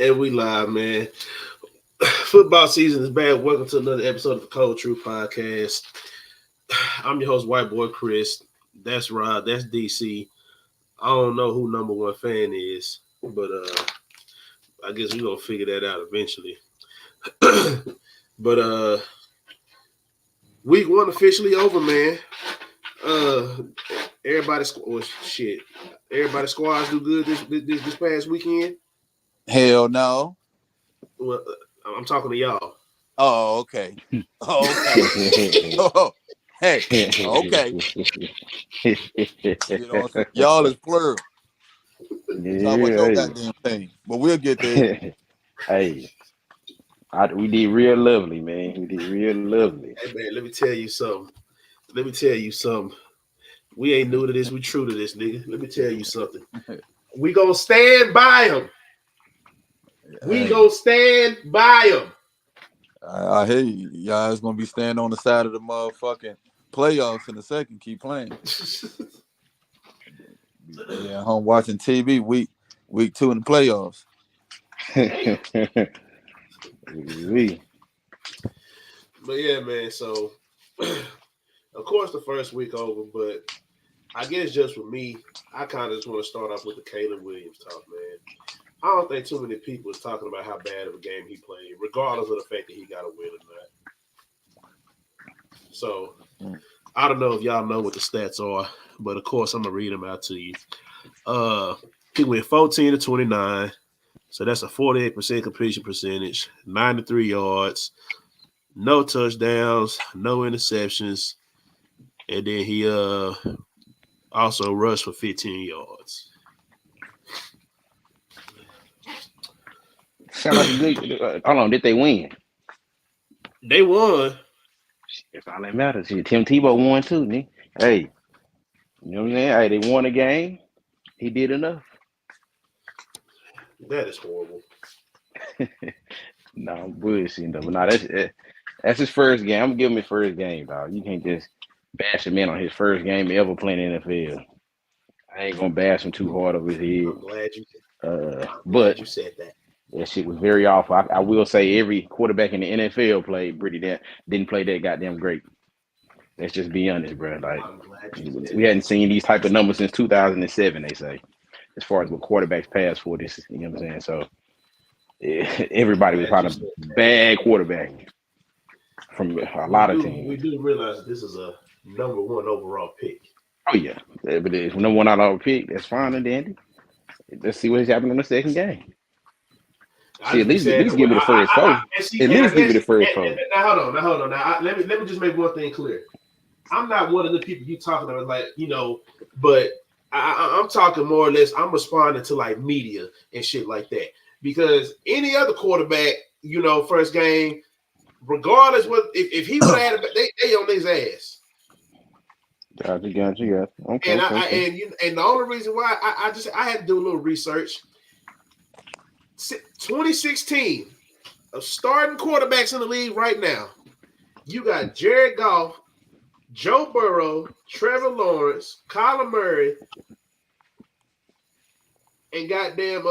And we live, man. Football season is bad. Welcome to another episode of the Cold Truth Podcast. I'm your host, White Boy Chris. That's Rod. That's DC. I don't know who number one fan is, but I guess we're gonna figure that out eventually. But week one officially over, man. Everybody shit. Everybody squads do good this past weekend. Hell no. Well, I'm talking to y'all. Oh, okay. Oh, okay. Oh, hey, okay. You know, y'all is plural. Talk about your goddamn thing, but we'll get there. Hey, we did real lovely, man. We did real lovely. Hey, man, let me tell you something. We ain't new to this. We true to this, nigga. Let me tell you something. We gonna stand by him. We gonna stand by him. I hear you. Y'all is gonna be standing on the side of the motherfucking playoffs in a second. Keep playing. Yeah, home watching TV week 2 in the playoffs. But yeah, man. So, of course, the first week over, but I guess just for me, I kind of just want to start off with the Caleb Williams talk, man. I don't think too many people is talking about how bad of a game he played, regardless of the fact that he got a win or not. So, I don't know if y'all know what the stats are, but of course, I'm going to read them out to you. He went 14 to 29, so that's a 48% completion percentage, 93 yards, no touchdowns, no interceptions, and then he also rushed for 15 yards. Sound like a good. Hold on, did they win? They won. That's all that matters. Tim Tebow won too, man. Hey, you know what I'm saying? Hey, they won a game. He did enough. That is horrible. No, I'm bullshitting though. But no, that's his first game. I'm gonna give him his first game, dog. You can't just bash him in on his first game ever playing in the NFL. I ain't gonna bash him too hard over his head. I'm glad you said that. That shit was very awful. I will say every quarterback in the NFL didn't play that goddamn great. Let's just be honest, bro. Like we hadn't seen these type of numbers since 2007. They say, as far as what quarterbacks pass for this, you know what I'm saying. So everybody was probably a bad quarterback from a lot of teams. We do realize that this is a number one overall pick. Oh yeah, but it's number one overall pick. That's fine and dandy. Let's see what's happening in the second game. See, at least give me the first four. At least give me the first four. Now hold on. Now let me just make one thing clear. I'm not one of the people you talking about, like, you know, but I'm talking more or less. I'm responding to like media and shit like that, because any other quarterback, you know, first game, regardless what if he would have had they on his ass. Got you. Okay. And the only reason why I had to do a little research. 2016 of starting quarterbacks in the league right now. You got Jared Goff, Joe Burrow, Trevor Lawrence, Kyler Murray, and goddamn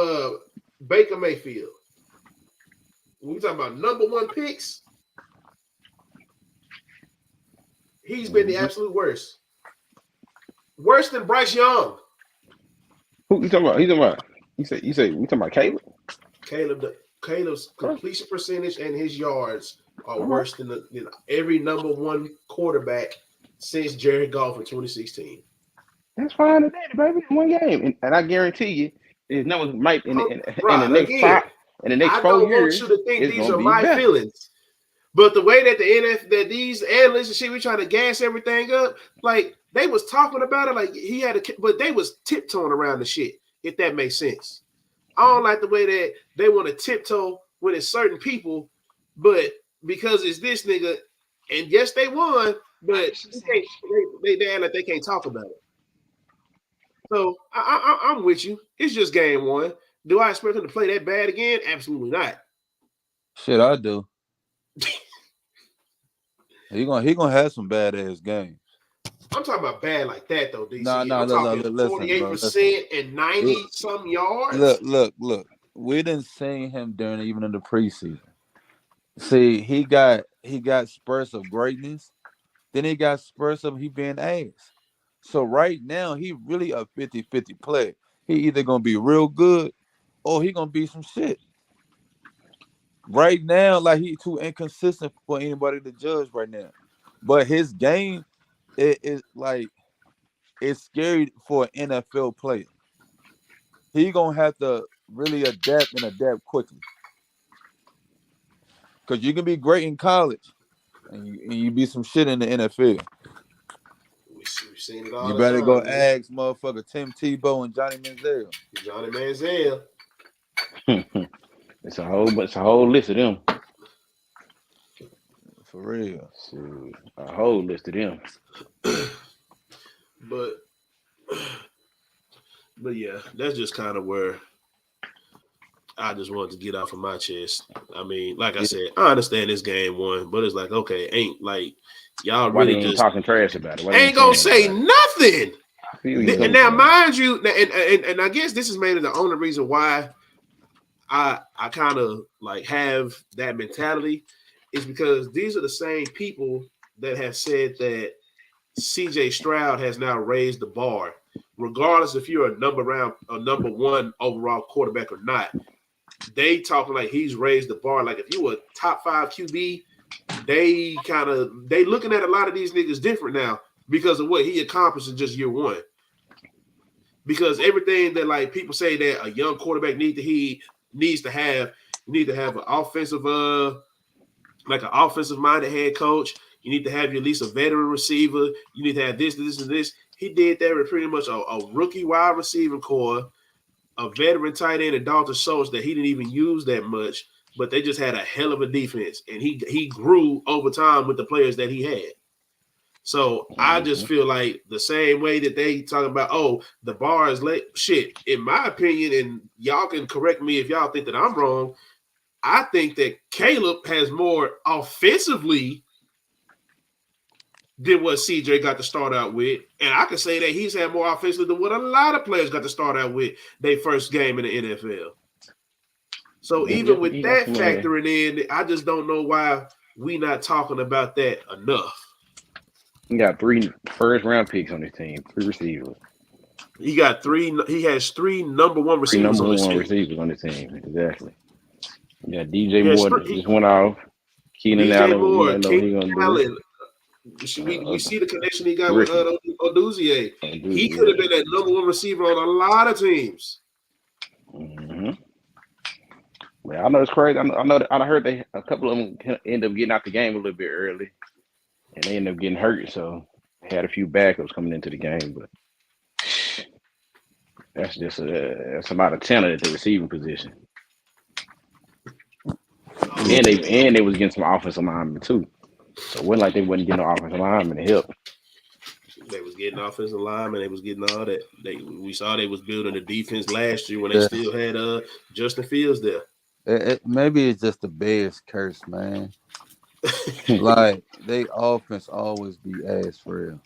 Baker Mayfield. When we talking about number one picks, he's been the absolute worst. Worse than Bryce Young. Who you talking about? You say we talking about Caleb? Caleb's completion percentage and his yards are worse than every number one quarterback since Jared Goff in 2016. That's fine today, baby. One game, and I guarantee you, his numbers might in the next 4 years. I don't want you to think these are my feelings, but the way that that these analysts and shit, we trying to gas everything up, like they was talking about it, like he had but they was tiptoeing around the shit. If that makes sense. I don't like the way that they want to tiptoe when it's certain people, but because it's this nigga, and yes, they won, but they act like they can't talk about it. So I'm with you. It's just game one. Do I expect him to play that bad again? Absolutely not. Shit, I do. He gonna have some badass games. I'm talking about bad like that though, DC. No, I'm talking 48% and 90 some yards. Look. we didn't see him during even in the preseason. See, he got spurts of greatness. Then he got spurts of he being ass. So right now he really a 50-50 player. He either gonna be real good or he gonna be some shit. Right now, like he too inconsistent for anybody to judge right now. But his game is like it's scary for an NFL player. He gonna have to really adapt and adapt quickly. Cause you can be great in college and you be some shit in the NFL. We've seen it all You the better go time, man. ask motherfucker Tim Tebow and Johnny Manziel. Johnny Manziel. It's a whole list of them. For real. Shoot, a whole list of them. But yeah, that's just kind of where I just wanted to get off of my chest. I mean, like I said, I understand this game won, but it's like, okay, ain't like y'all Why really they ain't just talking trash about it? Why they ain't gonna say saying nothing. I feel you, And now, mind you, and I guess this is mainly the only reason why I kind of like have that mentality is because these are the same people that have said that CJ Stroud has now raised the bar, regardless if you're a number one overall quarterback or not. They talking like he's raised the bar. Like if you were top 5 QB, they looking at a lot of these niggas different now because of what he accomplished in just year one. Because everything that like people say that a young quarterback needs to have, you need to have an offensive like an offensive minded head coach. You need to have at least a veteran receiver. You need to have this, and this. He did that with pretty much a rookie wide receiving core, a veteran tight end, and Dalton Schultz that he didn't even use that much, but they just had a hell of a defense, and he grew over time with the players that he had. So I just feel like the same way that they talk about, oh, the bar is late. Shit, in my opinion, and y'all can correct me if y'all think that I'm wrong. I think that Caleb has more offensively than what CJ got to start out with. And I can say that he's had more offensively than what a lot of players got to start out with their first game in the NFL. So even with that factoring in, I just don't know why we not talking about that enough. He got 3 first-round picks on his team, 3 receivers. He got 3. He has 3 number one receivers on his team. Receivers on the team, exactly. Yeah, DJ Moore just went off. Keenan DJ Allen, Moore, we don't know what he's gonna Allen. do. We see the connection he got with Oduzier. He could have been that number one receiver on a lot of teams. Mm-hmm. Well, I know it's crazy. I heard a couple of them end up getting out the game a little bit early, and they end up getting hurt. So they had a few backups coming into the game, but that's just that's a lot of talent at the receiving position. And they was getting some offensive linemen too. So it wasn't like they wasn't getting no offensive linemen to help. They was getting offensive linemen. They was getting all that. We saw they was building the defense last year when they still had Justin Fields there. Maybe it's just the Bears curse, man. Like they offense always be ass for real.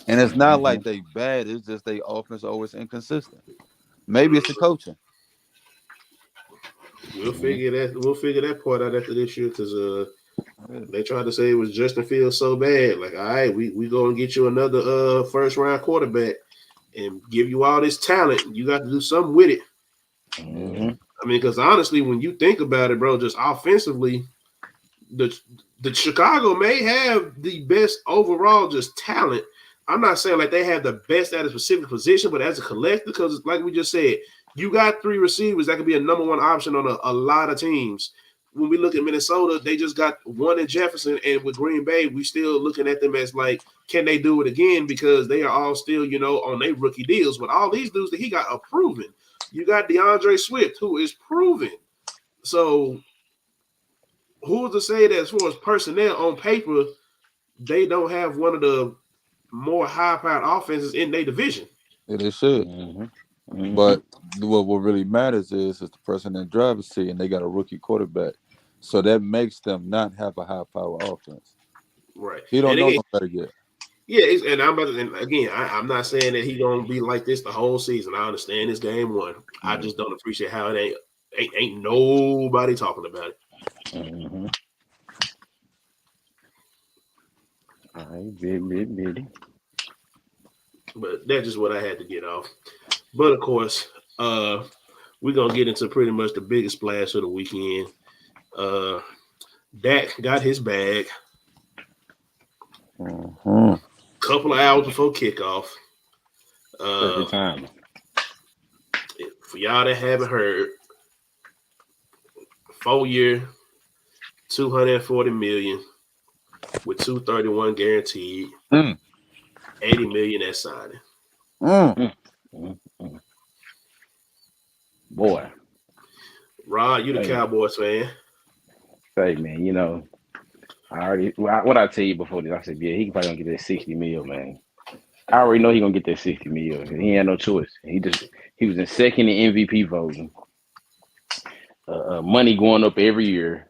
And it's not like they bad, it's just they offense always inconsistent. Maybe it's the coaching. We'll figure that part out after this year because they tried to say it was Justin Fields so bad. Like, all right, we go and get you another first round quarterback and give you all this talent. You got to do something with it. Mm-hmm. I mean, because honestly, when you think about it, bro, just offensively, the Chicago may have the best overall just talent. I'm not saying like they have the best at a specific position, but as a collective, because like we just said, you got 3 receivers that could be a number one option on a lot of teams. When we look at Minnesota, they just got 1 in Jefferson, and with Green Bay, we still looking at them as like, can they do it again? Because they are all still, on their rookie deals. But all these dudes that he got are proven. You got DeAndre Swift, who is proven. So who's to say that as far as personnel on paper, they don't have one of the more high-powered offenses in their division? Yeah, they should. Mm-hmm. But what really matters is the person in driver's seat, and they got a rookie quarterback. So that makes them not have a high-power offense. Right. He don't know no better yet. Yeah, and and again, I'm not saying that he gonna be like this the whole season. I understand it's game one. I Mm-hmm. just don't appreciate how it ain't nobody talking about it. Mm-hmm. All right, big. But that's just what I had to get off. But of course, we're gonna get into pretty much the biggest splash of the weekend. Uh, Dak got his bag Mm-hmm. couple of hours before kickoff. Perfect Uh, time. for y'all that haven't heard, 4 year, 240 million with 231 guaranteed, Mm. 80 million at signing. Mm. Mm, mm, mm. Boy, Rod, you the hey, Cowboys fan. say man, I already what I tell you before this. I said, yeah, he probably gonna get that 60 mil, man. I already know he gonna get that 60 mil. He had no choice. He was in second in MVP voting. Money going up every year.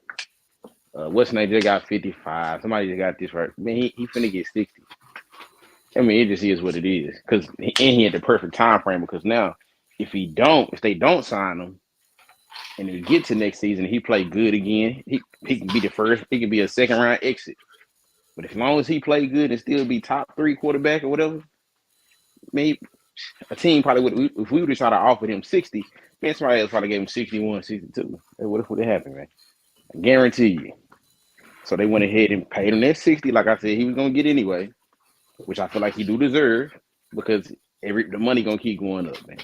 What's name just got 55. Somebody just got this right. Man, he finna get 60. I mean, it just is what it is. And he had the perfect time frame because now if they don't sign him and we get to next season he play good again, he can be the first, he can be a second round exit. But as long as he play good and still be top three quarterback or whatever, maybe a team probably would if we would have tried to offer him 60, man, somebody else probably gave him 61, 62. What would have happened, man? I guarantee you. So they went ahead and paid him that 60, like I said, he was gonna get anyway, which I feel like he do deserve because the money gonna keep going up, man.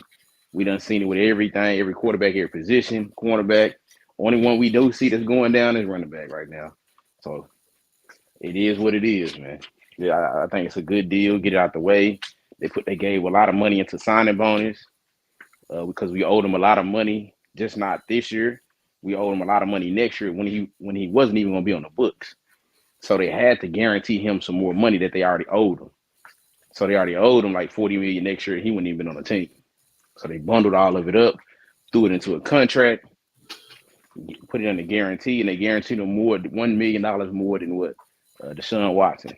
We done seen it with everything, every quarterback, every position, cornerback. Only one we do see that's going down is running back right now. So it is what it is, man. Yeah, I think it's a good deal. Get it out the way. They gave a lot of money into signing bonus because we owed him a lot of money, just not this year. We owed him a lot of money next year when he wasn't even gonna be on the books. So they had to guarantee him some more money that they already owed him. So they already owed him like 40 million next year. He wouldn't even been on the team. So they bundled all of it up, threw it into a contract, put it in a guarantee, and they guaranteed him $1 million more than what Deshaun Watson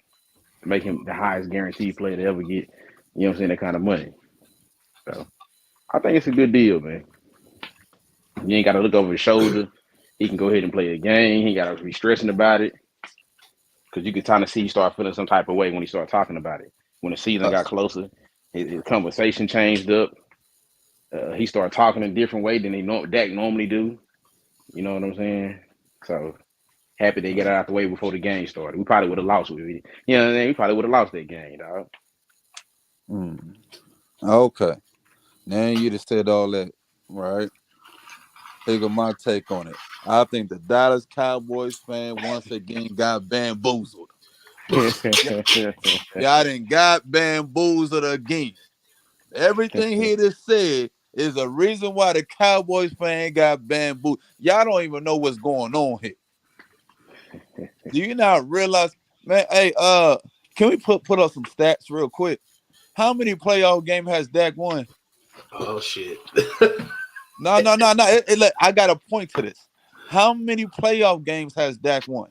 to make him the highest guaranteed player to ever get. You know what I'm saying? That kind of money. So I think it's a good deal, man. You ain't got to look over his shoulder. He can go ahead and play the game. He ain't got to be stressing about it because you could kind of see he start feeling some type of way when he started talking about it. When the season got closer, his conversation changed up. He started talking a different way than Dak normally do. You know what I'm saying? So happy they got it out the way before the game started. We probably would have lost with it. You know what I mean? We probably would have lost that game, dog. Mm. Okay. Now you just said all that, right? Here go my take on it. I think the Dallas Cowboys fan once again got bamboozled. Yeah, y'all done got bamboozled again. Everything he just said is a reason why the Cowboys fan got bamboozled. Y'all don't even know what's going on here. Do you not realize, man? Hey, can we put up some stats real quick? How many playoff game has Dak won? Oh shit. No. Look, I got a point to this. How many playoff games has Dak won?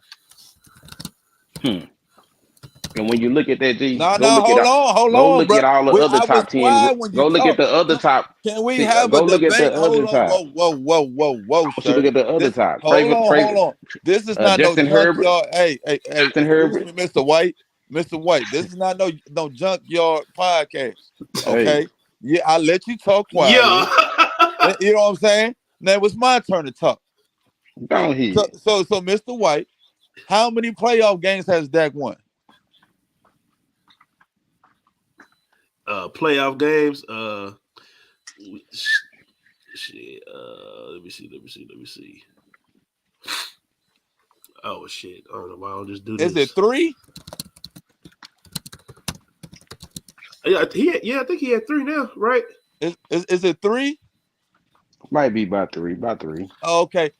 Hmm. And when you look at that, G, No, hold on, look bro. at all the other I was top 10. quiet when you Go look at talk. the other top. Can we See, have a go look at debate? the other Hold on, top. whoa, Don't you look sir. at the other This, top. Franklin, hold on. This is not no Justin Herbert, junkyard. Hey, Justin excuse Herbert. me, Mr. White. Mr. White, this is not no junkyard podcast. Hey, Okay. Yeah, I let you talk Yeah. quietly. You know what I'm saying? Now it was my turn to talk. go ahead. So Mr. White, how many playoff games has Dak won? Playoff games. Shit. Let me see. Oh shit. I don't know why I'll just do Is it this. 3? Yeah, I think he had 3 now, right? Is it 3? Might be about three. About three. Okay.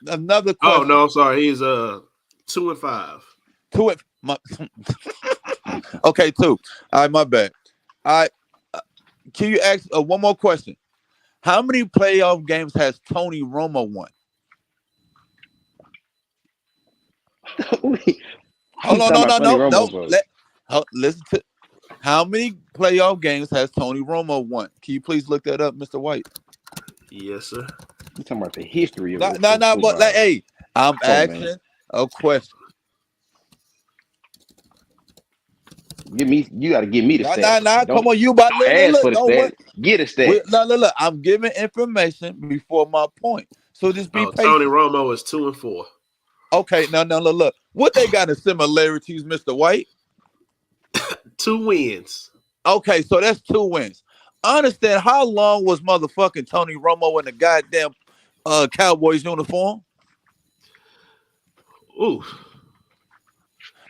Another Oh question. no, I'm sorry. He's 2-5. Two. Okay, 2. All right, my bad. All right. Can you ask one more question? How many playoff games has Tony Romo won? Who Hold you on, talking about Tony no. Romo for? Listen to how many playoff games has Tony Romo won? Can you please look that up, Mr. White? Yes, sir. You talking about the history No, no, of no. But like, football? hey, I'm Come on, man. asking a question. Give me. You got to give me the No, no, stats. no. Come Don't on, you about don't look, look, ask look. for the Don't what? stats. Get the stats. Look. I'm giving information before my point. So just be Oh, Tony patient. Romo is 2-4. Okay, no, look. What they got in similarities, Mr. White? 2 wins. Okay, so that's 2 wins. Understand how long was motherfucking Tony Romo in the goddamn Cowboys uniform? Ooh.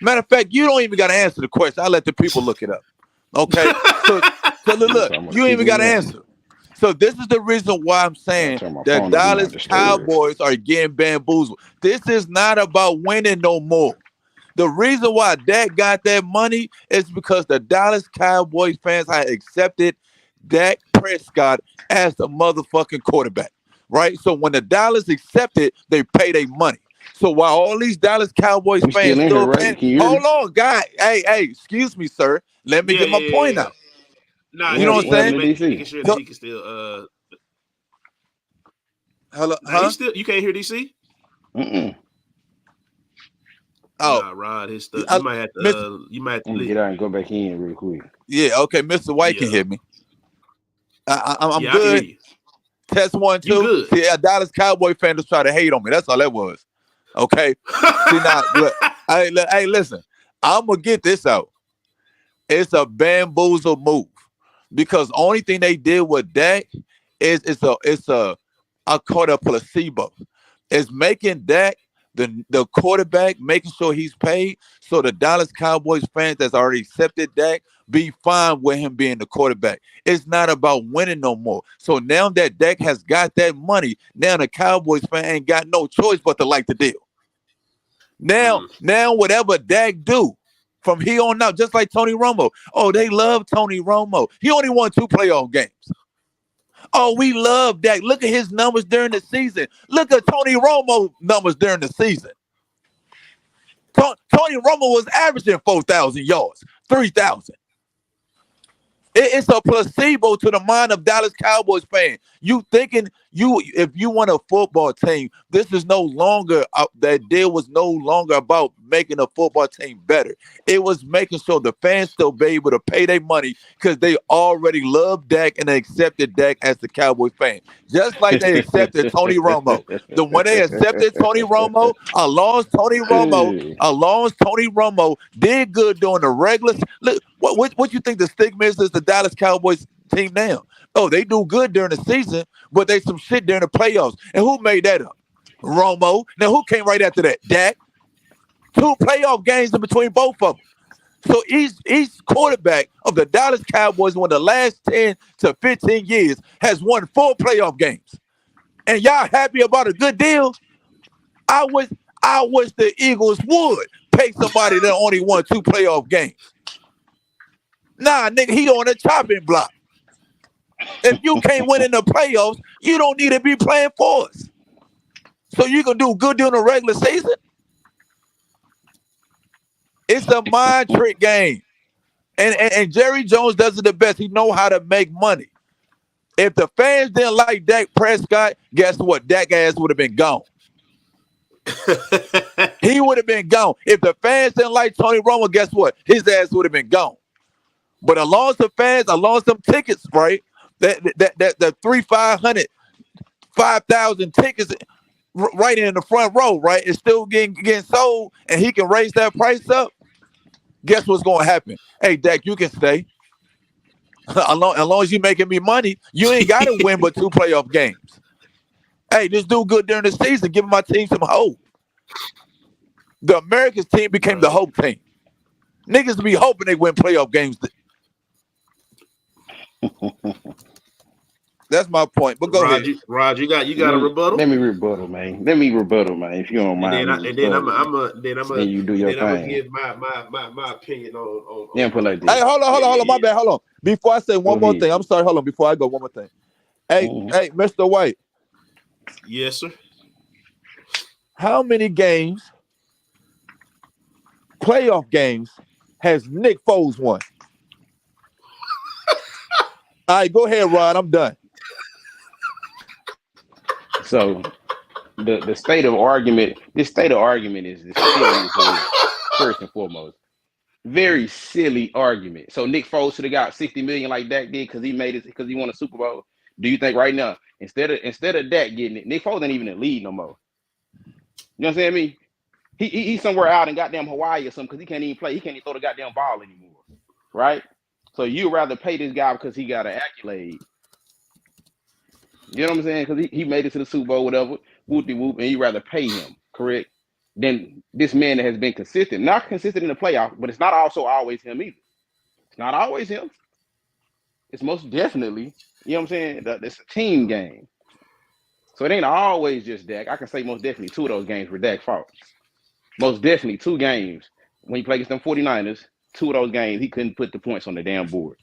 Matter of fact, you don't even got to answer the question. I'll let the people look it up. Okay, so Yes, look, I'm gonna you ain't keep even it got to one. answer. So this is the reason why I'm I saying turn my the phone to do not Dallas disturb. Cowboys are getting bamboozled. This is not about winning no more. The reason why Dak got that money is because the Dallas Cowboys fans had accepted Dak Prescott as the motherfucking quarterback, right? So when the Dallas accepted, they pay their money. So while all these Dallas Cowboys We fans still in here, still right? paying, Can you hear hold me? on, guy, hey, excuse me, sir. Let me Yeah, get my yeah, yeah, point yeah. out. Nah, You know what I'm What he saying? happened to DC? making sure that So, he can still hello, nah, he huh? still you can't hear DC? Mm-mm. Oh, Nah, Rod, his stuff. I, Mr. You might have to I'm gonna get out and go back in real quick. Yeah, okay, Mr. White can Yeah. hear me. I'm Yeah, I can hear good. you. Test one, You two. good. See, a Dallas Cowboy fan just try to hate on me. That's all that was. Okay. See now, look. Hey, listen. I'm gonna get this out. It's a bamboozle move because only thing they did with Dak is it's a I call it a placebo. It's making Dak the quarterback, making sure he's paid, so the Dallas Cowboys fans that's already accepted Dak be fine with him being the quarterback. It's not about winning no more. So now that Dak has got that money, now the Cowboys fan ain't got no choice but to like the deal. Mm. Now whatever Dak do from here on out, just like Tony Romo. Oh, they love Tony Romo. He only won 2 playoff games. Oh, we love Dak. Look at his numbers during the season. Look at Tony Romo numbers during the season. Tony Romo was averaging 4,000 yards, 3,000. It's a placebo to the mind of Dallas Cowboys fan. You thinking if you want a football team, this is no longer that deal was no longer about making a football team better. It was making sure the fans still be able to pay their money because they already love Dak and they accepted Dak as the Cowboys fan, just like they accepted Tony Romo. When they accepted Tony Romo, along Tony Romo did good during the regular. Look, what you think the stigma is the Dallas Cowboys team now? Oh, they do good during the season, but they some shit during the playoffs. And who made that up? Romo. Now who came right after that? Dak. 2 playoff games in between both of them. So each quarterback of the Dallas Cowboys in the last 10 to 15 years has won 4 playoff games. And y'all happy about a good deal? I wish I wish the Eagles would pay somebody that only won 2 playoff games. Nah, nigga, he on a chopping block. If you can't win in the playoffs, you don't need to be playing for us. So you can do good during the regular season. It's a mind trick game. And Jerry Jones does it the best. He know how to make money. If the fans didn't like Dak Prescott, guess what? Dak ass would have been gone. He would have been gone. If the fans didn't like Tony Romo, guess what? His ass would have been gone. But along some fans, along some tickets, right? That 5,000 tickets right in the front row, right? It's still getting sold, and he can raise that price up. Guess what's going to happen? Hey, Dak, you can stay. As long as you making me money, you ain't got to win but 2 playoff games. Hey, just do good during the season. Give my team some hope. The Americans team became the Right. hope team. Niggas be hoping they win playoff games. That's my point. But go ahead. Rod, you got a rebuttal? Let me rebuttal, man. Let me rebuttal, man. If you don't And mind then me rebuttal, then you do your I'm gonna thing. give my opinion Then put on like Hey, this. hold on. My yeah. bad. Hold on. Before I say Go one more ahead. thing, I'm sorry. Hold on. Before I go, one more thing. Hey, Mm-hmm. hey, Mr. White, Yes, sir. how many games, playoff games, Has Nick Foles won? All right, go ahead, Rod. I'm done. So the state of argument, this state of argument is the silliest hell, first and foremost. Very silly argument. So Nick Foles should have got 60 million like Dak did because he made it because he won a Super Bowl. Do you think right now, instead of Dak getting it, Nick Foles ain't even in the lead no more? You know what I'm saying? I mean, he's somewhere out in goddamn Hawaii or something because he can't even play. He can't even throw the goddamn ball anymore. Right? So you'd rather pay this guy because he got an accolade. You know what I'm saying? Because he made it to the Super Bowl, whatever, whoop-de-whoop, and you rather pay him, correct? Than this man that has been consistent. Not consistent in the playoffs, but it's not also always him either. It's not always him. It's most definitely, you know what I'm saying? It's a team game. So it ain't always just Dak. I can say most definitely 2 of those games were Dak's fault. Most definitely 2 games. When he played against them 49ers, 2 of those games, he couldn't put the points on the damn board.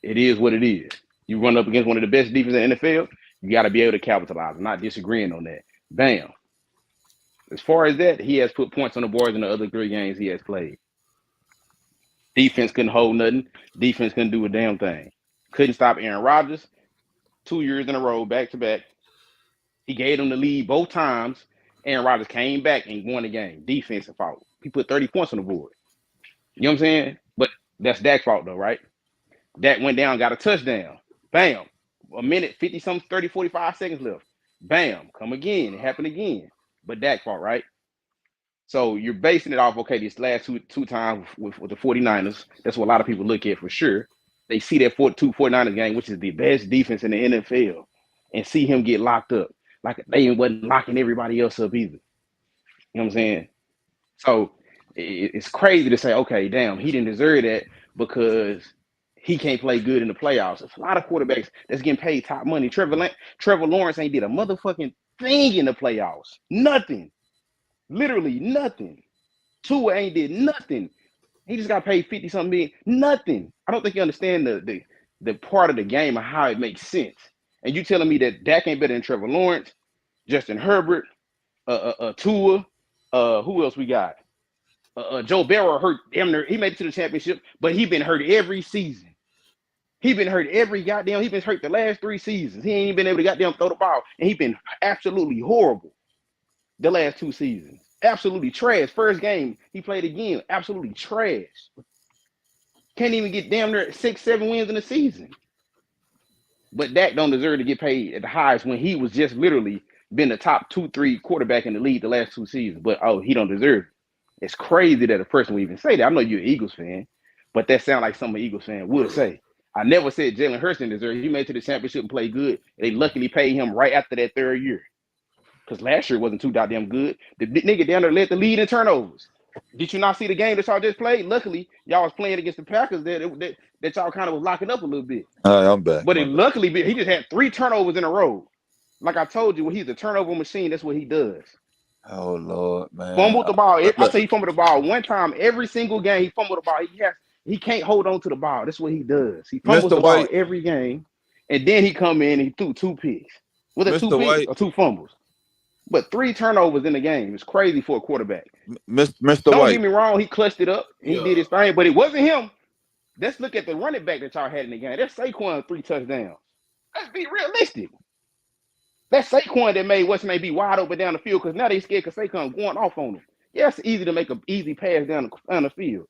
It is what it is. You run up against one of the best defenses in the NFL, you got to be able to capitalize. I'm not disagreeing on that. Bam. As far as that, he has put points on the board in the other 3 games he has played. Defense couldn't hold nothing. Defense couldn't do a damn thing. Couldn't stop Aaron Rodgers 2 years in a row, back to back. He gave them the lead both times. Aaron Rodgers came back and won the game. Defensive fault. He put 30 points on the board. You know what I'm saying? But that's Dak's fault, though, right? Dak went down, got a touchdown. Bam. A minute, 50-something, 30, 45 seconds left. Bam. Come again. It happened again. But Dak's fault, right? So you're basing it off, okay, these last two times with the 49ers. That's what a lot of people look at for sure. They see that 49ers game, which is the best defense in the NFL, and see him get locked up. Like they wasn't locking everybody else up either. You know what I'm saying? So it's crazy to say, okay, damn, he didn't deserve that because he can't play good in the playoffs. There's a lot of quarterbacks that's getting paid top money. Trevor Lawrence ain't did a motherfucking thing in the playoffs. Nothing. Literally nothing. Tua ain't did nothing. He just got paid 50-something million. Nothing. I don't think you understand the part of the game and how it makes sense. And you telling me that Dak ain't better than Trevor Lawrence, Justin Herbert, Tua, who else we got? Joe Burrow hurt. He made it to the championship, but he been hurt every season. He been hurt every goddamn. He been hurt the last 3 seasons. He ain't even been able to goddamn throw the ball, and he been absolutely horrible the last 2 seasons. Absolutely trash. First game he played again, absolutely trash. Can't even get damn near 6-7 wins in the season. But Dak don't deserve to get paid at the highest when he was just literally been the top 2-3 quarterback in the league the last 2 seasons. But he don't deserve it. It's crazy that a person would even say that. I know you're an Eagles fan, but that sounds like some Eagles fan would say. I never said Jalen Hurts didn't deserve it. He made it to the championship and played good. They luckily paid him right after that 3rd year. Because last year wasn't too goddamn good. The nigga down there led the lead in turnovers. Did you not see the game that y'all just played? Luckily, y'all was playing against the Packers that y'all kind of was locking up a little bit. All right, I'm back. But luckily, he just had 3 turnovers in a row. Like I told you, when he's a turnover machine, that's what he does. Oh Lord, man. Fumbled the ball. I say he fumbled the ball one time every single game. He fumbled the ball. He can't hold on to the ball. That's what he does. He fumbles the ball every game, and then he come in and he threw 2 picks. Was it 2 picks or 2 fumbles? But 3 turnovers in the game is crazy for a quarterback. Mr. Don't White. get me wrong. He clutched it up. He did his thing, but it wasn't him. Let's look at the running back that y'all had in the game. That's Saquon 3 touchdowns. Let's be realistic. That's Saquon that made what's may be wide open down the field because now they scared because Saquon going off on them. Yeah, it's easy to make an easy pass down the field.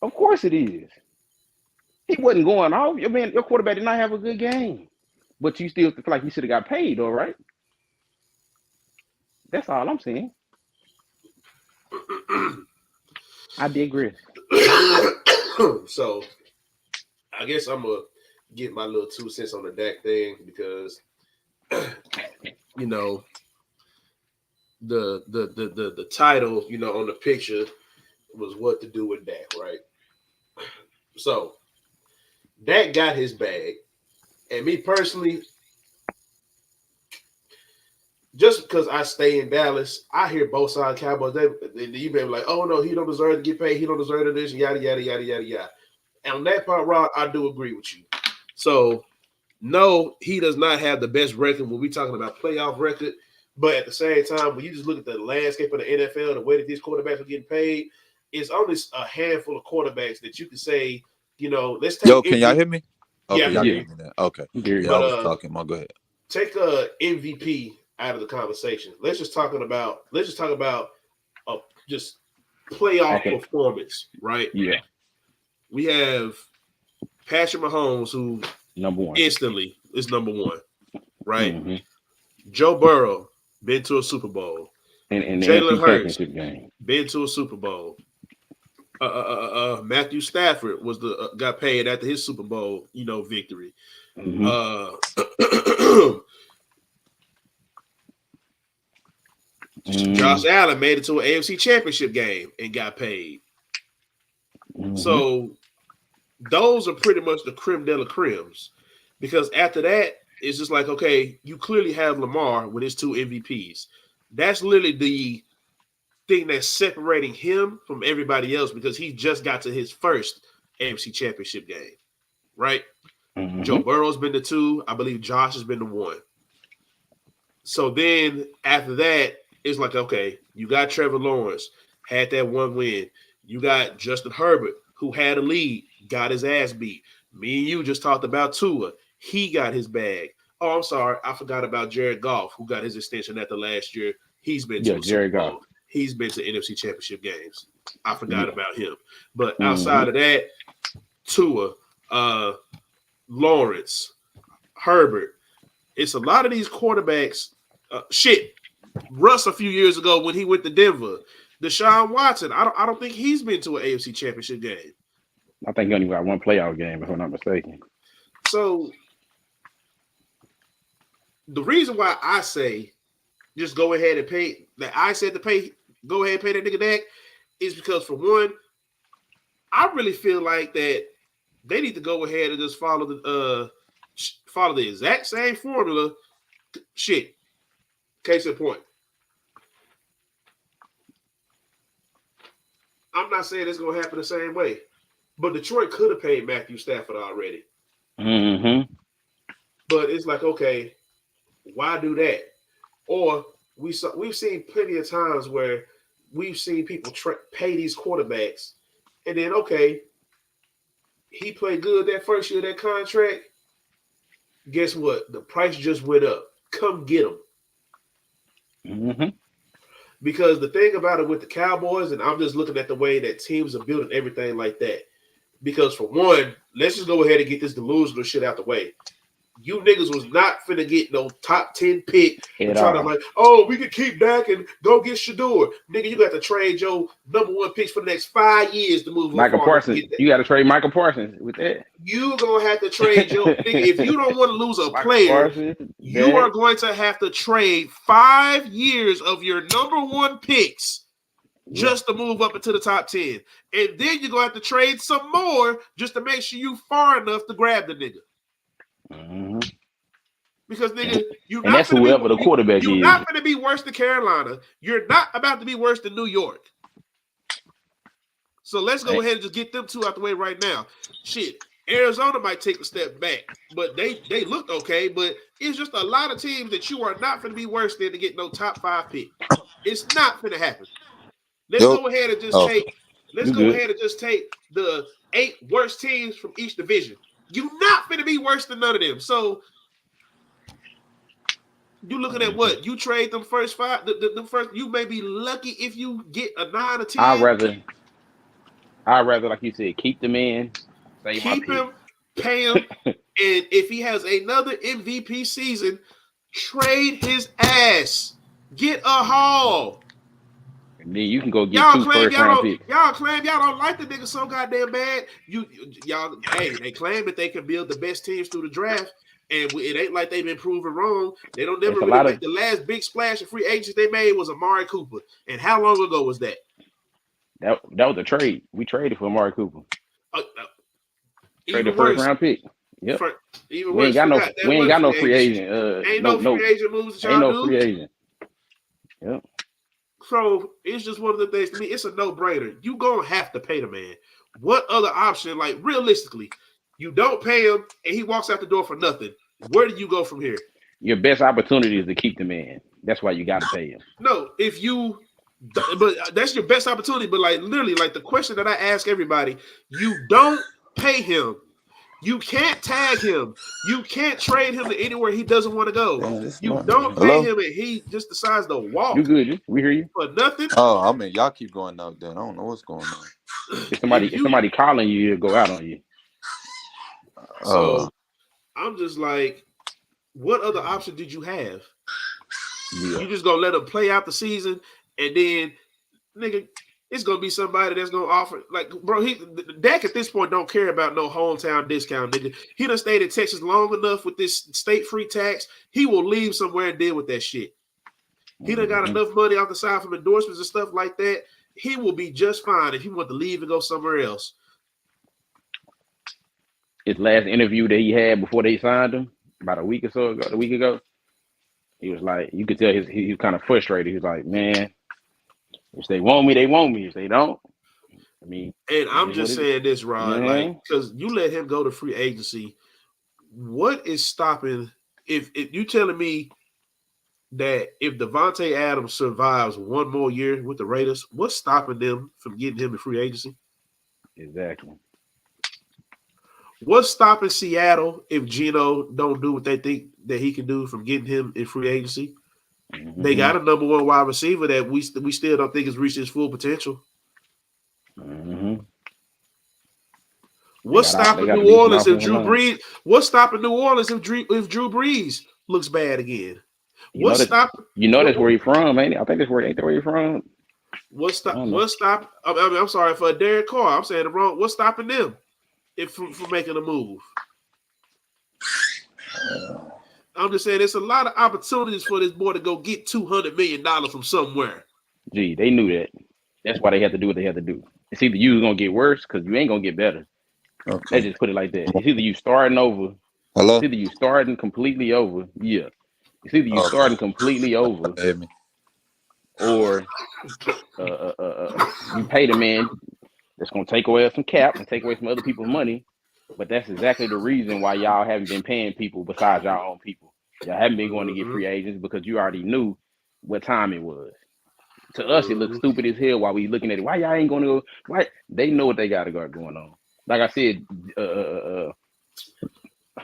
Of course it is. He wasn't going off. Your quarterback did not have a good game. But you still feel like he should have got paid, all right? That's all I'm saying. I digress. So, I guess I'm going to get my little 2 cents on the Dak thing because, you know, the title, you know, on the picture was what to do with Dak, right? So, Dak got his bag. And me personally, just because I stay in Dallas, I hear both sides of Cowboys. You may be like, oh, no, he don't deserve to get paid. He don't deserve to this, yada, yada, yada, yada, yada. And on that part, Rod, I do agree with you. So, no, he does not have the best record when we're talking about playoff record. But at the same time, when you just look at the landscape of the NFL, the way that these quarterbacks are getting paid, it's only a handful of quarterbacks that you can say, let's take Yo, can y'all hear me? Yeah, I Okay, can y'all hear can Yeah. you. hear me now. Okay. Gary. Yeah, I But was talking. Go ahead. take MVP out of the conversation. Let's just talk about a just playoff Okay. performance, right? Yeah. We have Patrick Mahomes, who Number one. instantly is number one, right? Mm-hmm. Joe Burrow been to a Super Bowl. In the Jalen NFC Hurts Championship game. been to a Super Bowl. Matthew Stafford was got paid after his Super Bowl, victory. Mm-hmm. Uh, Josh Allen made it to an AFC Championship game and got paid. Mm-hmm. So those are pretty much the creme de la cremes. Because after that, it's just like, okay, you clearly have Lamar with his 2 MVPs. That's literally the thing that's separating him from everybody else because he just got to his first AFC Championship game, right? Mm-hmm. Joe Burrow's been the 2. I believe Josh has been the 1. So then after that, it's like, okay, you got Trevor Lawrence, had that 1 win. You got Justin Herbert, who had a lead, got his ass beat. Me and you just talked about Tua. He got his bag. Oh, I'm sorry. I forgot about Jared Goff, who got his extension after last year. He's been to Yeah, a Super Jared Goff. Bowl. He's been to NFC Championship games. I forgot Yeah. about him. But Mm-hmm. outside of that, Tua, Lawrence, Herbert, it's a lot of these quarterbacks. Russ a few years ago when he went to Denver. Deshaun Watson, I don't think he's been to an AFC Championship game. I think he only got 1 playoff game, if I'm not mistaken. So the reason why I say just go ahead and pay that I said to pay, go ahead and pay that nigga Dak is because for one, I really feel like that they need to go ahead and just follow the exact same formula. Shit. Case in point. I'm not saying it's going to happen the same way, but Detroit could have paid Matthew Stafford already. Mm-hmm. But it's like, okay, why do that? Or we've seen plenty of times where we've seen people pay these quarterbacks, and then okay, he played good that first year of that contract. Guess what? The price just went up. Come get him. Mm-hmm. Because the thing about it with the Cowboys, and I'm just looking at the way that teams are building everything like that. Because for one, let's just go ahead and get this delusional shit out the way. You niggas was not finna get no top 10 pick and try to like, oh, we could keep Dak and go get Shador. Nigga, you got to trade your number 1 picks for the next 5 years to move Michael on. Parsons. You got to trade Michael Parsons with that. You gonna have to trade your nigga. If you don't want to lose a player, you are going to have to trade 5 years of your number 1 picks just to move up into the top 10. And then you're gonna have to trade some more just to make sure you far enough to grab the nigga. Mm-hmm. Because nigga, and that's whoever the quarterback is. You're not going to be worse than Carolina. You're not about to be worse than New York. So let's go ahead and just get them 2 out the way right now. Shit, Arizona might take a step back, but they looked okay. But it's just a lot of teams that you are not going to be worse than to get no top 5 pick. It's not going to happen. Let's go ahead and just take. Let's go ahead and just take the 8 worst teams from each division. You're not going to be worse than none of them. So. You looking at what? You trade them first 5. The first. You may be lucky if you get a 9 or 10. I'd rather, like you said, keep the man. Keep him, pay him, and if he has another MVP season, trade his ass. Get a haul. And then you can go get 2 first-round picks. Y'all claim y'all don't like the nigga so goddamn bad. Y'all, they claim that they can build the best teams through the draft. And it ain't like they've been proven wrong. They don't never really make the last big splash of free agents they made was Amari Cooper. And how long ago was that? That was a trade. We traded for Amari Cooper. Traded first-round pick. Yep. Even we ain't got no free agent. Ain't no free agent moves that y'all do. Ain't no free agent. Yep. So it's just one of the things to me. It's a no-brainer. You gonna have to pay the man. What other option? Like realistically, you don't pay him and he walks out the door for nothing. Where do you go from here? Your best opportunity is to keep the man. That's why you got to pay him. No, if you But that's your best opportunity. But like literally, like the question that I ask everybody, you don't pay him. You can't tag him. You can't trade him to anywhere he doesn't want to go. You don't pay him, and he just decides to walk. You good? We hear you. For nothing. Oh, I mean, y'all keep going out there. I don't know what's going on. If somebody calling you, it'll go out on you. So I'm just like, what other option did you have? Yeah. You just gonna let him play out the season, and then, nigga, it's gonna be somebody that's gonna offer, like, bro. Dak at this point don't care about no hometown discount, nigga. He done stayed in Texas long enough with this state free tax. He will leave somewhere and deal with that shit. He done got enough money off the side from endorsements and stuff like that. He will be just fine if he want to leave and go somewhere else. His last interview that he had before they signed him, about a week ago, he was like, you could tell he was kind of frustrated. He was like, man, if they want me, they want me. If they don't, I mean. And I'm just saying this, Rod, like, because you let him go to free agency. What is stopping? If you telling me that if Devontae Adams survives one more year with the Raiders, what's stopping them from getting him to free agency? Exactly. What's stopping Seattle if Geno don't do what they think that he can do from getting him in free agency? Mm-hmm. They got a number one wide receiver that we still don't think has reached his full potential. Mm-hmm. What's stopping New Orleans if Drew Brees? What's stopping New Orleans if Drew Brees looks bad again? What's stopping? You know that's where he's from, ain't it? I think that's where ain't that where he's from. What's stop? I'm sorry for Derek Carr. I'm saying it wrong. What's stopping them from making a move? I'm just saying there's a lot of opportunities for this boy to go get $200 million from somewhere. Gee, they knew that. That's why they had to do what they had to do. It's either you gonna get worse because you ain't gonna get better. Okay. They just put it like that. It's either you starting over. Hello? It's either you starting completely over. Yeah. It's either you starting completely over, or you pay the man that's gonna take away some cap and take away some other people's money. But that's exactly the reason why y'all haven't been paying people besides y'all own people. Y'all haven't been going to get free agents because you already knew what time it was. To us, it looks stupid as hell while we looking at it. Why y'all ain't going to go? Why? They know what they got going on. Like I said,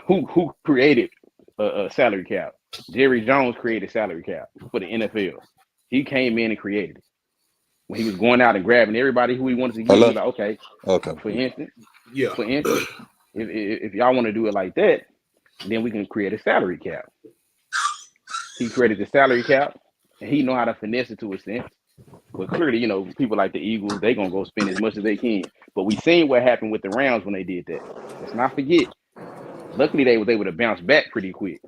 who created a salary cap? Jerry Jones created salary cap for the NFL. He came in and created it. When he was going out and grabbing everybody who he wanted to get, he was like, okay. For instance, if y'all want to do it like that, then we can create a salary cap. He created the salary cap, and he know how to finesse it to a sense. But clearly, you know, people like the Eagles, they gonna go spend as much as they can. But we seen what happened with the Rams when they did that. Let's not forget. Luckily, they was able to bounce back pretty quick.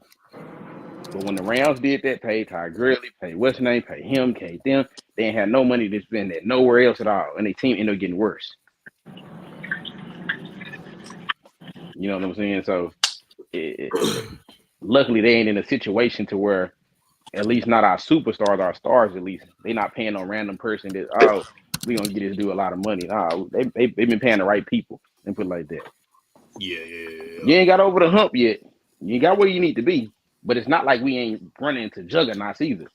But when the Rams did that, paid Ty Gurley, paid what's his name, paid him, paid them, they ain't had no money to spend that nowhere else at all, and their team ended up getting worse. You know what I'm saying? So, luckily, they ain't in a situation to where, at least not our superstars, our stars, at least, they not paying no random person that, we gonna get this dude a lot of money. Nah, they've been paying the right people, and put it like that. Yeah. You ain't got over the hump yet. You ain't got where you need to be, but it's not like we ain't running into juggernauts either.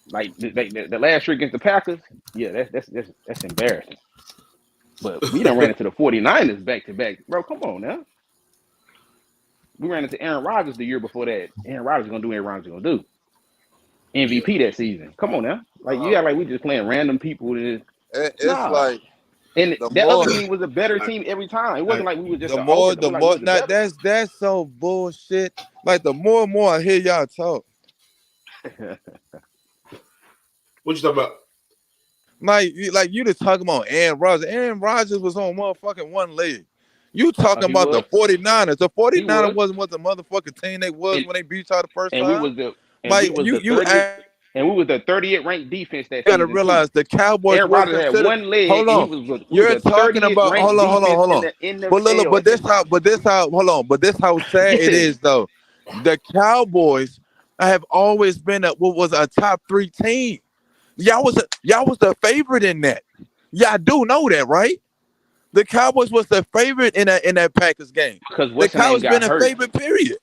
Like the last year against the Packers, yeah, that's embarrassing. But we done ran into the 49ers back to back. Bro, come on now. We ran into Aaron Rodgers the year before that. Aaron Rodgers is gonna do what Aaron Rodgers is gonna do. MVP that season. Come on now. Like you act like we just playing random people. It's like, and that other team was a better team every time. It wasn't like we were just that's so bullshit. Like the more and more I hear y'all talk. What you talking about? Like you just talking about Aaron Rodgers. Aaron Rodgers was on motherfucking one leg. You talking about the 49ers. The 49ers wasn't what the motherfucking team they was when they beat y'all the first time. We was the 30th ranked defense that season. You gotta realize the Cowboys Aaron Rodgers had one leg. Hold on. You're talking about hold on. But this how sad it is though. The Cowboys have always been what was a top 3 team. Y'all was the favorite in that. Y'all do know that, right? The Cowboys was the favorite in that Packers game. Because the Cowboys been a favorite, period.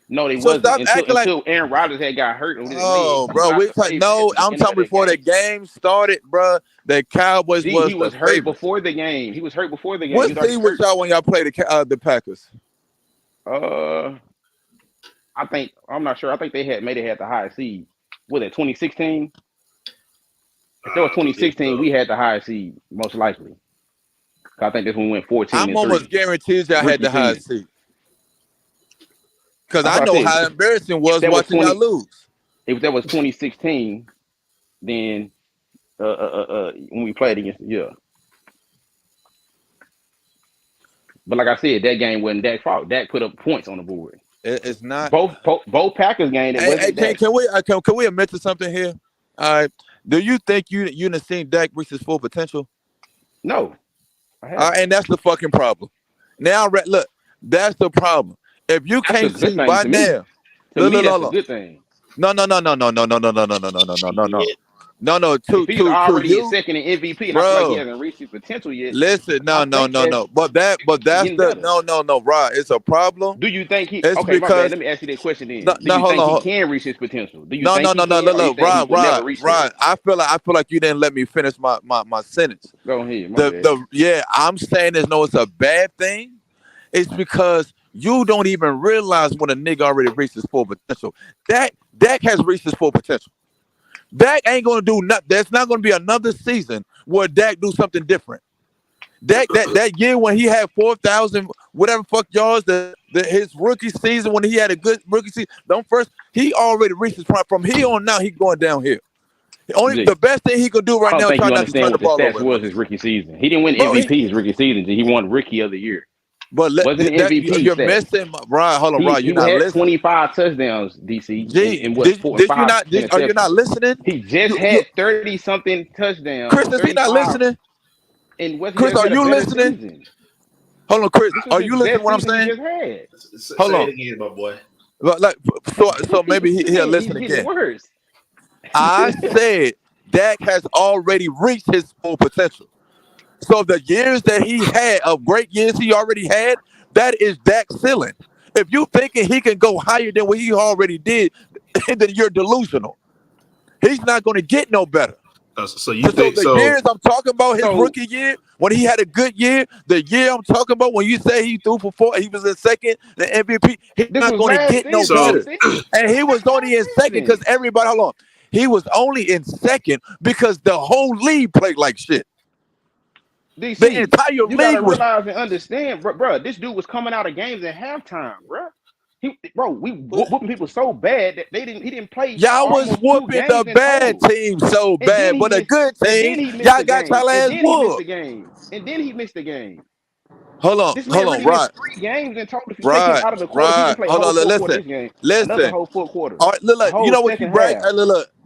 No, they So wasn't stop acting like. until Aaron Rodgers had got hurt with his leg. Oh, He was bro, not the favorite at no. the I'm beginning talking of that before the game. game started, bro. The Cowboys G, was he the was hurt favorites. before the game. He was hurt before the game. He What was already team was hurt. y'all when y'all played the Packers? I think I'm not sure. I think they had the highest seed. Was it 2016? If there was I believe 2016, so. we had the highest seed most likely. I think this one went 14 I'm and almost 3. guaranteed y'all had Rookie the highest season. seat. Because That's I what I know said. how embarrassing it was That was watching y'all 20. lose. If that was 2016, then when we played against But like I said, that game wasn't Dak's fault. Dak put up points on the board. It's not. Both Packers game it Hey, wasn't Dak. can we admit to something here? All right. Do you think you done seen Dak reach his full potential? No, I haven't. And that's the fucking problem. Now, look, that's the problem. If you That's a can't good see thing by to me. now, To me, that's a look. good thing. No. If he's To already in you, second in MVP, and I feel like he bro. hasn't reached his potential yet, Listen, I think that's But that's getting the better. no, Rod. It's a problem. Do you think he? It's Okay, my bad. because Let me ask you that question then. Do no, you hold think he on. can reach his potential? Do you No, think he can, or you look, think he will never reach that? Rod. I feel like you didn't let me finish my sentence. Go ahead, my bad. I'm saying this. No, it's a bad thing. It's because you don't even realize when a nigga already reached his full potential. Dak has reached his full potential. Dak ain't gonna do nothing. There's not gonna be another season where Dak do something different. That year when he had 4,000 whatever fuck yards, his rookie season when he had a good rookie season, he already reached his prime. From here on now, he going downhill. The best thing he could do I right don't now is think try you not to understand turn the what the ball stats over as was much. his rookie season. He didn't win Bro, MVP his rookie season. He won Rookie of the Year. But Wasn't an MVP you're stat. missing, Rod. Hold on, Rod. You're He not had listening. 25 touchdowns, DC, Gee, and what did you five not? Are you not interceptions. listening? He just You had 30 something touchdowns Chris, or is he not 35, listening? and he Chris, just are had a you better listening? season. Hold on, Chris. This was Are his you listening to best what I'm season he saying? just had. Hold Say on. it again, my boy. Like, so maybe he'll Man, listen he's getting again. worse. I said Dak has already reached his full potential. So the years that he had, of great years he already had, that is Dak's ceiling. If you thinking he can go higher than what he already did, then you're delusional. He's not going to get no better. So you think the so? years I'm talking about, his So rookie year, when he had a good year, the year I'm talking about, when you say he threw for 4, he was in second, the MVP, he's this not was going to last get no season, So better. DC. And he was That's only in last second because season. everybody, hold on, he was only in second because the whole league played like shit. DC, The entire you gotta league was. realize and understand, bro. This dude was coming out of games at halftime, bro. We whooping people so bad that he didn't play Y'all was almost 2 whooping the games in bad total. team so And then bad, he but the missed. good And then teams, he missed y'all the got game. y'all And ass then he missed the whooped. game. And then he missed the game. Hold This man on, really missed 3 games in total. If you take him out of the quarters, he didn't play a Hold whole on, fourth quarter listen, this game. Another listen. whole fourth quarter. All right, A look, you whole know what you second brag? half.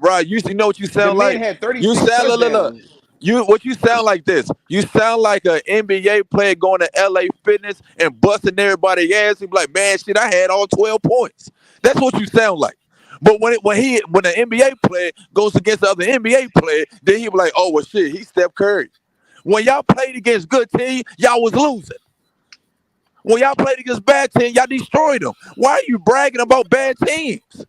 Right, you know what you The sound man like? had You 36 sound, touchdowns. what you sound like this. You sound like an NBA player going to LA Fitness and busting everybody's ass. He be like, man, shit, I had all 12 points. That's what you sound like. But when an NBA player goes against the other NBA player, then he be like, oh, well, shit, he's Steph Curry. When y'all played against good teams, y'all was losing. When y'all played against bad teams, y'all destroyed them. Why are you bragging about bad teams?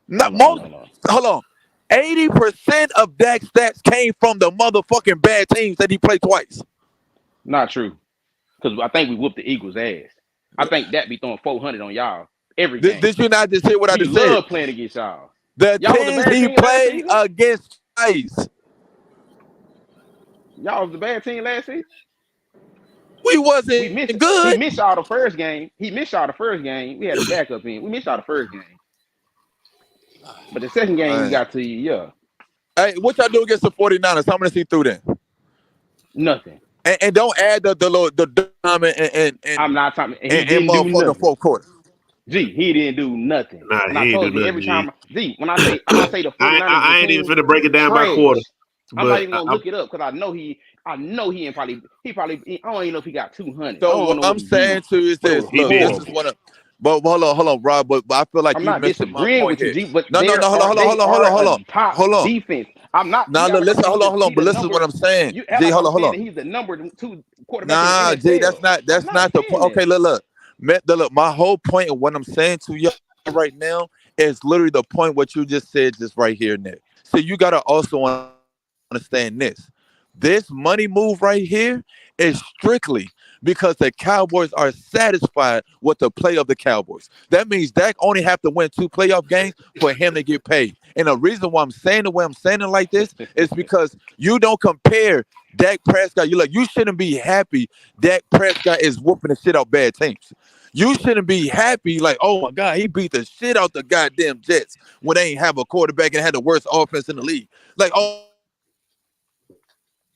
Not most. No. Hold on. 80% of Dak's stats came from the motherfucking bad teams that he played twice. Not true. Because I think we whooped the Eagles' ass. I think that be throwing 400 on y'all every game. Did you not just hear what I We just said? love playing against y'all. The Y'all was a teams bad he team last played season. against twice. Y'all was a bad team last season. We We wasn't missed. He good. missed y'all the first game. We had a backup in. We missed y'all the first game. But the second game we got to you, yeah. Hey, what y'all do against the 49ers? How many see through then? Nothing. And don't add the diamond and I'm not talking. He and didn't do motherfucking nothing. fourth quarter. G, he didn't do nothing. Nah, And he I ain't told do you nothing. every G. time. G, when I say the 49ers, the I ain't even team finna break it down by quarter. trash. I'm not even gonna look it up because I know he ain't probably I don't even know if he got 200. I So don't what know what I'm he did, saying to you is but it this. was Look, this is horrible. what. But hold on, Rob. But I feel like I'm you not missing my disagreeing point with you, here. G, but No. they are a top Hold on. defense. I'm not. Now You gotta listen, understand. hold on. He's But the listen to what number. I'm saying. You act G, like I'm hold saying on. that he's the number 2 quarterback in the Nah, G, NFL. that's I'm not not the saying point. Okay, that. look. Look, my whole point of what I'm saying to y'all right now is literally the point what you just said just right here, Nick. So you gotta also understand this money move right here is strictly because the Cowboys are satisfied with the play of the Cowboys. That means Dak only have to win 2 playoff games for him to get paid. And the reason why I'm saying the way I'm saying it like this is because you don't compare Dak Prescott. You shouldn't be happy Dak Prescott is whooping the shit out bad teams. You shouldn't be happy like, oh my God, he beat the shit out the goddamn Jets when they ain't have a quarterback and had the worst offense in the league. Like, oh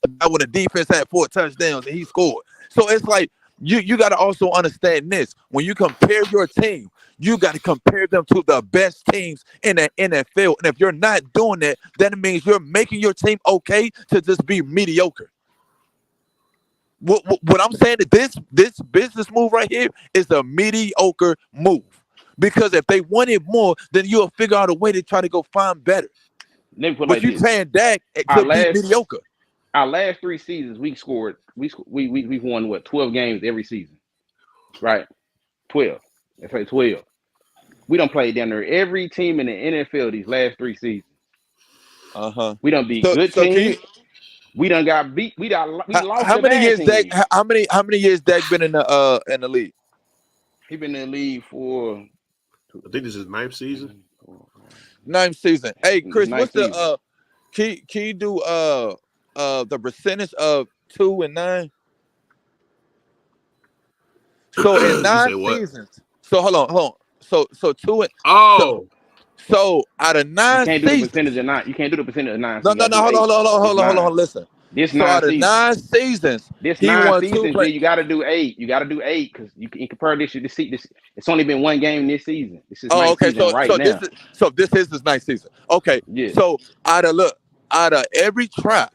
my God, when the defense had 4 touchdowns and he scored. So it's like you got to also understand this. When you compare your team, you got to compare them to the best teams in the NFL. And if you're not doing that, then it means you're making your team okay to just be mediocre. What I'm saying is this business move right here is a mediocre move. Because if they wanted more, then you'll figure out a way to try to go find better. Let me put it But like you this: paying Dak our to be last mediocre. our last 3 seasons, we've won what 12 games every season, right? 12. Let's say 12. We done played down there every team in the NFL these last 3 seasons. Uh-huh. We done beat So good so can you teams. We done got beat. We lost how the many bad years Dak teams. how many years Dak been in the league? He been in the league for I think this is ninth season. 9th season. Hey this Chris, what's ninth the season. can you do the percentage of 2 and 9? So in You nine say what? seasons. So hold on. So two and so Oh, so out of You nine can't do the percentage seasons. of 9. You can't do the percentage of 9. So No, you no, got to no. do Hold on, 8. hold on, hold on, It's hold on, hold on, 9. hold on. Listen. This So 9 out of seasons. 9 seasons, This he 9 won two seasons, play. G, you got to do 8. You got to do 8 because you can compare this. You see, this it's only been one game this season. This is Oh, ninth okay. season So right so this now. is so this is his ninth season. Okay. Yeah, So out of every try,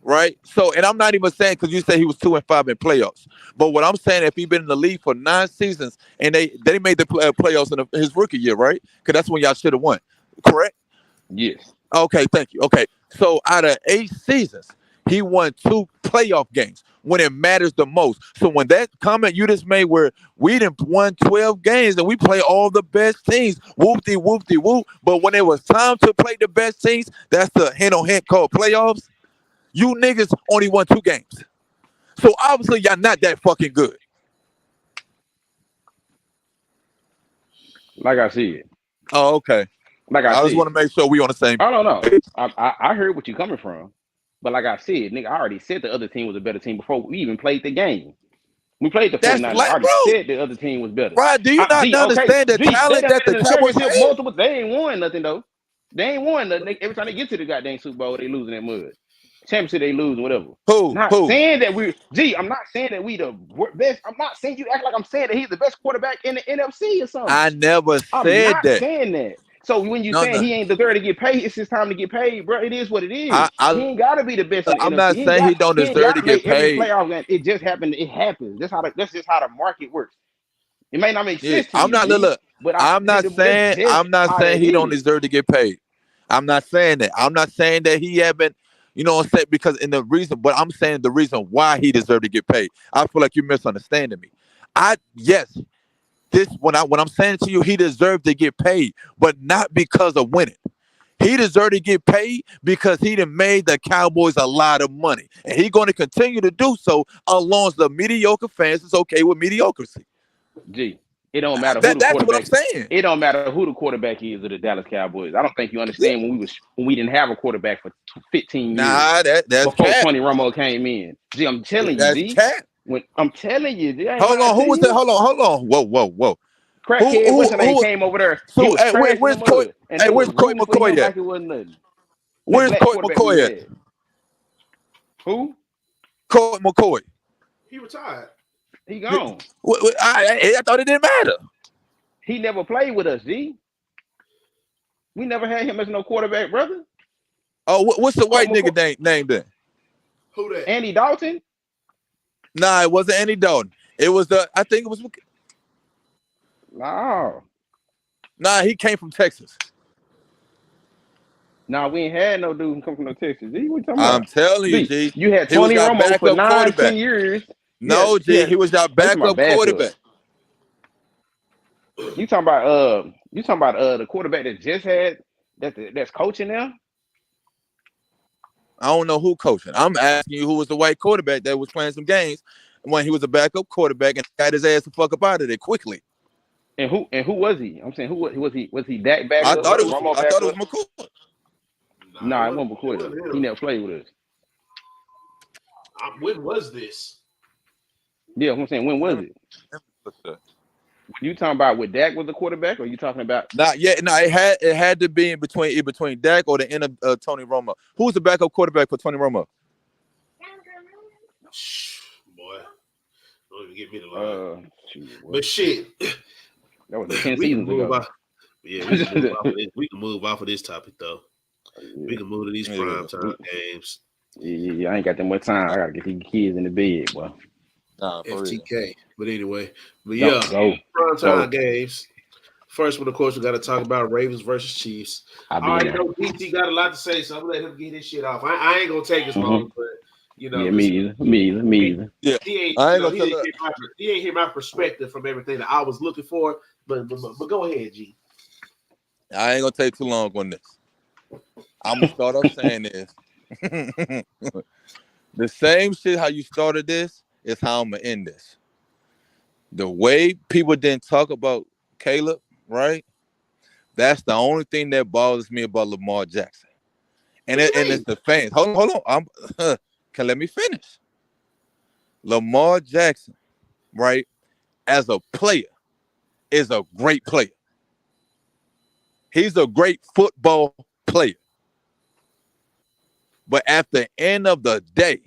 right? So and I'm not even saying because you say he was 2 and 5 in playoffs, but what I'm saying if he been in the league for 9 seasons and they made the playoffs in his rookie year, right? Because that's when y'all should have won, correct? yes, Okay, thank you. Okay, so out of 8 seasons, he won 2 playoff games when it matters the most. So when that comment you just made, where we didn't won 12 games and we play all the best teams, whoop whoop. But when it was time to play the best teams, that's the hand on hand called playoffs. You niggas only won 2 games. So obviously y'all not that fucking good. like I said, Oh, okay. like I I just said. want to make sure we on the same I don't know. page. I heard what you're coming from, but like I said, nigga, I already said the other team was a better team before we even played the game. We played the That's 49ers. I like, already bro. said the other team was better. Rod, do you not Okay, understand the G, they talent done that been the in the Cowboys championship have? multiple. They ain't won nothing though. They ain't won nothing. Every time they get to the goddamn Super Bowl, they losing that mud. Championship, they lose whatever. Who? Not Who? saying that I'm not saying that we the best. I'm not saying you act like I'm saying that he's the best quarterback in the NFC or something. I never I'm said not that. saying that. So when you No, saying no. he ain't deserve to get paid, it's his time to get paid, bro. It is what it is. I, He I, ain't got to be the best in the I'm NFC. not saying he don't He ain't deserve got to to get make every paid. playoff game. It just happened. It happens. That's just how the market works. It may not make Yeah, sense to I'm you, not. Look, G, look. but I'm not that's saying. just I'm not how saying that he don't is. deserve to get paid. I'm not saying that. I'm not saying that he haven't. You know what I'm saying? Because in the reason, but I'm saying the reason why he deserved to get paid. I feel like you're misunderstanding me. Yes, this when I'm saying to you, he deserved to get paid, but not because of winning. He deserved to get paid because he done made the Cowboys a lot of money. And he's going to continue to do so as long as the mediocre fans is okay with mediocrity. G, it don't matter who the That's what I'm quarterback. saying. It don't matter who the quarterback is of the Dallas Cowboys. I don't think you Yeah. understand when we didn't have a quarterback for 15 years Nah, that's before cap. Tony Romo came in. G, I'm telling you, That's G. cap. When I'm telling you, G, I ain't Hold lying on, to who was that? you. Hold on. Whoa. Crackhead, what's her name, Who? came over there. He So, was trash in the where's Coy? mud, and Hey, they was where's Coy rooting for McCoy him at? like it wasn't nothing. That Where's black Coy quarterback we McCoy at? had. Who? Coy McCoy. he retired. He gone. I thought it didn't matter. He never played with us, G. We never had him as no quarterback, brother. Oh, what's the Colt white McCoy. nigga name then? Who that? Andy Dalton. Nah, it wasn't Andy Dalton. It was I think it was. No. Nah, he came from Texas. Nah, we ain't had no dude come from no Texas. G, what you talking I'm about? telling you, G, G. you had He was Tony our Romo for backup 9, 10 quarterback. years. No, G. Yeah. He was our Oh, you talking about backup backup. quarterback. You talking about the quarterback that just had that's coaching now? I don't know who coaching. I'm asking you who was the white quarterback that was playing some games when he was a backup quarterback and got his ass the fuck up out of there quickly. And who was he? I'm saying who was he? Was he Dak I backup? thought Was it it was Romo I thought it was backup? McCoy. Nah, it It wasn't McCoy. wasn't He him. never played with us. When was this? Yeah, I'm saying when was it? You talking about with Dak was the quarterback, or you talking about? Not yet. No, it had to be in between Dak or the end of Tony Romo. Who's the backup quarterback for Tony Romo? Boy, don't even get me the line. But That shit, was 10 we can seasons move ago. off. Yeah, we can move off of this. We can move off of this topic though. Yeah. We can move to these primetime games. Yeah, I ain't got that much time. I gotta get these kids in the bed, boy. Nah, for real. FTK. But anyway, Go. primetime games. First one, of course, we got to talk about Ravens versus Chiefs. I know DT got a lot to say, so I'm gonna let him get his shit off. I ain't gonna take his phone, but you know, yeah, me either. Yeah, he ain't. I ain't You know, gonna tell her. he ain't hear my perspective from everything that I was looking for. But go ahead, G. I ain't gonna take too long on this. I'm gonna start off saying this. The same shit how you started this is how I'm gonna end this. The way people didn't talk about Caleb, right? That's the only thing that bothers me about Lamar Jackson. And it's the fans. Hold on. Can let me finish. Lamar Jackson, right, as a player, is a great player. He's a great football player. But at the end of the day,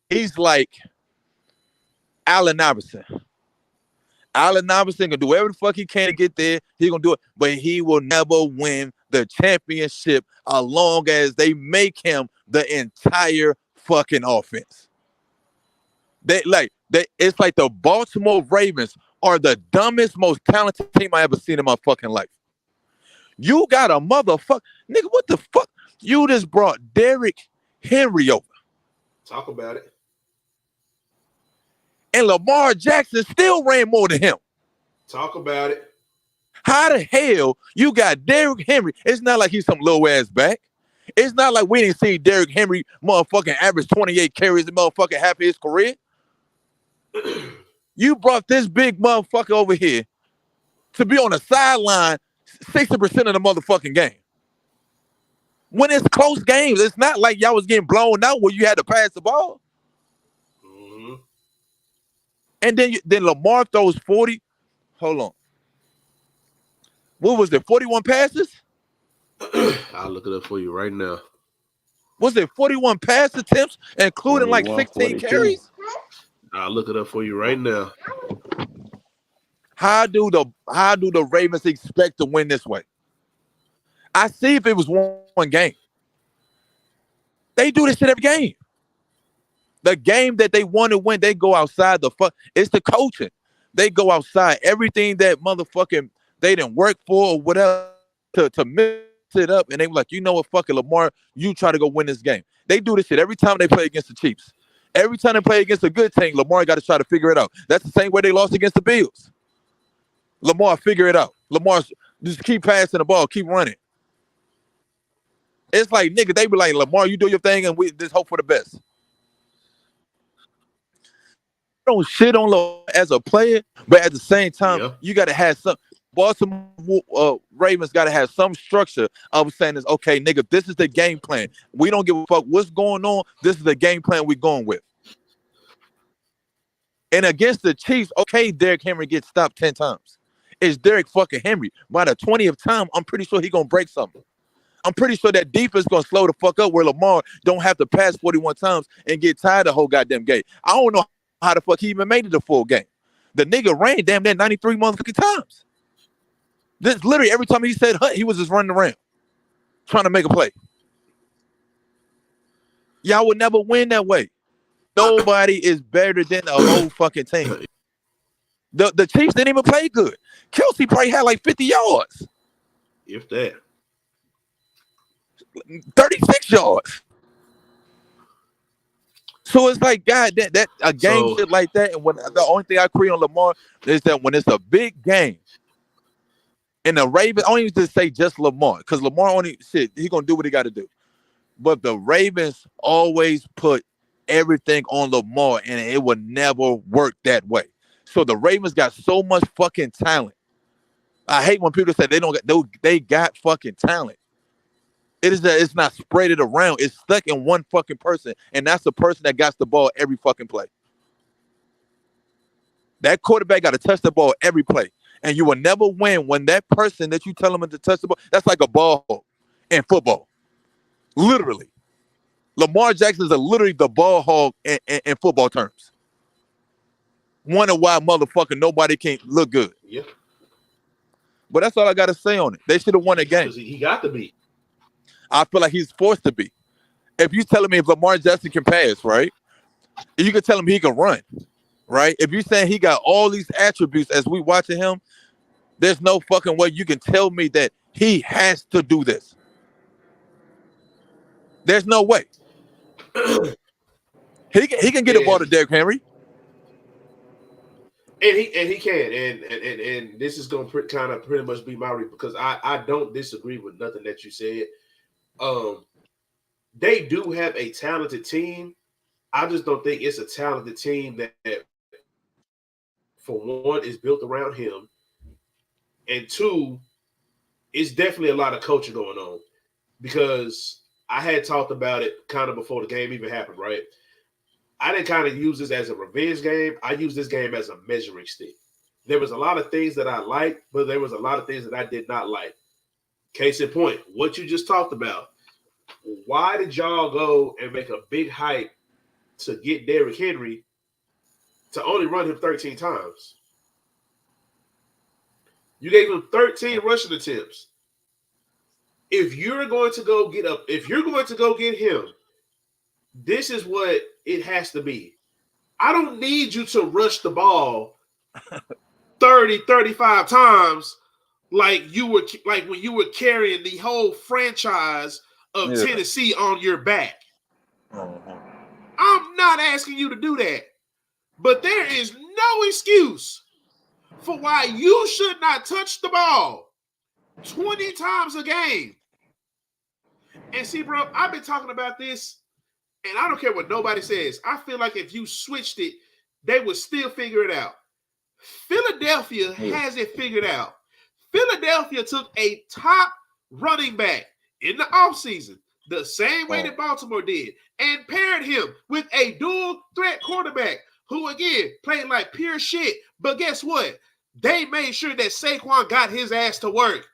he's like Allen Iverson. Allen Iverson can do whatever the fuck he can to get there. He gonna do it, but he will never win the championship as long as they make him the entire fucking offense. It's like the Baltimore Ravens are the dumbest, most talented team I ever seen in my fucking life. You got a motherfucker, nigga. What the fuck? You just brought Derrick Henry over. Talk about it. And Lamar Jackson still ran more than him. Talk about it. How the hell you got Derrick Henry? It's not like he's some low ass back. It's not like we didn't see Derrick Henry motherfucking average 28 carries in motherfucking half of his career. You brought this big motherfucker over here to be on the sideline 60% of the motherfucking game. When it's close games, it's not like y'all was getting blown out where you had to pass the ball. Mm-hmm. And then Lamar throws 40. Hold on. What was it? 41 passes? I'll look it up for you right now. Was it 41 pass attempts, including like 16 42. carries? I'll look it up for you right now. How do the Ravens expect to win this way? I see if it was one game. They do this shit every game. The game that they want to win, they go outside the fuck. It's the coaching. They go outside everything that motherfucking they didn't work for or whatever to mix it up, and they were like, you know what, fucking Lamar, you try to go win this game. They do this shit every time they play against the Chiefs. Every time they play against a good team, Lamar got to try to figure it out. That's the same way they lost against the Bills. Lamar, figure it out. Lamar, just keep passing the ball, keep running. It's like, nigga, they be like, Lamar, you do your thing, and we just hope for the best. Don't shit on Lamar as a player, but at the same time, you got to have some. Baltimore Ravens got to have some structure of saying is, okay, nigga, this is the game plan. We don't give a fuck what's going on. This is the game plan we're going with. And against the Chiefs, okay, Derrick Henry gets stopped 10 times. It's Derrick fucking Henry. By the 20th time, I'm pretty sure he's going to break something. I'm pretty sure that defense going to slow the fuck up where Lamar don't have to pass 41 times and get tired of the whole goddamn game. I don't know how the fuck he even made it the full game. The nigga ran damn near 93 motherfucking times. This literally every time he said hunt, he was just running around trying to make a play. Y'all would never win that way. Nobody is better than the whole fucking team. The Chiefs didn't even play good. Kelsey probably had like 50 yards. If that. 36 yards. So it's like, God, that a game So shit like that. And when the only thing I agree on Lamar is that when it's a big game and the Ravens, I don't even just say just Lamar, because Lamar only shit, he gonna do what he got to do. But the Ravens always put everything on Lamar, and it would never work that way. So the Ravens got so much fucking talent. I hate when people say they don't get, they got fucking talent. It is that it's not spread it around. It's stuck in one fucking person, and that's the person that got the ball every fucking play. That quarterback got to touch the ball every play, and you will never win when that person that you tell them to touch the ball. That's like a ball hog in football, literally. Lamar Jackson is literally the ball hog in football terms. Wonder why motherfucker nobody can look good. yeah, But that's all I got to say on it. They should have won a game. because he got to be. I feel like he's forced to be. If you telling me if Lamar Jackson can pass, right? You can tell him he can run, right? If you're saying he got all these attributes as we watching him, there's no fucking way you can tell me that he has to do this. There's no way. He can get a ball to And Derrick Henry. he can, and this is going to kind of pretty much be my because I don't disagree with nothing that you said. They do have a talented team. I just don't think it's a talented team that for one is built around him, and two, it's definitely a lot of coaching going on because I had talked about it kind of before the game even happened, right? I didn't kind of use this as a revenge game. I used this game as a measuring stick. There was a lot of things that I liked, but there was a lot of things that I did not like. Case in point, what you just talked about. Why did y'all go and make a big hype to get Derrick Henry to only run him 13 times? You gave him 13 rushing attempts. If you're going to go get him, this is what it has to be. I don't need you to rush the ball 30, 35 times like when you were carrying the whole franchise of Tennessee on your back. I'm not asking you to do that. But there is no excuse for why you should not touch the ball 20 times a game. And see, bro, I've been talking about this, and I don't care what nobody says. I feel like if you switched it, they would still figure it out. Philadelphia has it figured out. Philadelphia took a top running back in the offseason, the same way that Baltimore did, and paired him with a dual threat quarterback who, again, played like pure shit. But guess what? They made sure that Saquon got his ass to work.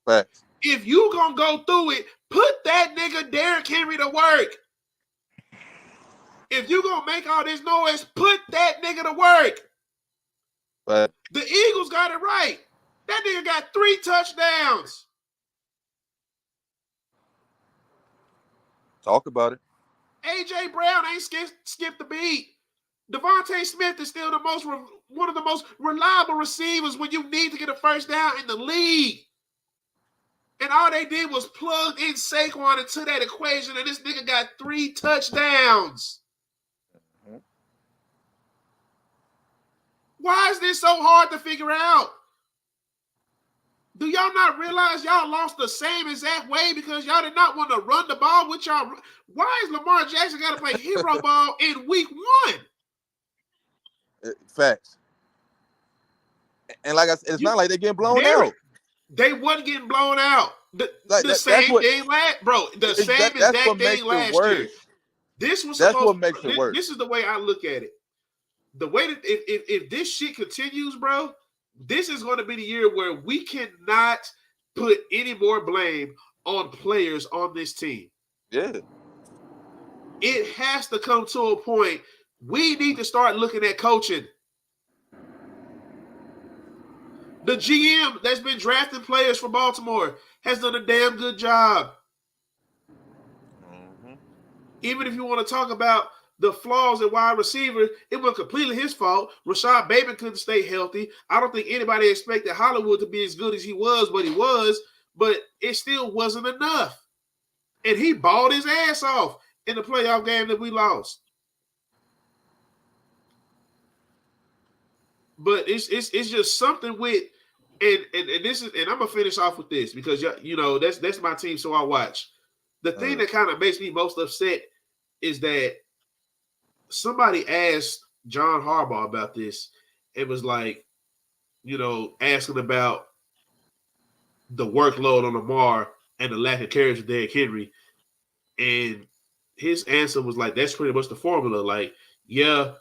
Facts. If you gonna go through it, put that nigga Derrick Henry to work. If you gonna make all this noise, put that nigga to work. But the Eagles got it right. That nigga got 3 touchdowns. Talk about it. A.J. Brown ain't skipped the beat. Devontae Smith is still one of the most reliable receivers when you need to get a first down in the league. And all they did was plug in Saquon into that equation, and this nigga got 3 touchdowns. Mm-hmm. Why is this so hard to figure out? Do y'all not realize y'all lost the same exact way because y'all did not want to run the ball with y'all? Why is Lamar Jackson got to play hero ball in week 1? Facts. And like I said, it's not like they're getting blown out. They wasn't getting blown out. The same thing last, bro. The same exact thing last year. This was what makes it worse. This is the way I look at it. The way that if this shit continues, bro, this is going to be the year where we cannot put any more blame on players on this team. Yeah. It has to come to a point. We need to start looking at coaching. The GM that's been drafting players for Baltimore has done a damn good job. Mm-hmm. Even if you want to talk about the flaws at wide receiver, it was completely his fault. Rashad Bateman couldn't stay healthy. I don't think anybody expected Hollywood to be as good as he was, but it still wasn't enough. And he balled his ass off in the playoff game that we lost. But it's just something with and this is and I'm gonna finish off with this because that's my team, so I watch. The thing that kind of makes me most upset is that somebody asked John Harbaugh about this. It was like, asking about the workload on Lamar and the lack of carries with Derrick Henry. And his answer was like, that's pretty much the formula. Like, yeah,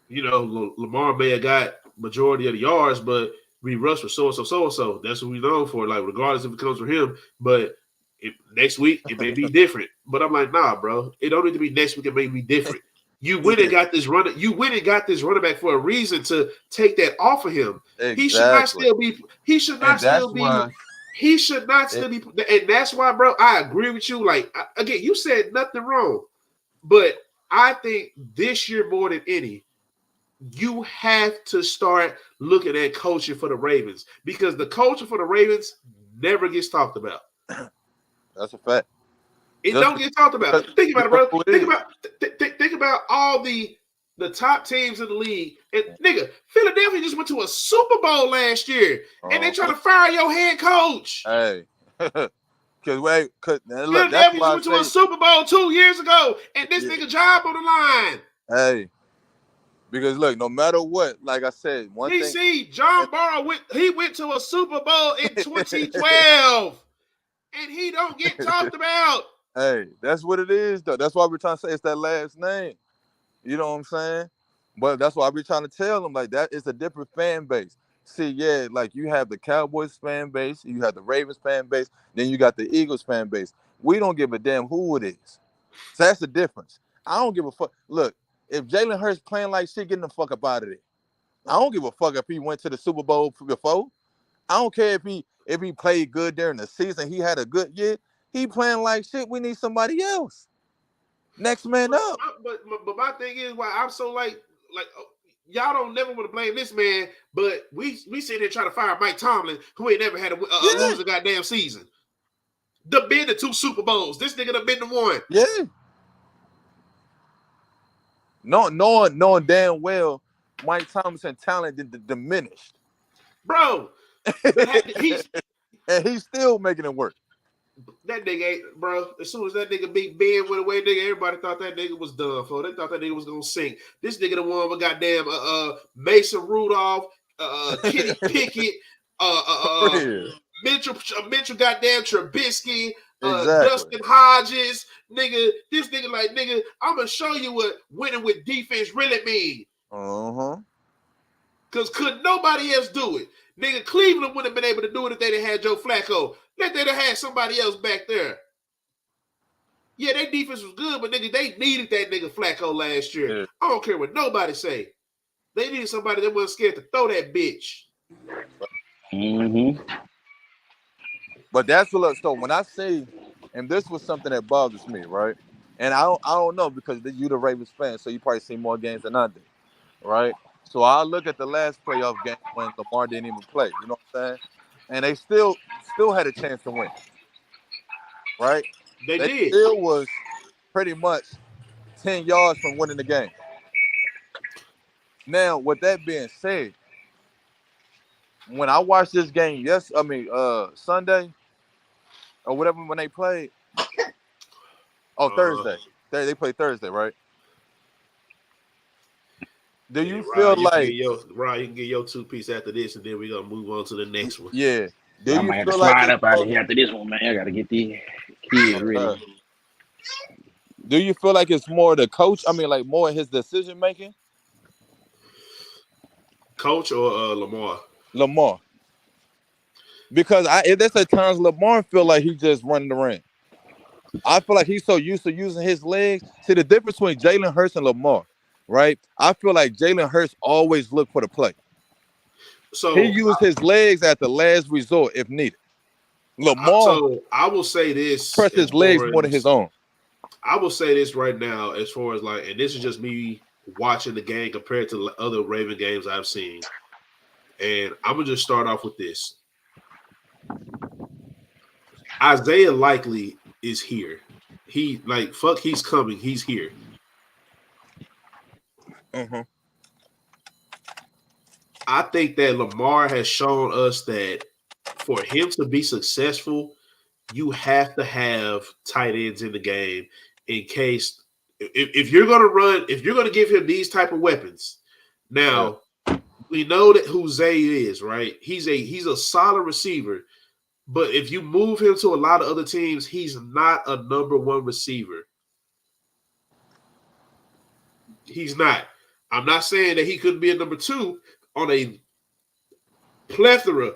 Lamar may have got majority of the yards, but we rush for so-and-so, so-and-so. That's what we know for, like, regardless if it comes from him. But next week, it may be different. But I'm like, nah, bro. It don't need to be next week. It may be different. You went and got this running. You went and got this running back for a reason to take that off of him. Exactly. He should not still be. He should not still be. Why, he should not still be. And that's why, bro. I agree with you. Like again, you said nothing wrong, but I think this year more than any, you have to start looking at coaching for the Ravens because the coaching for the Ravens never gets talked about. That's a fact. It don't get talked about. Think about it, bro. Think about all the top teams in the league. And nigga, Philadelphia just went to a Super Bowl last year, and they trying to fire your head coach. Hey, because look, Philadelphia just went to a Super Bowl 2 years ago, and this nigga job on the line. Hey, because look, no matter what, like I said, one thing. John Barrow went to a Super Bowl in 2012, and he don't get talked about. Hey, that's what it is, though. That's why we're trying to say it's that last name. You know what I'm saying? But that's why we're trying to tell them, like, that is a different fan base. See, yeah, like, you have the Cowboys fan base, you have the Ravens fan base, then you got the Eagles fan base. We don't give a damn who it is. So that's the difference. I don't give a fuck. Look, if Jalen Hurts playing like shit, getting the fuck up out of there. I don't give a fuck if he went to the Super Bowl before. I don't care if he played good during the season. He had a good year. He playing like shit. We need somebody else. Next man up. But my thing is why I'm so like y'all don't never want to blame this man, but we sit here trying to fire Mike Tomlin, who ain't never had a lose a goddamn season. Done been to 2 Super Bowls. This nigga done been to 1. Yeah. Knowing damn well Mike Thompson's talent diminished. Bro. And he's still making it work. That nigga ain't, bro. As soon as that nigga Big Ben went away, nigga, everybody thought that nigga was done for. They thought that nigga was gonna sink. This nigga the one with goddamn Mason Rudolph, Kenny Pickett, Mitchell goddamn Trubisky, Dustin Hodges, nigga. This nigga like nigga, I'm gonna show you what winning with defense really mean. Cause could nobody else do it? Nigga, Cleveland wouldn't have been able to do it if they didn't have Joe Flacco. They'd have had somebody else back there. Yeah, their defense was good, but nigga, they needed that nigga Flacco last year. Yeah. I don't care what nobody say. They needed somebody that wasn't scared to throw that bitch. But that's what. So when I say, and this was something that bothers me, right? And I don't know because you the Ravens fan, so you probably see more games than I did, right? So I look at the last playoff game when Lamar didn't even play. You know what I'm saying? And they still had a chance to win, right? They did. Still was pretty much 10 yards from winning the game. Now, with that being said, when I watched this game, Sunday or whatever when they played. Thursday. They played Thursday, right? Do you feel like Ryan, you can get your 2-piece after this, and then we're gonna move on to the next one. Yeah. I might have to slide up out of here after this one, man. I gotta get the kids ready. Do you feel like it's more the coach? I mean, like more his decision making? Coach or Lamar? Lamar. Because there's at times Lamar feel like he's just running the ring. I feel like he's so used to using his legs. See the difference between Jalen Hurts and Lamar, right? I feel like Jalen Hurts always look for the play. So he used his legs at the last resort if needed. Lamar, so I will say this: press his legs more than his own. I will say this right now, as far as like, and this is just me watching the game compared to other Raven games I've seen. And I'm gonna just start off with this: Isaiah Likely is here. He's coming. He's here. I think that Lamar has shown us that for him to be successful, you have to have tight ends in the game in case if you're going to run, if you're going to give him these type of weapons. Yeah. Now, we know that who Zay is, right? He's a solid receiver, but if you move him to a lot of other teams, he's not a number one receiver. He's not. I'm not saying that he couldn't be a number two on a plethora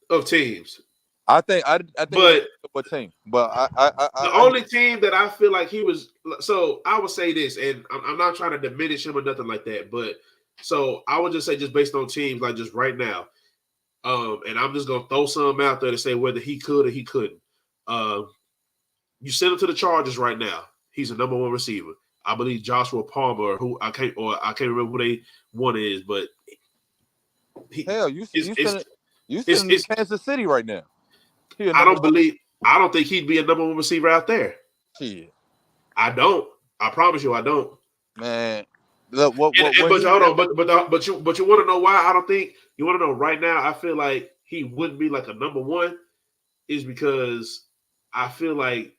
of teams. I think it depends But on what team. But the I only team that I feel like he was, so I would say this, and I'm not trying to diminish him or nothing like that, but so I would just say just based on teams, like just right now, and I'm just gonna throw some out there to say whether he could or he couldn't. You send him to the Chargers right now. He's a number one receiver. I believe Joshua Palmer, who I can't remember who they one is, but hell, you send Kansas City right now. I don't think he'd be a number one receiver out there. Shit. I don't. I promise you, I don't. Man, look, but hold on, but you want to know why I don't think you want to know right now? I feel like he wouldn't be like a number one, is because I feel like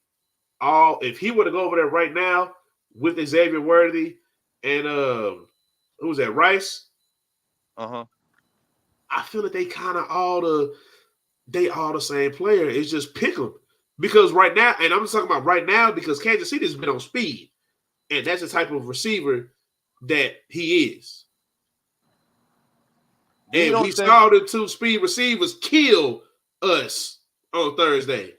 if he were to go over there right now with Xavier Worthy and who's that, Rice? I feel like they kind of all the same player. It's just pick them. Because right now, and I'm just talking about right now because Kansas City's been on speed. And that's the type of receiver that he is. And we saw the two speed receivers kill us on Thursday.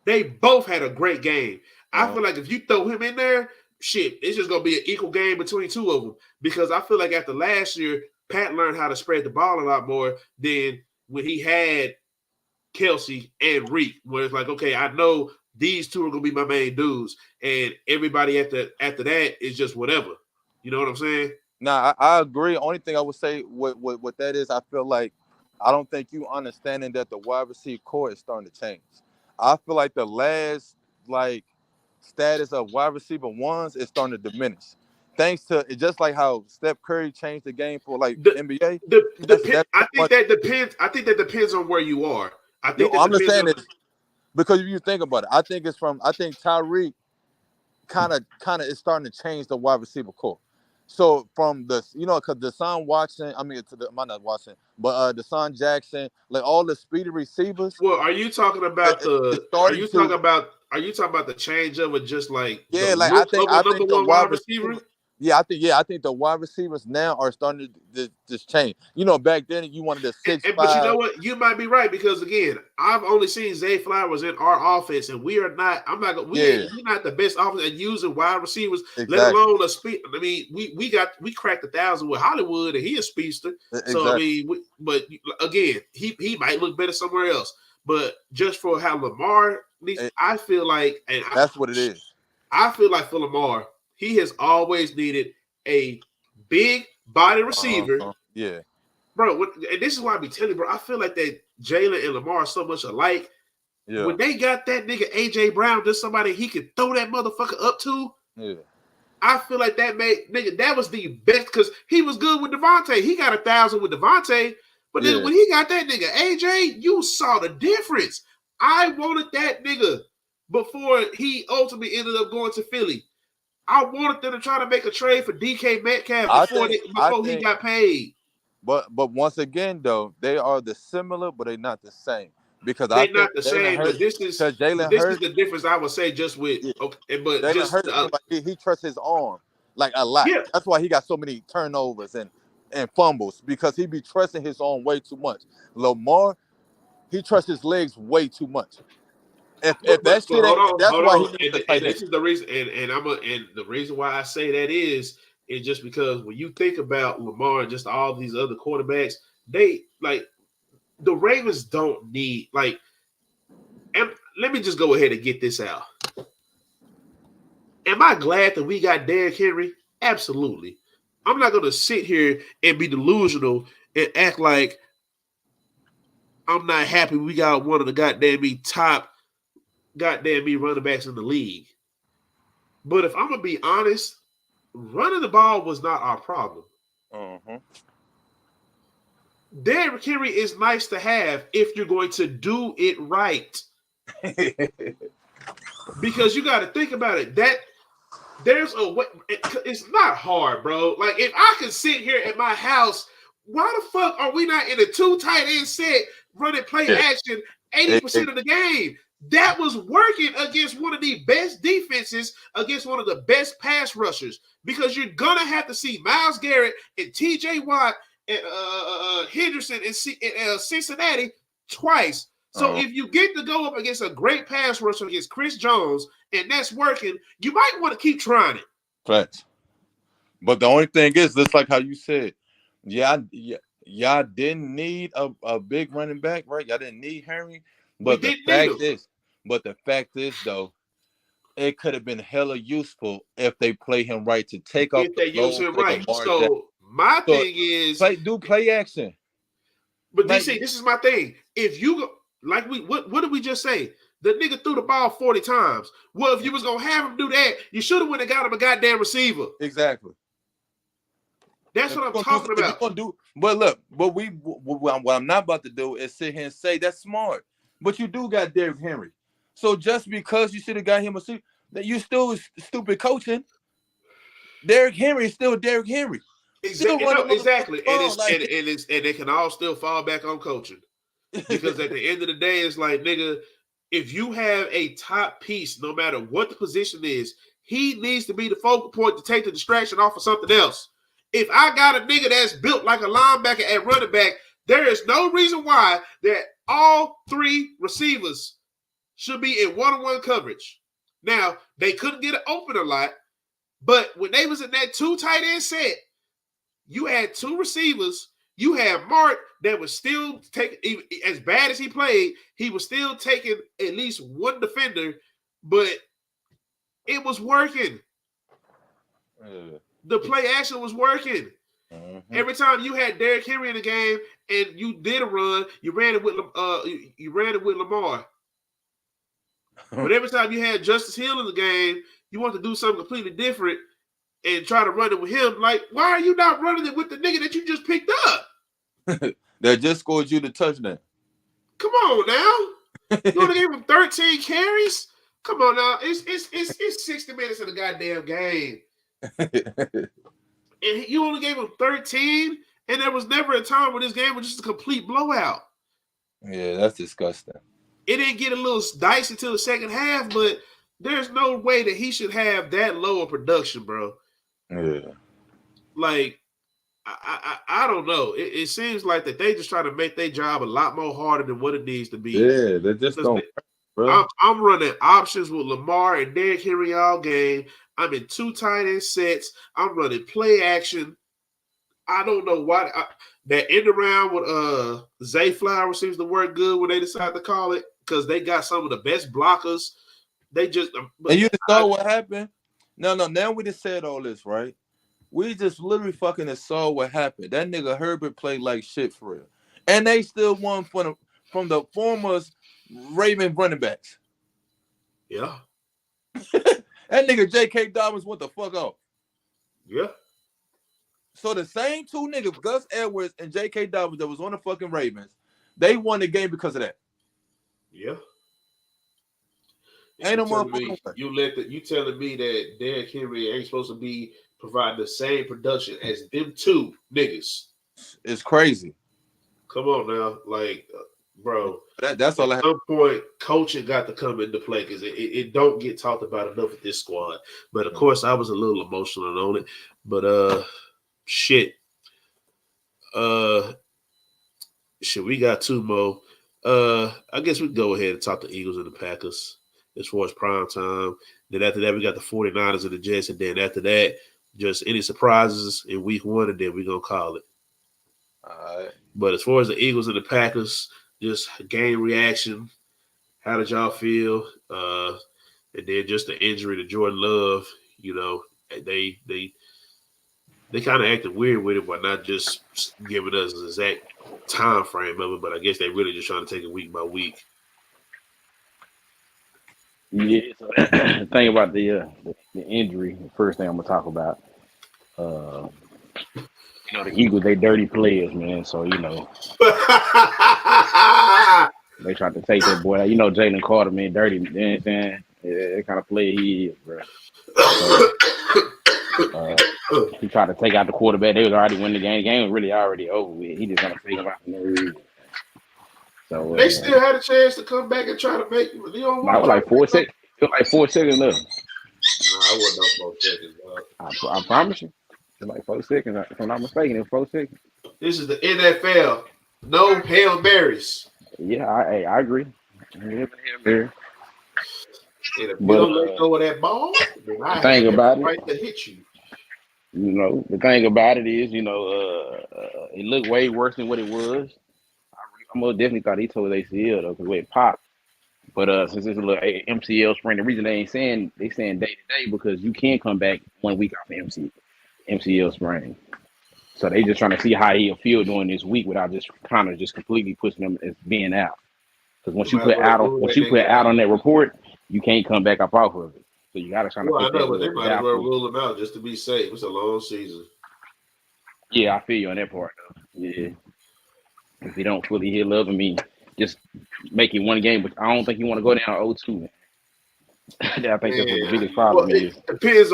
They both had a great game. I feel like if you throw him in there, shit, it's just going to be an equal game between two of them. Because I feel like after last year, Pat learned how to spread the ball a lot more than when he had Kelsey and Reek, where it's like, okay, I know these two are going to be my main dudes, and everybody after that is just whatever. You know what I'm saying? Nah, I agree. Only thing I would say what that is, I feel like I don't think you understanding that the wide receiver core is starting to change. I feel like the last status of wide receiver ones is starting to diminish. Thanks to it, just like how Steph Curry changed the game for NBA. I think that depends. I think that depends on where you are. I think I'm just saying it because if you think about it, I think Tyreek kind of is starting to change the wide receiver core. So from because Deshaun Watson, not Watson, but Deshaun Jackson, like all the speedy receivers. Well, are you talking about Are you talking about the change of it? Just like I think the wide receiver. Yeah, I think the wide receivers now are starting to just change. Back then you wanted a 6'5". But you know what? You might be right because again, I've only seen Zay Flowers in our offense, and we are not. We're not the best offense at using wide receivers, let alone a speed. I mean, we cracked 1,000 with Hollywood, and he a speedster. Exactly. So I mean, but again, he might look better somewhere else. But just for how Lamar needs, I feel like, and that's what it is. I feel like for Lamar, he has always needed a big body receiver. Yeah. Bro, and this is why I be telling you, bro, I feel like that Jalen and Lamar are so much alike. Yeah. When they got that nigga A.J. Brown, just somebody he could throw that motherfucker up to, I feel like that was the best because he was good with Devontae. He got 1,000 with Devontae. But then when he got that nigga AJ, you saw the difference. I wanted that nigga before he ultimately ended up going to Philly. I wanted them to try to make a trade for DK Metcalf before he got paid. But once again, though, they are similar, but they're not the same. Because they're not the same. But this is the difference. I would say just with but Jalen just Hurts, he trusts his arm like a lot. Yeah. That's why he got so many turnovers and fumbles because he be trusting his arm way too much. Lamar, he trusts his legs way too much. If that shit ain't, that's why he needs to tight end. This is the reason, and the reason why I say that is just because when you think about Lamar and just all these other quarterbacks, they the Ravens don't need and let me just go ahead and get this out. Am I glad that we got Derrick Henry? Absolutely. I'm not going to sit here and be delusional and act like I'm not happy we got one of the top running backs in the league. But if I'm going to be honest, running the ball was not our problem. Mm-hmm. Derrick Henry is nice to have if you're going to do it right. Because you got to think about it. That there's a way. It's not hard, bro. Like if I could sit here at my house, why the fuck are we not in a 2 tight end set running play action 80% of the game? That was working against one of the best defenses, against one of the best pass rushers, because you're gonna have to see Myles Garrett and T.J. Watt and Henderson in Cincinnati twice. So if you get to go up against a great pass rusher against Chris Jones and that's working, you might want to keep trying it. Facts. But the only thing is, just like how you said, y'all didn't need a big running back, right? Y'all didn't need Henry. But the fact is, though, it could have been hella useful if they play him right to take off the use him right. Lamar So Jackson. my thing is play action. But DC, this is my thing. If you go, like what did we just say? The nigga threw the ball 40 times. Well, if you was gonna have him do that, you should have went and got him a goddamn receiver. Exactly. That's what I'm talking about. But look, what I'm not about to do is sit here and say that's smart. But you do got Derrick Henry. So just because you should have got him a receiver, that you still stupid coaching. Derrick Henry is still Derrick Henry. Exactly. And they can all still fall back on coaching. Because at the end of the day, it's like, nigga, if you have a top piece, no matter what the position is, he needs to be the focal point to take the distraction off of something else. If I got a nigga that's built like a linebacker at running back, there is no reason why that all 3 receivers should be in one-on-one coverage. Now, they couldn't get it open a lot, but when they was in that 2 tight end set, you had 2 receivers. You had Mark that was still taking, as bad as he played, he was still taking at least one defender, but it was working. The play action was working. Mm-hmm. Every time you had Derrick Henry in the game and you did a run, you ran it with Lamar. But every time you had Justice Hill in the game, you want to do something completely different and try to run it with him. Like, why are you not running it with the nigga that you just picked up? That just scored you the touchdown. Come on now. You only gave him 13 carries? Come on now. It's 60 minutes of the goddamn game. And you only gave him 13, and there was never a time where this game was just a complete blowout. Yeah, that's disgusting. It didn't get a little dicey till the second half, but there's no way that he should have that low of production, bro. Yeah. Like, I don't know. It seems like that they just try to make their job a lot more harder than what it needs to be. Yeah, they just don't. I'm running options with Lamar and Derrick Henry all game. I'm in 2 tight end sets. I'm running play action. I don't know why that end around with Zay Flower seems to work good when they decide to call it, because they got some of the best blockers. They just and you saw what happened. No. Now we just said all this, right? We just literally fucking saw what happened. That nigga Herbert played like shit for real, and they still won from the former Raven running backs. Yeah. That nigga J.K. Dobbins went the fuck off. Yeah. So the same 2 niggas, Gus Edwards and J.K. Dobbins, that was on the fucking Ravens, they won the game because of that. Yeah. Ain't no motherfucker. You telling me that Derrick Henry ain't supposed to be providing the same production as them 2 niggas? It's crazy. Come on now, like, bro. That's all. At some point, coaching got to come into play, because it don't get talked about enough with this squad. But of course, I was a little emotional on it. But shit. We got 2 more. I guess we can go ahead and talk the Eagles and the Packers as far as prime time. Then after that, we got the 49ers and the Jets. And then after that, just any surprises in week 1, and then we're going to call it. All right. But as far as the Eagles and the Packers, just game reaction. How did y'all feel? And then just the injury to Jordan Love, you know, they kind of acted weird with it by not just giving us an exact time frame of it, but I guess they really just trying to take it week by week. Yeah, so the thing about the injury, the first thing I'm gonna talk about, You know, the Eagles, they dirty players, man. So, they tried to take that boy. You know, Jalen Carter, man, dirty. You know what I'm saying? Yeah, that kind of player he is, bro. So, he tried to take out the quarterback. They was already winning the game. The game was really already over with. He just gonna take him out for no reason. So They still had a chance to come back and try to make it. You don't want I was like 4 seconds. It was like 4 seconds left. No, I wasn't on 4 seconds, bro. I promise you. It was like 4 seconds. If I'm not mistaken, it was 4 seconds. This is the NFL. No Hail Marys. Yeah, I agree. And if you don't let go of that ball, then I have the right to hit you. You know, the thing about it is, it looked way worse than what it was. I most definitely thought he tore his ACL though, because it popped. But since it's a little MCL sprain, the reason they saying day to day because you can come back 1 week off MCL sprain. So they just trying to see how he'll feel during this week without just kind of just completely pushing him as being out. Because once you put out on that report, you can't come back up off of it. So you got to try to. Well, I know, but they might as well rule him out just to be safe. It's a long season. Yeah, I feel you on that part though. Yeah, if he don't fully heal up, I mean, just make it one game. But I don't think you want to go down 0-2. Man. I think that's what the biggest problem is. It depends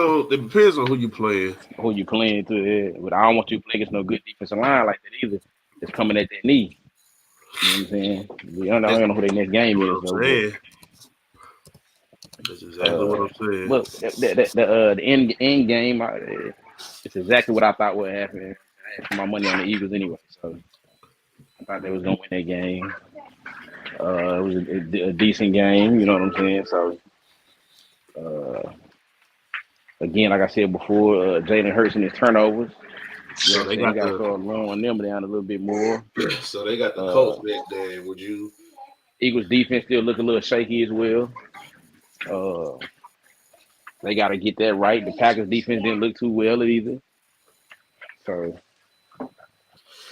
on who you playing. Who you playing to? Yeah. But I don't want you to play against no good defensive line like that either. It's coming at that knee. You know what I'm saying? I don't know who their next game is. Though, that's exactly what I'm saying. Look, the end game, it's exactly what I thought would happen. I had my money on the Eagles anyway, so I thought they was gonna win that game. It was a decent game, you know what I'm saying? So, again, like I said before, Jalen Hurts and his turnovers. So they got to start lowering them down a little bit more. So they got the Colts next game. Would you? Eagles defense still look a little shaky as well. They got to get that right. The Packers defense didn't look too well either. So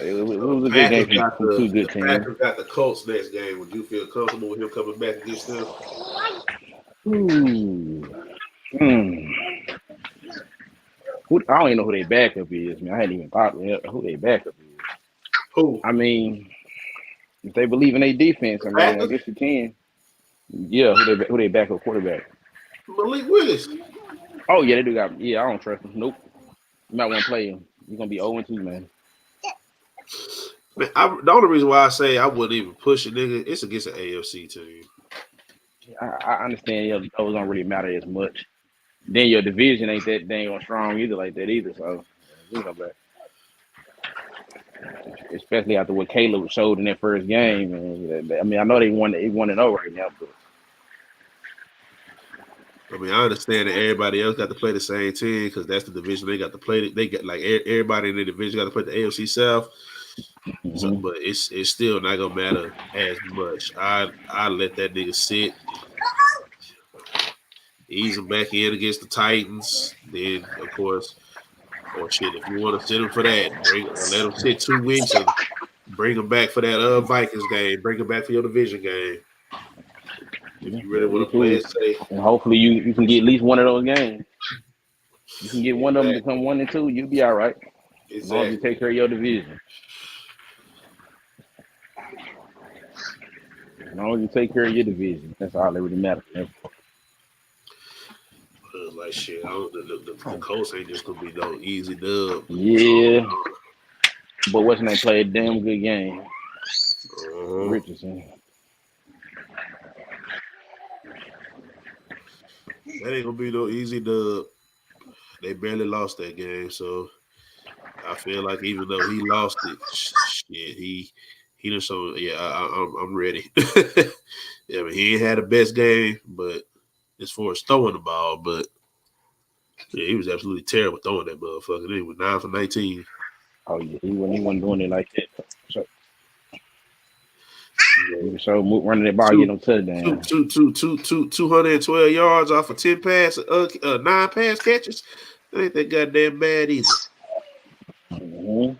it was a good game for two good teams. Packers got the Colts next game. Would you feel comfortable with him coming back against them? I don't even know who their backup is, man. I hadn't even thought who their backup is. Who? I mean, if they believe in their defense, I guess you can. Yeah, who they backup quarterback? Malik Willis. Oh yeah, they do got. Yeah, I don't trust him. Nope. You might want to play him. You're gonna be 0-2, man. Man, the only reason why I say I wouldn't even push a nigga, it's against an AFC team. I understand those don't really matter as much. Then your division ain't that dang strong either like that either. So you know, but especially after what Caleb showed in that first game. And I mean, I know they won 1-0 right now, but I mean, I understand that everybody else got to play the same team because that's the division they got to play. They got like everybody in the division got to play the AFC South. Mm-hmm. So, but it's still not gonna matter as much. I let that nigga sit. Ease him back in against the Titans. Then, of course, if you want to sit him for that, let him sit 2 weeks and bring him back for that Vikings game. Bring him back for your division game. If you really want to play it safe. And hopefully you can get at least one of those games. You can get one of them to come 1-2, you'll be all right. Exactly. As long as you take care of your division. As long as you take care of your division, that's all that really matters. Like shit, the Colts ain't just gonna be no easy dub. Yeah, but what's name played a damn good game. Richardson. That ain't gonna be no easy dub. They barely lost that game, so I feel like even though he lost it, shit, he just so yeah, I'm ready. Yeah, I mean, he ain't had the best game, but as far as throwing the ball, but yeah, he was absolutely terrible throwing that motherfucker. He was 9 for 19. Oh yeah, he wasn't doing it like that. So, he was running that ball, getting no touchdown. 212 yards off of 10 pass, 9 pass catches. That ain't that goddamn bad either. Mm-hmm.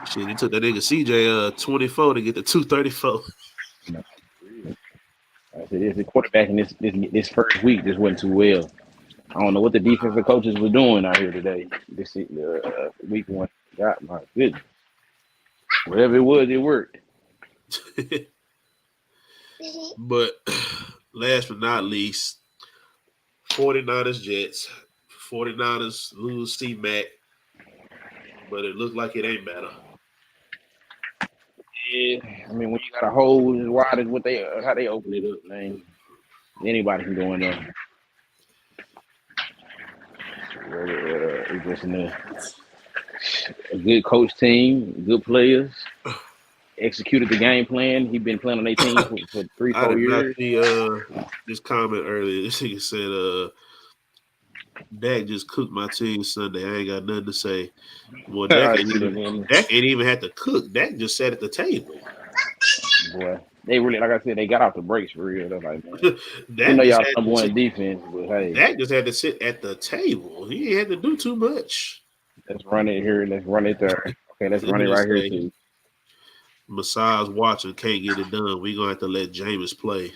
Shit, he took that nigga CJ 24 to get the 234. I said, the quarterback in this first week just went too well. I don't know what the defensive coaches were doing out here today. This week 1. God, my goodness. Whatever it was, it worked. But last but not least, 49ers Jets. 49ers lose C-Mac, but it looked like it ain't matter. Yeah, I mean, when you got a hole as wide as what they how they open it up, man, anybody can go in there. It's just a good coach team, good players, executed the game plan. He been playing on their team for three, I four did not years. see this comment earlier. This nigga said Dak just cooked my team Sunday. I ain't got nothing to say. Well, I see that, man. Dak ain't even had to cook. Dak just sat at the table. Boy, they really, like I said, they got off the brakes for real. They're like, man, we Dak know just y'all had number to one sit. defense, but hey, Dak just had to sit at the table. He ain't had to do too much. let's run it here, let's run it there. Okay, let's Let run it me just right here say, too. Massage watching can't get it done. We gonna have to let Jameis play.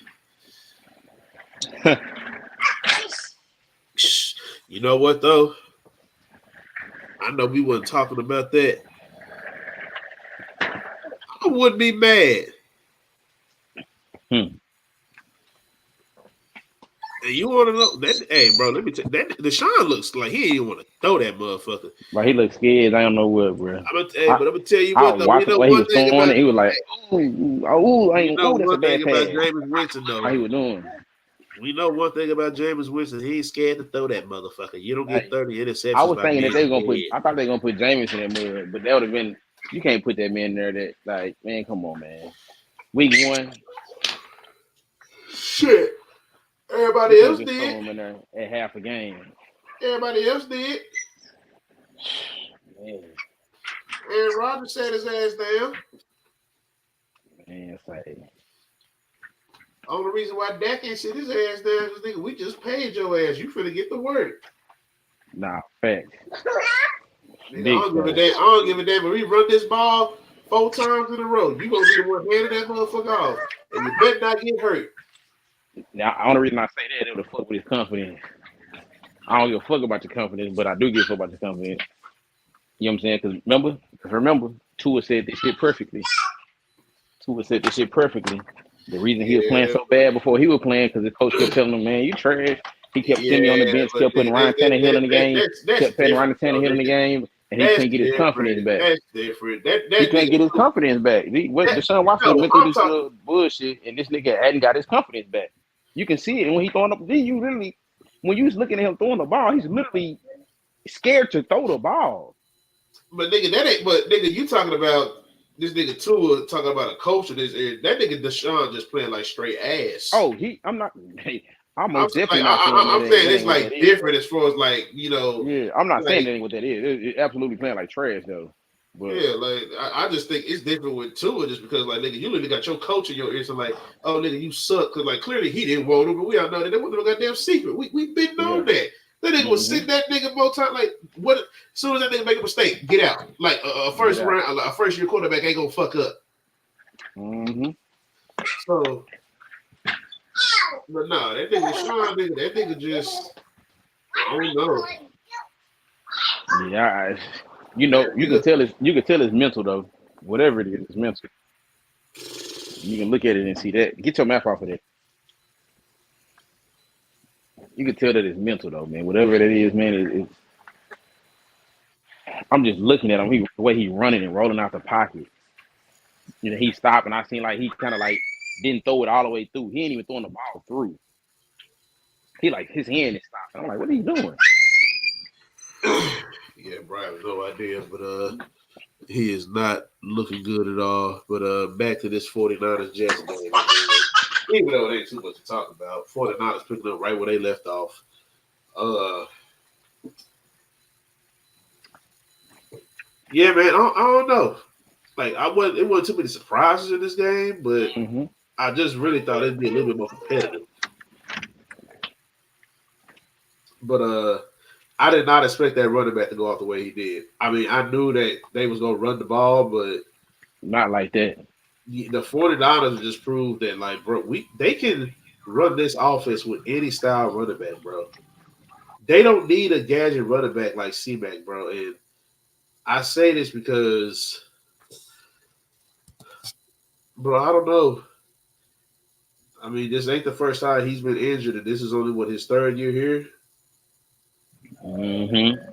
You know what though? I know we wasn't talking about that. I wouldn't be mad. Hmm. And you want to know that? Hey, bro, let me tell that. Deshaun looks like he didn't even want to throw that motherfucker. But he looks scared. I don't know what, bro. Hey, but I'm gonna tell you I what was though. You watching know the way he one was thing throwing about it. He was like, you know that's a one thing bad about pass. Jameis Winston How though. he was doing. We know one thing about Jameis Winston. He ain't scared to throw that motherfucker. You don't get Hey, 30 I interceptions was by thinking that being they were gonna put. scared. I thought they were gonna put Jameis in that mud, but that would have been. You can't put that man there. That like, man, come on, man. Week one, Shit. you Everybody could have else just did. thrown him in there at half a game. Everybody else did. Man, Aaron Rodgers sat his ass down. man, say, Only reason why Dak ain't sit his ass down is nigga, we just paid your ass. You finna get the work. nah, fact, Nigga, I big don't give a fact. damn. I don't give a damn. If we run this ball 4 times in a row, you gonna be the one handing that motherfucker off, and you better not get hurt. Now, the only reason I say that, it would have fuck with his confidence. I don't give a fuck about your confidence, but I do give a fuck about your confidence. You know what I'm saying? Because remember, Tua said this shit perfectly. Tua said this shit perfectly. The reason he was playing Yeah, so bad before he was playing because his coach kept telling him, man, you trash. He kept sitting me on the yeah, bench, but kept putting Ryan Tannehill in the game, kept putting Ryan different, though, Tannehill in the nigga. game, and he That's couldn't get his different. confidence back. That's different. That He that couldn't nigga. get his confidence back. That, Deshaun Watson no, went through I'm this talking. little bullshit, and this nigga hadn't got his confidence back. You can see it when he throwing up. Then you literally, when you was looking at him throwing the ball, he's literally scared to throw the ball. But nigga, that ain't. But nigga, you talking about this nigga Tua talking about a coach in this area. That nigga Deshaun just playing like straight ass. Oh, I'm not. Hey, I'm most definitely not saying I'm saying that it's ain't what that like is, different though. as far as like Yeah, I'm not saying like that ain't what that is. It absolutely playing like trash though. But yeah, like I just think it's different with Tua just because like nigga, you literally got your coach in your ear, so like, oh nigga, you suck because like clearly he didn't want him, but we all know that that wasn't no goddamn secret. We been yeah, known that. That nigga was hmm sitting that nigga more time. Like what? As soon as that nigga make a mistake, get out. Like a get first out. round, a first year quarterback ain't gonna fuck up. hmm So, but no, that nigga Sean, nigga, that nigga just I don't know. Yeah, That you can nigga, tell it's mental though. Whatever it is, it's mental. You can look at it and see that. Get your mouth off of that. You can tell that it's mental though, man. Whatever that is, man. I'm just looking at him. The way he running and rolling out the pocket. He stopped, and I seen like he kind of like didn't throw it all the way through. He ain't even throwing the ball through. He like his hand is stopped. I'm like, what are you doing? yeah, Brian, no idea, but he is not looking good at all. But back to this 49ers Jets game. Even though it ain't too much to talk about, 49ers picking up right where they left off. Yeah, man, I don't know. Like it wasn't too many surprises in this game, but Mm-hmm. I just really thought it'd be a little bit more competitive. But I did not expect that running back to go off the way he did. I mean, I knew that they was gonna run the ball, but Not like that. the 49ers just proved that, like, bro, they can run this offense with any style running back, bro. They don't need a gadget running back like C-Mac, bro. And I say this because, bro, I don't know. I mean, this ain't the first time he's been injured, and this is only what his third year here.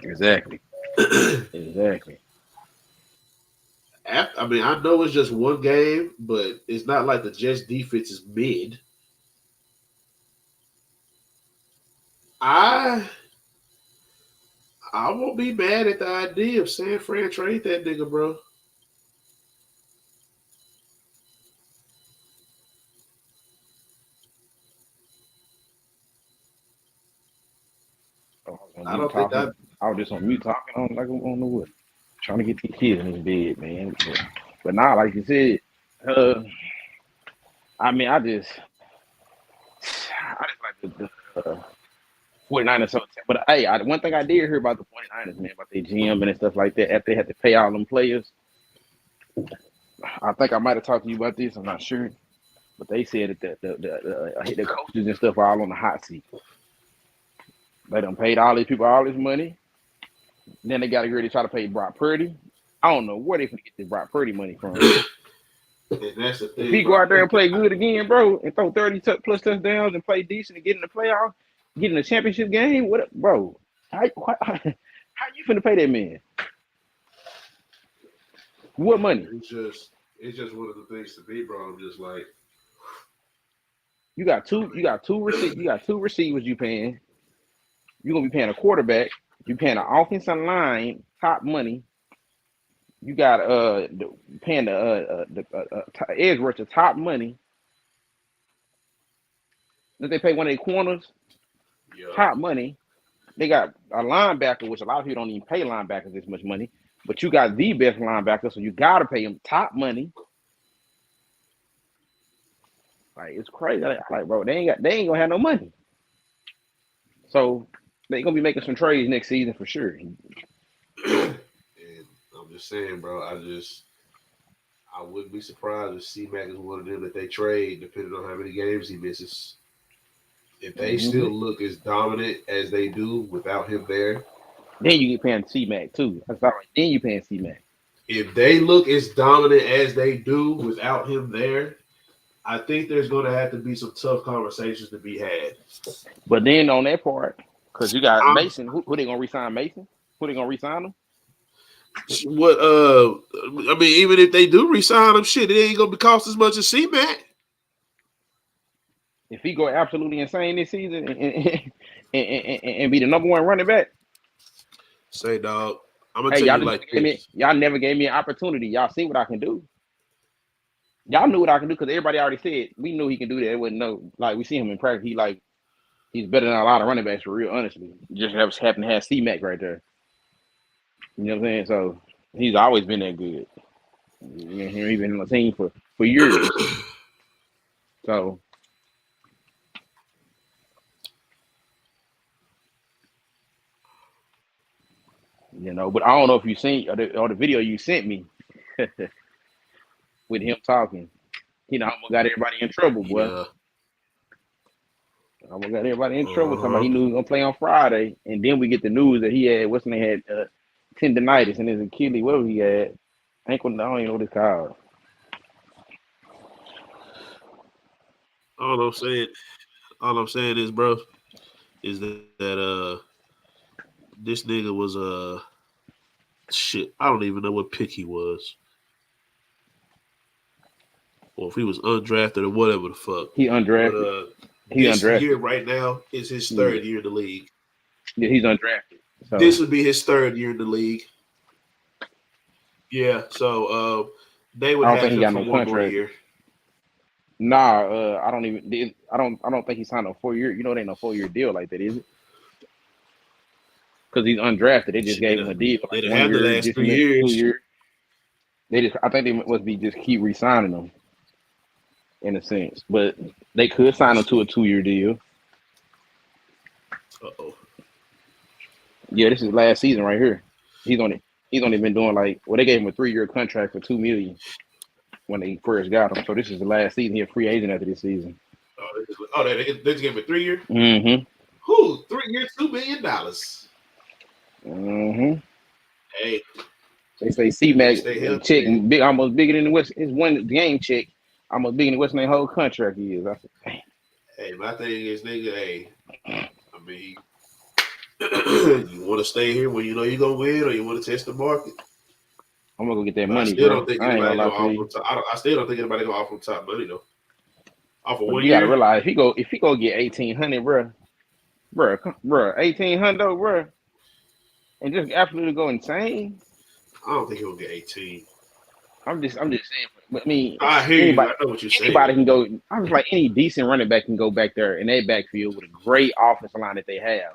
Exactly. Exactly. I mean, I know it's just one game, but it's not like the Jets defense is mid. I I won't be mad at the idea of San Fran trade that nigga, bro. Oh, I was on I mute don't think talking. that. I was just on mute talking on like I don't know what. Trying to get these kids in this bed, man. But nah, like you said, uh, I mean, I just like the 49ers. So, but hey, one thing I did hear about the 49ers, man, about their GM and stuff like that, after they had to pay all them players, I think I might have talked to you about this. I'm not sure, but they said that the coaches and stuff are all on the hot seat. They done paid all these people all this money. Then they got to really try to pay Brock Purdy. I don't know where they can get this Brock Purdy money from. And that's the If thing, he go bro. out there and play good again, bro, and throw 30 plus touchdowns and play decent and get in the playoff, get in the championship game, what, bro? How you finna pay that man? What money? It's just one of the things to be, bro. I'm just like, You got two receivers you paying. You're gonna be paying a quarterback. You paying an offensive line top money. You got paying the edge rusher top money. Then they pay one of their corners yeah, top money. They got a linebacker, which a lot of people don't even pay linebackers this much money. But you got the best linebacker, so you gotta pay him top money. Like it's crazy. Like bro, they ain't gonna have no money. So they gonna be making some trades next season for sure. and I'm just saying, bro. I wouldn't be surprised if C-Mac is one of them that they trade, depending on how many games he misses. If they Mm-hmm. still look as dominant as they do without him there, Then you get paying C Mac too. That's all right. Then you paying C Mac. if they look as dominant as they do without him there, I think there's going to have to be some tough conversations to be had. But then on that part, because you got I'm Mason, who they gonna resign Mason? Who they gonna resign him? what I mean, even if they do resign him, shit, it ain't gonna be cost as much as C-Mac. If he go absolutely insane this season and be the number one running back, Say, dog, I'm gonna hey, tell you like this. y'all never gave me an opportunity. Y'all see what I can do. Y'all knew what I can do because everybody already said we knew he can do that. It wasn't no like we see him in practice. He's better than a lot of running backs for real, honestly. Just happen to have C Mac right there. You know what I'm saying? So he's always been that good. He's been on the team for years. So but I don't know if you seen or the video you sent me with him talking. Almost got everybody in trouble, boy. Yeah. Almost got everybody in trouble talking about Uh-huh. he knew he was gonna play on Friday, and then we get the news that he had tendonitis in his Achilles. Whatever he had, ankle. I don't even know what it's called. All I'm saying, all I'm saying is, bro, is that this nigga was shit. I don't even know what pick he was, or if he was undrafted or whatever the fuck. He But undrafted. He this year undrafted. right now is his Yeah, third year in the league. yeah, he's undrafted. So This would be his third year in the league. Yeah, so they would I don't think have he him got for no one more contract. year. Nah, I don't think he signed a 4 year. It ain't no 4 year deal like that, is it? Because he's undrafted. They just Shit, gave him a deal for they like done one had the year, last just 2 3 years. years. I think they must be just keep re-signing them in a sense, but they could sign him to a 2 year deal. Uh-oh. Yeah, this is last season right here. He's only been doing they gave him a 3 year contract for $2 million when they first got him. So this is the last season. He's a free agent after this season. They just gave him a 3 year. Mm-hmm. Who? 3 years, $2 million. Mm-hmm. Hey, They say C-Mac Stay healthy, check man. big, almost bigger than the West. His one game check almost bigger than the West their whole contract is. I said, dang. Hey, my thing is, nigga. Hey, I mean, you want to stay here when you know you're gonna win, or you want to test the market? I'm gonna go get that But I money, still bro. don't think I ain't anybody gonna lie gonna to offer. you. I still don't think anybody gonna offer top money though. Offer But 1 you gotta year. realize if he go get 1,800, bro, 1,800, bro, and just absolutely go insane. I don't think he'll get 18. I'm just saying. But I mean, I hear you. anybody I know what you're saying. anybody can go. I was like any decent running back can go back there in that backfield with a great offensive line that they have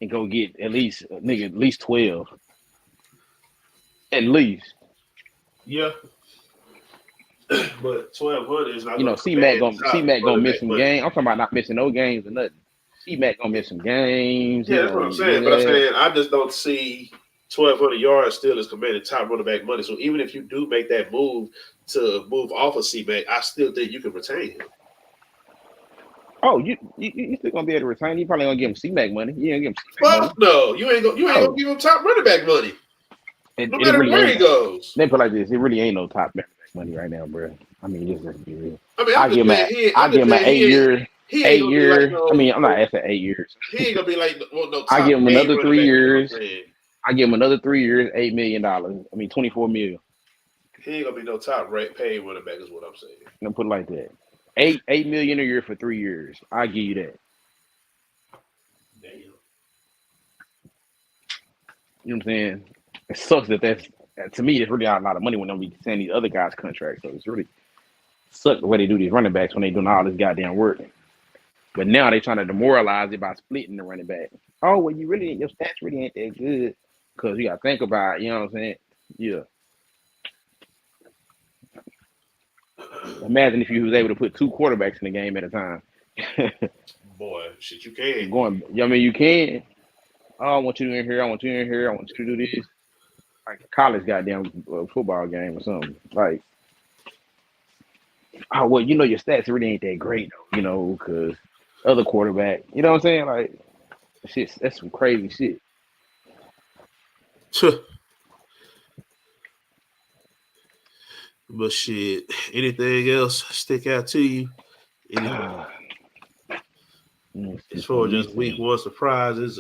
and go get at least 12. At least. Yeah, but 1,200 is not You know, gonna command the top C-Mac gonna running miss back some money. games. I'm talking about not missing no games or nothing. C-Mac gonna miss some games. Yeah, He that's what gonna I'm saying. But I'm yeah. saying I just don't see 1,200 yards still as commanding top running back money. So even if you do make that move to move off of C-Mac, I still think you can retain him. Oh, you still gonna be able to retain? You probably gonna give him C-Mac money. You ain't gonna give him C-Mac money. Fuck no, you ain't gonna Oh, give him top running back money, no it matter really where he ain't. goes. Let me put it like this: it really ain't no top money right now, bro. I mean, let's be real. I mean, I give him a, I I'm just give him an saying eight year, he ain't gonna be like I mean, no, I'm not asking 8 years. he ain't gonna be like no I top give him paid another running 3 back. Is what I'm years. saying. I give him another 3 years, $8 million. I mean, 24 million. He ain't gonna be no top paid running back. Is what I'm saying. Don't put it like that. 8 million a year for 3 years. I give you that. Damn. You know what I'm saying? It sucks that's to me. It's really not a lot of money when they be saying these other guys' contracts. So it's really suck the way they do these running backs when they doing all this goddamn work. But now they trying to demoralize it by splitting the running back. Oh well, your stats really ain't that good because you got to think about it. You know what I'm saying? Yeah. Imagine if you was able to put 2 quarterbacks in the game at a time. Boy, shit, you can. I mean, you can. Oh, I want you in here. I want you in here. I want you to do this. Like a college goddamn football game or something. Like, oh well, your stats really ain't that great though. Because other quarterback. You know what I'm saying? Like, that's some crazy shit. But shit, anything else stick out to you? As far as just week 1 surprises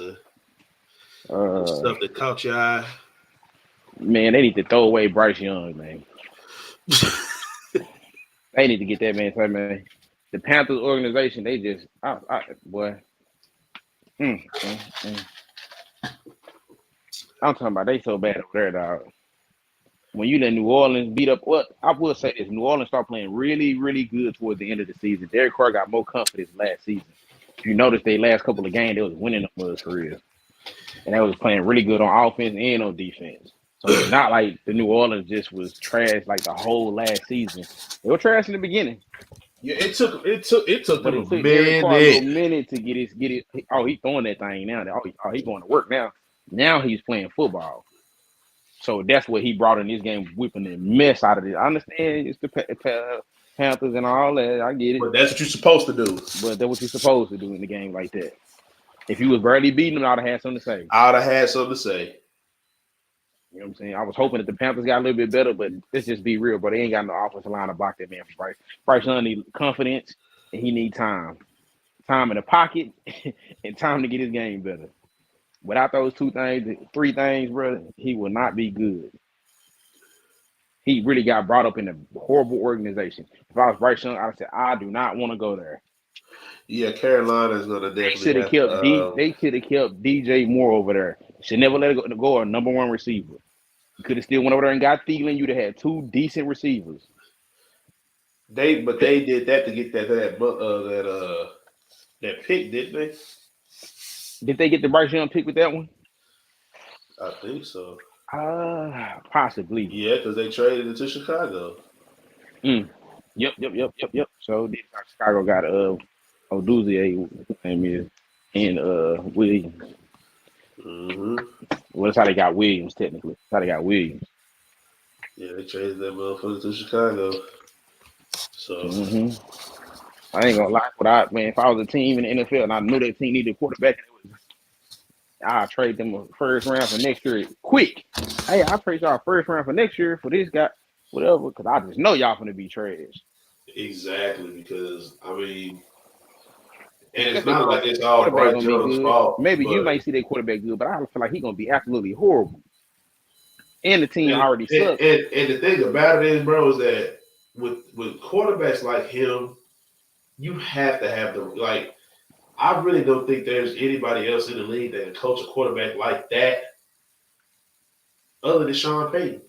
or stuff that caught your eye? Man, they need to throw away Bryce Young, man. They need to get that man. The Panthers organization, they just, boy. I'm talking about they so bad over there, dog. When you let New Orleans beat up, what I will say is New Orleans start playing really, really good towards the end of the season. Derek Carr got more confidence last season. If you notice, they last couple of games, they was winning them for real. And they was playing really good on offense and on defense. So it's not like the New Orleans just was trash like the whole last season. They were trash in the beginning. Yeah, it took But him it a took Derek Carr a little minute. minute to get it. Oh, he's throwing that thing now. Oh, he's going to work now. Now he's playing football. So that's what he brought in this game, whipping the mess out of it. I understand it's the Panthers and all that. I get it. But that's what you're supposed to do. But that's what you're supposed to do in the game like that. If you was barely beating them, I'd have had something to say. I'd have had something to say. You know what I'm saying? I was hoping that the Panthers got a little bit better, but let's just be real, but they ain't got no offensive line to block that man for Bryce. Bryce Young need confidence, and he need time. Time in the pocket, and time to get his game better. Without those 3 things, bro, he will not be good. He really got brought up in a horrible organization. If I was Bryce Young, I'd have said, I do not want to go there. Yeah, Carolina's gonna definitely They should have kept DJ Moore over there. Should never let it go a number 1 receiver. You could have still went over there and got Thielen. You'd have had 2 decent receivers. They did that to get that pick, didn't they? Did they get the Bryce Young pick with that one? I think so. Possibly. Yeah, because they traded it to Chicago. Yep. So Chicago got Oduzier, name is, and Williams. Mm-hmm. Well, that's how they got Williams, technically. That's how they got Williams. Yeah, they traded that motherfucker to Chicago. So I ain't gonna lie, if I was a team in the NFL and I knew that team needed a quarterback, I'll trade them a first round for next year quick. Hey, I'll trade y'all first round for next year for this guy, whatever, because I just know y'all gonna be trash. Exactly, because I mean, and it's Especially not like it's all quarterback Bryce gonna be Young's good. fault, Maybe you but might see that quarterback good, but I feel like he's gonna be absolutely horrible. And the team and, already and, sucks. and the thing about it is, bro, is that with quarterbacks like him, you have to have the like. I really don't think there's anybody else in the league that can coach a quarterback like that, other than Sean Payton.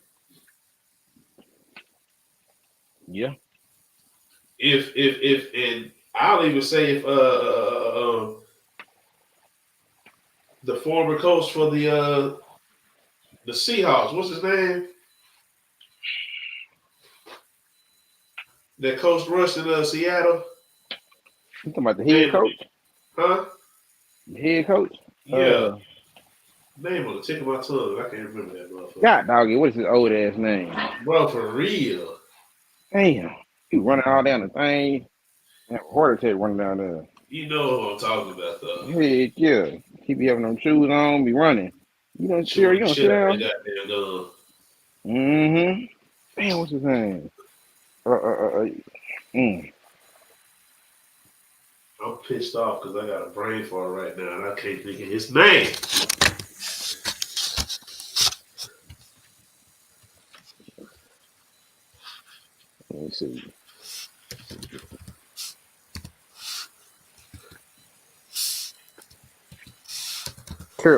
Yeah. If and I'll even say if the former coach for the Seahawks, what's his name? That coached Russ in Seattle. You talking about the head Name, coach? huh? The head coach? Yeah. Name on the tip of my tongue. I can't remember that motherfucker. God doggy, what is his old ass name? Bro, for real. Damn. He running all down the thing. Have a heart attack running down there. You know what I'm talking about, though. Heck yeah. He be having them shoes on, be running. You don't cheer, Chewing you the don't sit shit out down. that goddamn gun. Mm-hmm. Damn, what's his name? Mm. I'm pissed off because I got a brain fart right now and I can't think of his name. Let me see.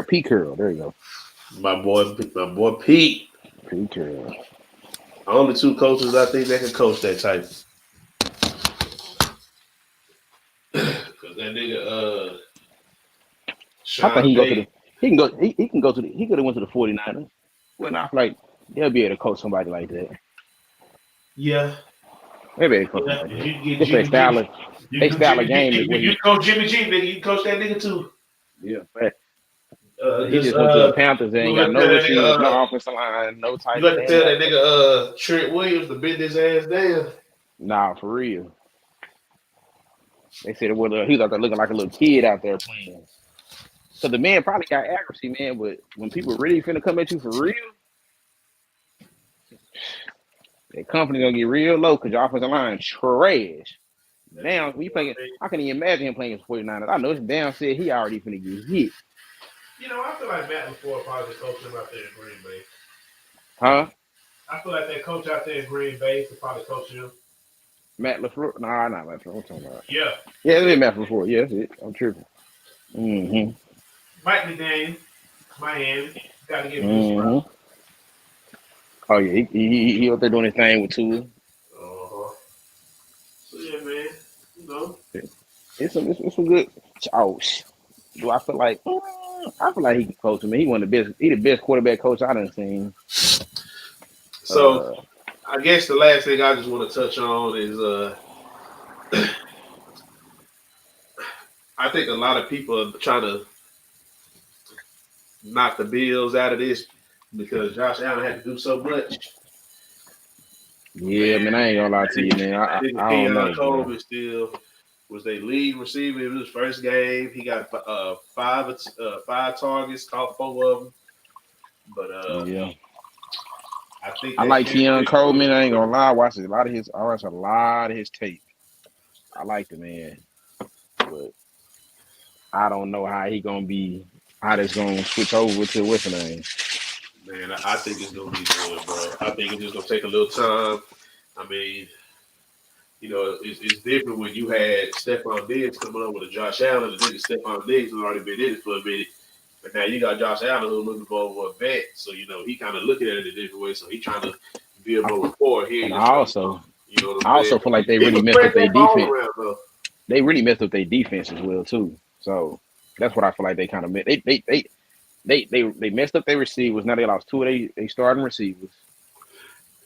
P. Curl. There you go. My boy Pete. P. Curl. Only two coaches I think that can coach that type. Because that nigga, I think Sean he can go to Payton. the. He can go. He can go to the. He could have went to the 49ers. Well, I feel like they'll be able to coach somebody like that. Yeah. Maybe they coach Yeah. somebody like You that. can get Just their Jimmy G. style. You They can do style of Jimmy game is G. what You he. can coach Jimmy G, nigga. You can coach that nigga too. Yeah, but he Just just went to the Panthers. They you ain't got got to no tell that receivers, nigga. no offensive line, no tight You end. got to They ain't tell got that no. nigga Trent Williams to bend his ass down. Nah, for real. They said it was. He was out there looking like a little kid out there playing. So the man probably got accuracy, man. But when people really finna come at you for real, that company gonna get real low because your offensive line trash. Now, when you playing, I can even imagine him playing against 49ers. I know it's damn said he already finna get hit. You know, I feel like Matt LaFleur probably coached him out there in Green Bay. Huh? I feel like that coach out there in Green Bay could probably coach him. Matt LaFleur? Nah, not Matt LaFleur. I'm talking about. Yeah. Yeah, it is Matt LaFleur. Yeah, that's it. I'm tripping. Mm-hmm. Mike McDaniel, Miami. Got to give him his Mm-hmm. props. Oh, yeah. He out there doing his thing with Tua. Uh-huh. So, yeah, man. You know. It's some good. Oh, do I feel like? I feel like he can coach him. He one of the best. He the best quarterback coach I done seen. So, I guess the last thing I just want to touch on is I think a lot of people are trying to knock the Bills out of this because Josh Allen had to do so much. Yeah, man, I ain't gonna lie to you, man. I don't know, Keon bro. Coleman still was their lead receiver in his first game. He got five targets, caught 4 of them. But Yeah, I think I that like Keon chemistry. Coleman. I ain't gonna lie. I watched a lot of his tape. I like the man, but I don't know how he gonna be. How that's gonna switch over to what's the name? Man, I think it's gonna be good, bro. I think it's just gonna take a little time. I mean, you know, it's different when you had Stephon Diggs coming up with a Josh Allen. The nigga Stephon Diggs has already been in it for a minute. But now you got Josh Allen who's looking for a vet. So, you know, he kind of looking at it a different way. So he trying to build more rapport here. And I also feel like they He really can messed spread up their that ball defense. around, though. They really messed up their defense as well too. So that's what I feel like they kind of they messed up their receivers. Now they lost 2 of they starting receivers.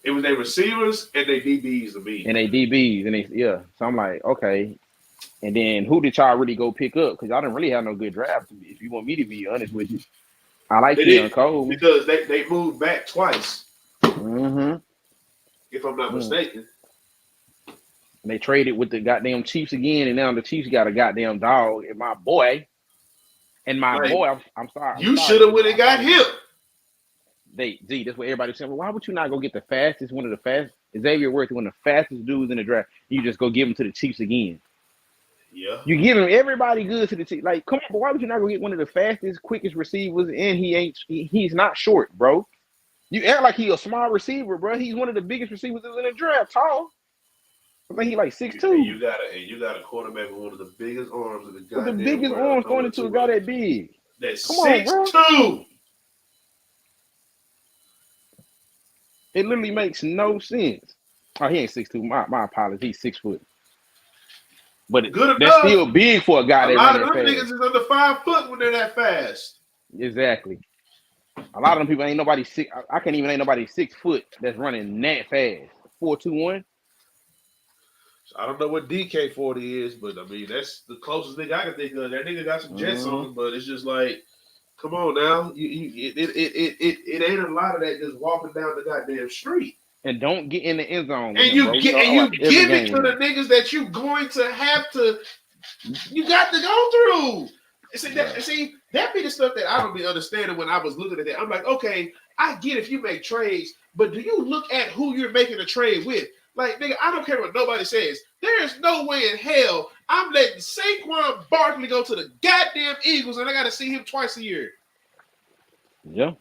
It was their receivers and their DBs to me. And they DBs and So I'm like, okay. And then who did y'all really go pick up? Because y'all didn't really have no good draft. If you want me to be honest with you, I like Keon Coleman because they moved back twice. Mm-hmm. If I'm not mistaken. And they traded with the goddamn Chiefs again, and now the Chiefs got a goddamn dog. And my boy, And my Like, boy, I'm sorry. you should have went and got him. That's what everybody was saying. Well, why would you not go get the fastest, one of the fastest? Xavier Worthy, one of the fastest dudes in the draft. You just go give him to the Chiefs again. Yeah. You give him everybody good to the Chiefs. Like, come on, but why would you not go get one of the fastest, quickest receivers? And he's not short, bro. You act like he a small receiver, bro. He's one of the biggest receivers in the draft, tall. I think he like 6'2". You got a quarterback with one of the biggest arms in the goddamn with the biggest world arms going into a guy that big. That's Come on, bro. 6'2". It literally makes no sense. Oh, he ain't 6'2". My apologies. He's 6 foot. But good that's enough. Still big for a guy a that lot run of that them fast. niggas is under 5 foot when they're that fast. Exactly. A lot of them people ain't nobody 6. I can't even name nobody 6 foot that's running that fast. 4.21. I don't know what DK40 is, but I mean that's the closest thing I can think of. That nigga got some jets on him, but it's just like, come on now, it ain't a lot of that just walking down the goddamn street. And don't get in the end zone. And you give it to the niggas that you going to have to. You got to go through. See, that be the stuff that I don't be understanding when I was looking at that. I'm like, okay, I get if you make trades, but do you look at who you're making a trade with? Like, nigga, I don't care what nobody says. There is no way in hell I'm letting Saquon Barkley go to the goddamn Eagles and I got to see him twice a year. Yeah.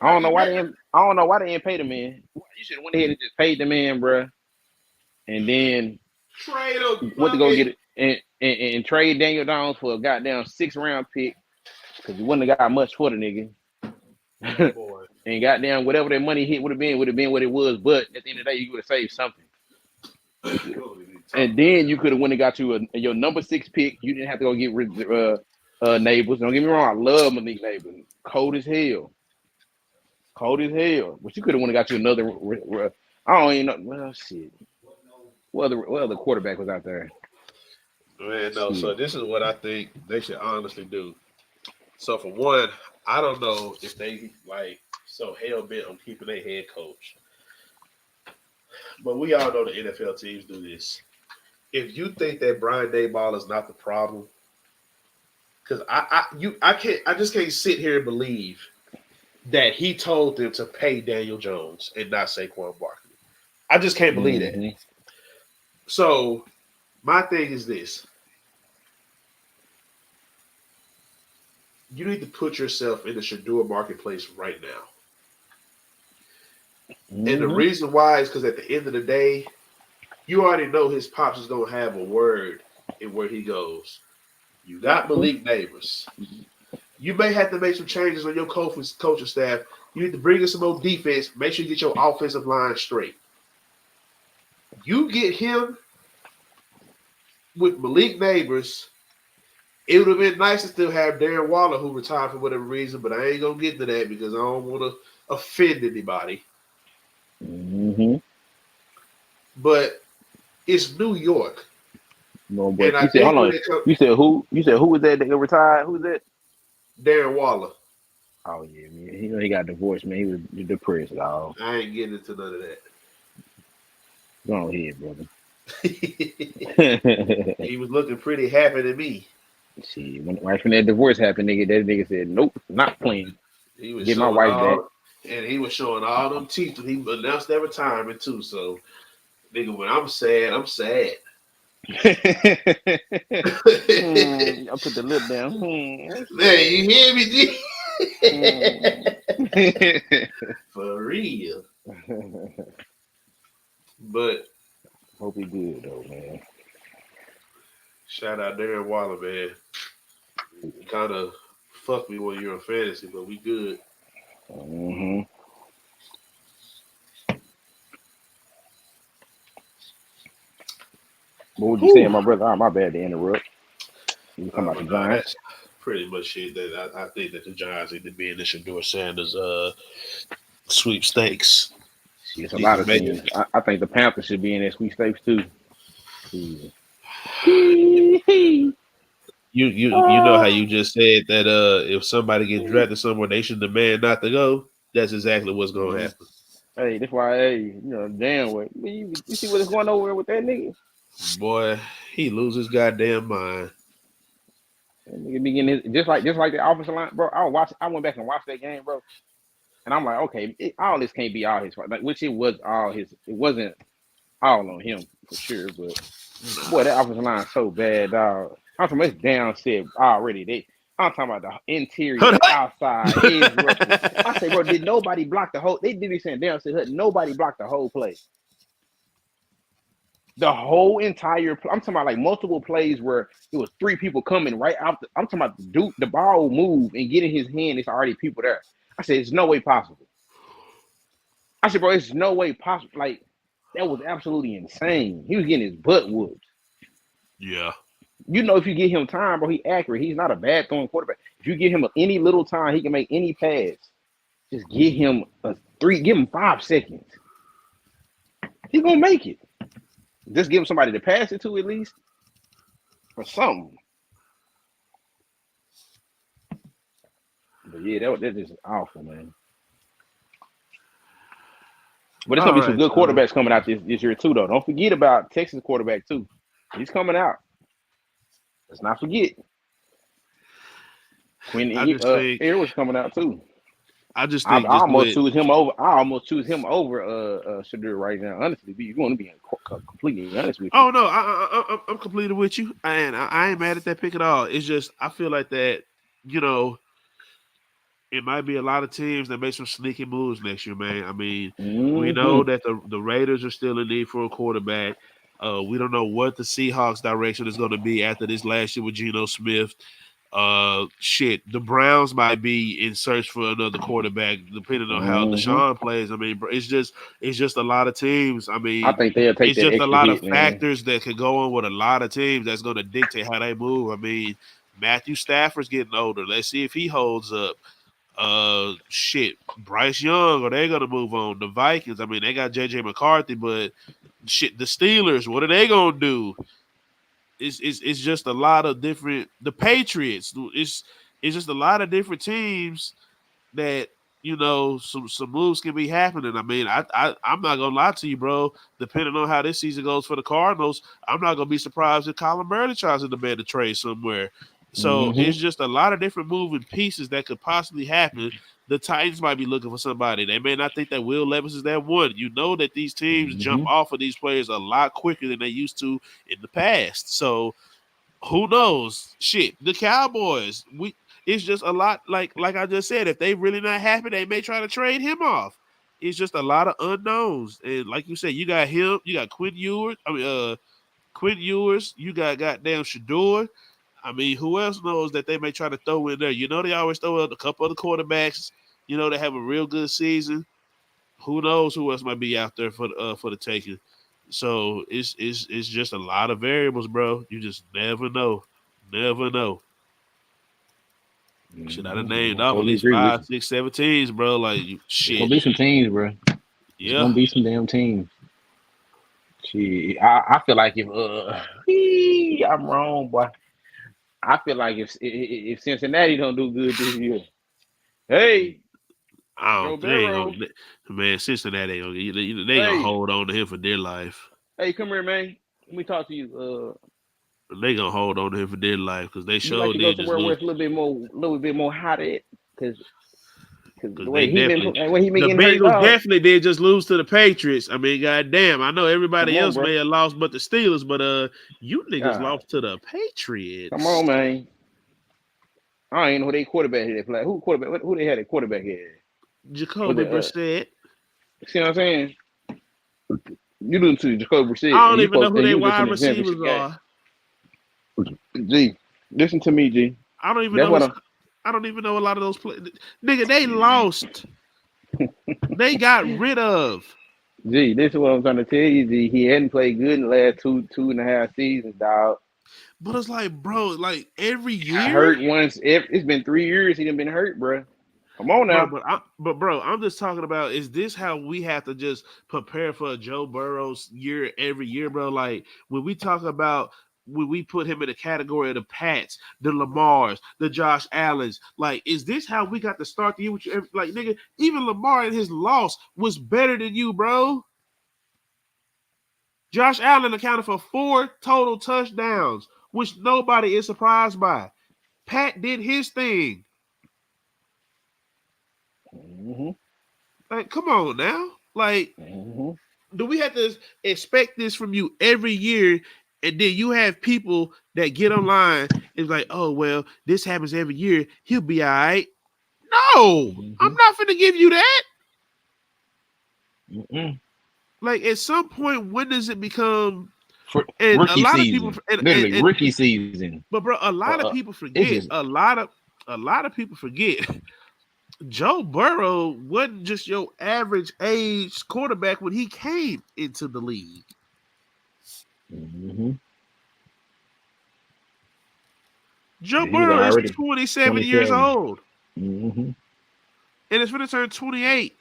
I don't know why they didn't pay the man. You should have went ahead and just paid the man, bro. And then went to go get it and trade Daniel Jones for a goddamn 6th-round pick because you wouldn't have got much for the nigga. Boy. And goddamn, whatever that money hit would have been what it was. But at the end of the day, you would have saved something. And then you could have went and got you your number 6 pick. You didn't have to go get Neighbors. Don't get me wrong, I love Malik Neighbors. Cold as hell. But you could have went and got you another. I don't even know. Well, shit. What other quarterback was out there? Man, no. So this is what I think they should honestly do. So for one, I don't know if they like so hell bent on keeping their head coach. But we all know the NFL teams do this. If you think that Brian Daboll is not the problem, because I just can't sit here and believe that he told them to pay Daniel Jones and not Saquon Barkley. I just can't believe that. So my thing is this. You need to put yourself in the Shador marketplace right now. And the reason why is because at the end of the day, you already know his pops is going to have a word in where he goes. You got Malik Neighbors. You may have to make some changes on your coaching staff. You need to bring in some more defense. Make sure you get your offensive line straight. You get him with Malik Neighbors. It would have been nice to still have Darren Waller, who retired for whatever reason, but I ain't going to get to that because I don't want to offend anybody. But it's New York. No, but you said, hold on. You said who? You said who was that got retired? Who's that? Darren Waller. Oh yeah, man. He got divorced, man. He was depressed, dog. I ain't getting into none of that. Go ahead, brother. He was looking pretty happy to me. See, when that divorce happened, that nigga said, "Nope, not playing." He was get my wife back, and he was showing all them teeth. And he announced their retirement too. So, nigga, when I'm sad, I'm sad. I put the lip down. Man, you hear me, G? For real. But hope he good though, man. Shout out Darren Waller, man. Kind of fuck me when you're in fantasy, but we good. What was you saying, my brother? Oh, my bad to interrupt. You talking about the Giants? Pretty much it. That I think that the Giants need to be in the Shador Sanders sweepstakes. It's a lot of things. I think the Panthers should be in that sweepstakes too. You know how you just said that if somebody gets drafted somewhere, they should demand not to go. That's exactly what's gonna happen. Hey, that's why. Damn what you see what's going over with that nigga. Boy, he loses goddamn mind. Nigga be getting just like the offensive line, bro. I went back and watched that game, bro, and I'm like, okay, all this can't be all his fault. Like, which it was all his. It wasn't all on him for sure, but boy, that offensive line is so bad, dog. I'm talking about it's down set already. I'm talking about the interior, outside, edge rushers. I say, bro, did nobody block the whole? They did be saying down set. Nobody blocked the whole play. The whole entire. I'm talking about like multiple plays where it was three people coming right out. I'm talking about the ball move and get in his hand. It's already people there. I said, it's no way possible. I said, bro, it's no way possible. Like that was absolutely insane. He was getting his butt whooped. Yeah. You know, if you give him time, bro, he's accurate. He's not a bad throwing quarterback. If you give him any little time, he can make any pass. Just give him give him 5 seconds. He's gonna make it. Just give him somebody to pass it to at least, or something. But yeah, that's just awful, man. But it's gonna be some good quarterbacks coming out this year too, though. Don't forget about Texas quarterback too. He's coming out. Let's not forget. Air was coming out too. I just think I almost choose him over. Shadur right now. Honestly, you want to be completely honest with you. Oh no, I'm completely with you, and I ain't mad at that pick at all. It's just I feel like that, you know, it might be a lot of teams that make some sneaky moves next year, man. I mean, we know that the Raiders are still in need for a quarterback. We don't know what the Seahawks' direction is going to be after this last year with Geno Smith. The Browns might be in search for another quarterback, depending on how Deshaun plays. I mean, it's just a lot of teams. I mean, I think they'll take it's just a lot of factors man. that could go on with a lot of teams that's going to dictate how they move. I mean, Matthew Stafford's getting older. Let's see if he holds up. Bryce Young, are they going to move on? The Vikings, I mean, they got J.J. McCarthy, but the Steelers, what are they going to do? It's just a lot of different. The Patriots, it's just a lot of different teams that, you know, some moves can be happening. I mean, I'm not gonna lie to you, bro. Depending on how this season goes for the Cardinals, I'm not gonna be surprised if Colin Murray tries to demand a trade somewhere. So it's just a lot of different moving pieces that could possibly happen. The Titans might be looking for somebody. They may not think that Will Levis is that one. You know that these teams jump off of these players a lot quicker than they used to in the past. So who knows? The Cowboys. It's just a lot. Like I just said, if they really not happy, they may try to trade him off. It's just a lot of unknowns. And like you said, you got him. You got Quinn Ewers. Quinn Ewers. You got goddamn Shador. I mean, who else knows that they may try to throw in there? You know, they always throw in a couple of the quarterbacks. You know, they have a real good season. Who knows who else might be out there for the taking? So it's just a lot of variables, bro. You just never know. Never know. Shit, I done named off at least 5, 6, 7 teams, bro. Like shit. It's gonna be some teams, bro. It's gonna be some damn teams. Shit, I feel like if I'm wrong, boy. I feel like if Cincinnati don't do good this year, hey, I don't think man, Cincinnati they gonna hold on to him for dear life. Hey, come here, man. Let me talk to you. They gonna hold on to him for dear life because they showed like to go somewhere where it's a little bit more hot at because the way he been getting hurt. The Bengals definitely did just lose to the Patriots. I mean, goddamn, I know everybody else may have lost, but the Steelers. But you niggas lost to the Patriots. Come on, man. I ain't know who they quarterback they play. Who they had a quarterback here? Jacoby Brissett. See what I'm saying? You do to Jacoby Brissett. I don't even know who their wide receivers are. G, listen to me, G. I don't even know. I don't even know a lot of those players. Nigga, they lost. They got rid of. G, this is what I'm trying to tell you, G. He hadn't played good in the last two and a half seasons, dog. But it's like, bro, like every year. I hurt once. It's been 3 years he done been hurt, bro. Come on now. Bro, I'm just talking about, is this how we have to just prepare for a Joe Burrow's year every year, bro? Like when we talk about when we put him in the category of the Pats, the Lamars, the Josh Allens, like, is this how we got to start the year with you? Like, nigga, even Lamar in his loss was better than you, bro. Josh Allen accounted for 4 total touchdowns, which nobody is surprised by. Pat did his thing. Mm-hmm. Like, come on now. Like, do we have to expect this from you every year? And then you have people that get online and like, oh, well, this happens every year. He'll be all right. No, I'm not finna give you that. Like, at some point, when does it become and a rookie lot of season? people Literally rookie season. But bro, a lot of people forget. Just, a lot of people forget. Joe Burrow wasn't just your average age quarterback when he came into the league. Joe Burrow is 27 years old. And it's going to turn 28.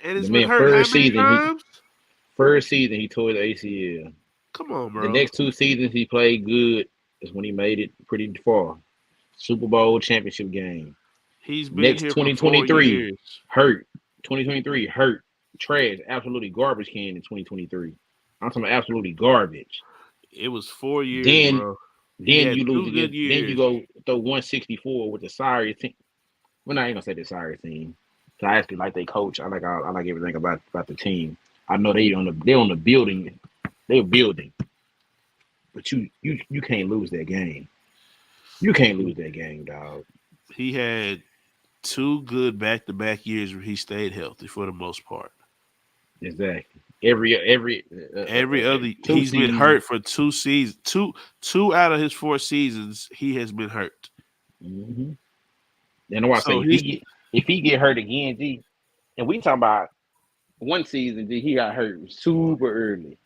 And it's been hurt how many times? First season, he tore the ACL. Come on, bro. The next 2 seasons, he played good. That's when he made it pretty far. Super Bowl championship game. He's been here for 4 years. Hurt. 2023, hurt. Trash. Absolutely garbage can in 2023. I'm talking about absolutely garbage. It was 4 years, bro. Then you lose again. Then you go throw 164 with the sorry team. Well, I ain't gonna say the sorry team. So I actually like they coach. I like everything about the team. I know they're on the building. They're building. But you can't lose that game. You can't lose that game, dog. He had 2 good back-to-back years where he stayed healthy for the most part. Exactly. Every other he's been hurt for 2 seasons. Two out of his 4 seasons, he has been hurt. And I want to say if he get hurt again, G, and we talking about one season, G, he got hurt super early.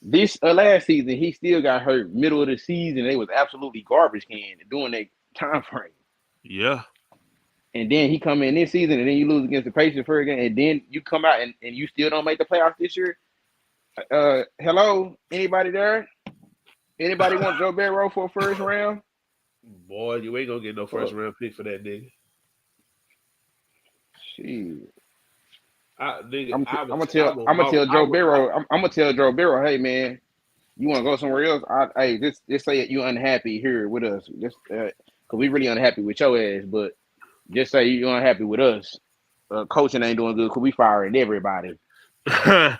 This last season, he still got hurt middle of the season. They was absolutely garbage can during that time frame. Yeah. And then he come in this season, and then you lose against the Patriots for again, and then you come out and you still don't make the playoffs this year. Hello, anybody there? Anybody want Joe Burrow for a first round? Boy, you ain't gonna get no first round pick for that nigga. Shit. I'm gonna tell Joe Burrow, hey man, you want to go somewhere else? Just say you unhappy here with us, just because we really unhappy with your ass. But just say you unhappy with us. Coaching ain't doing good because we firing everybody. I'm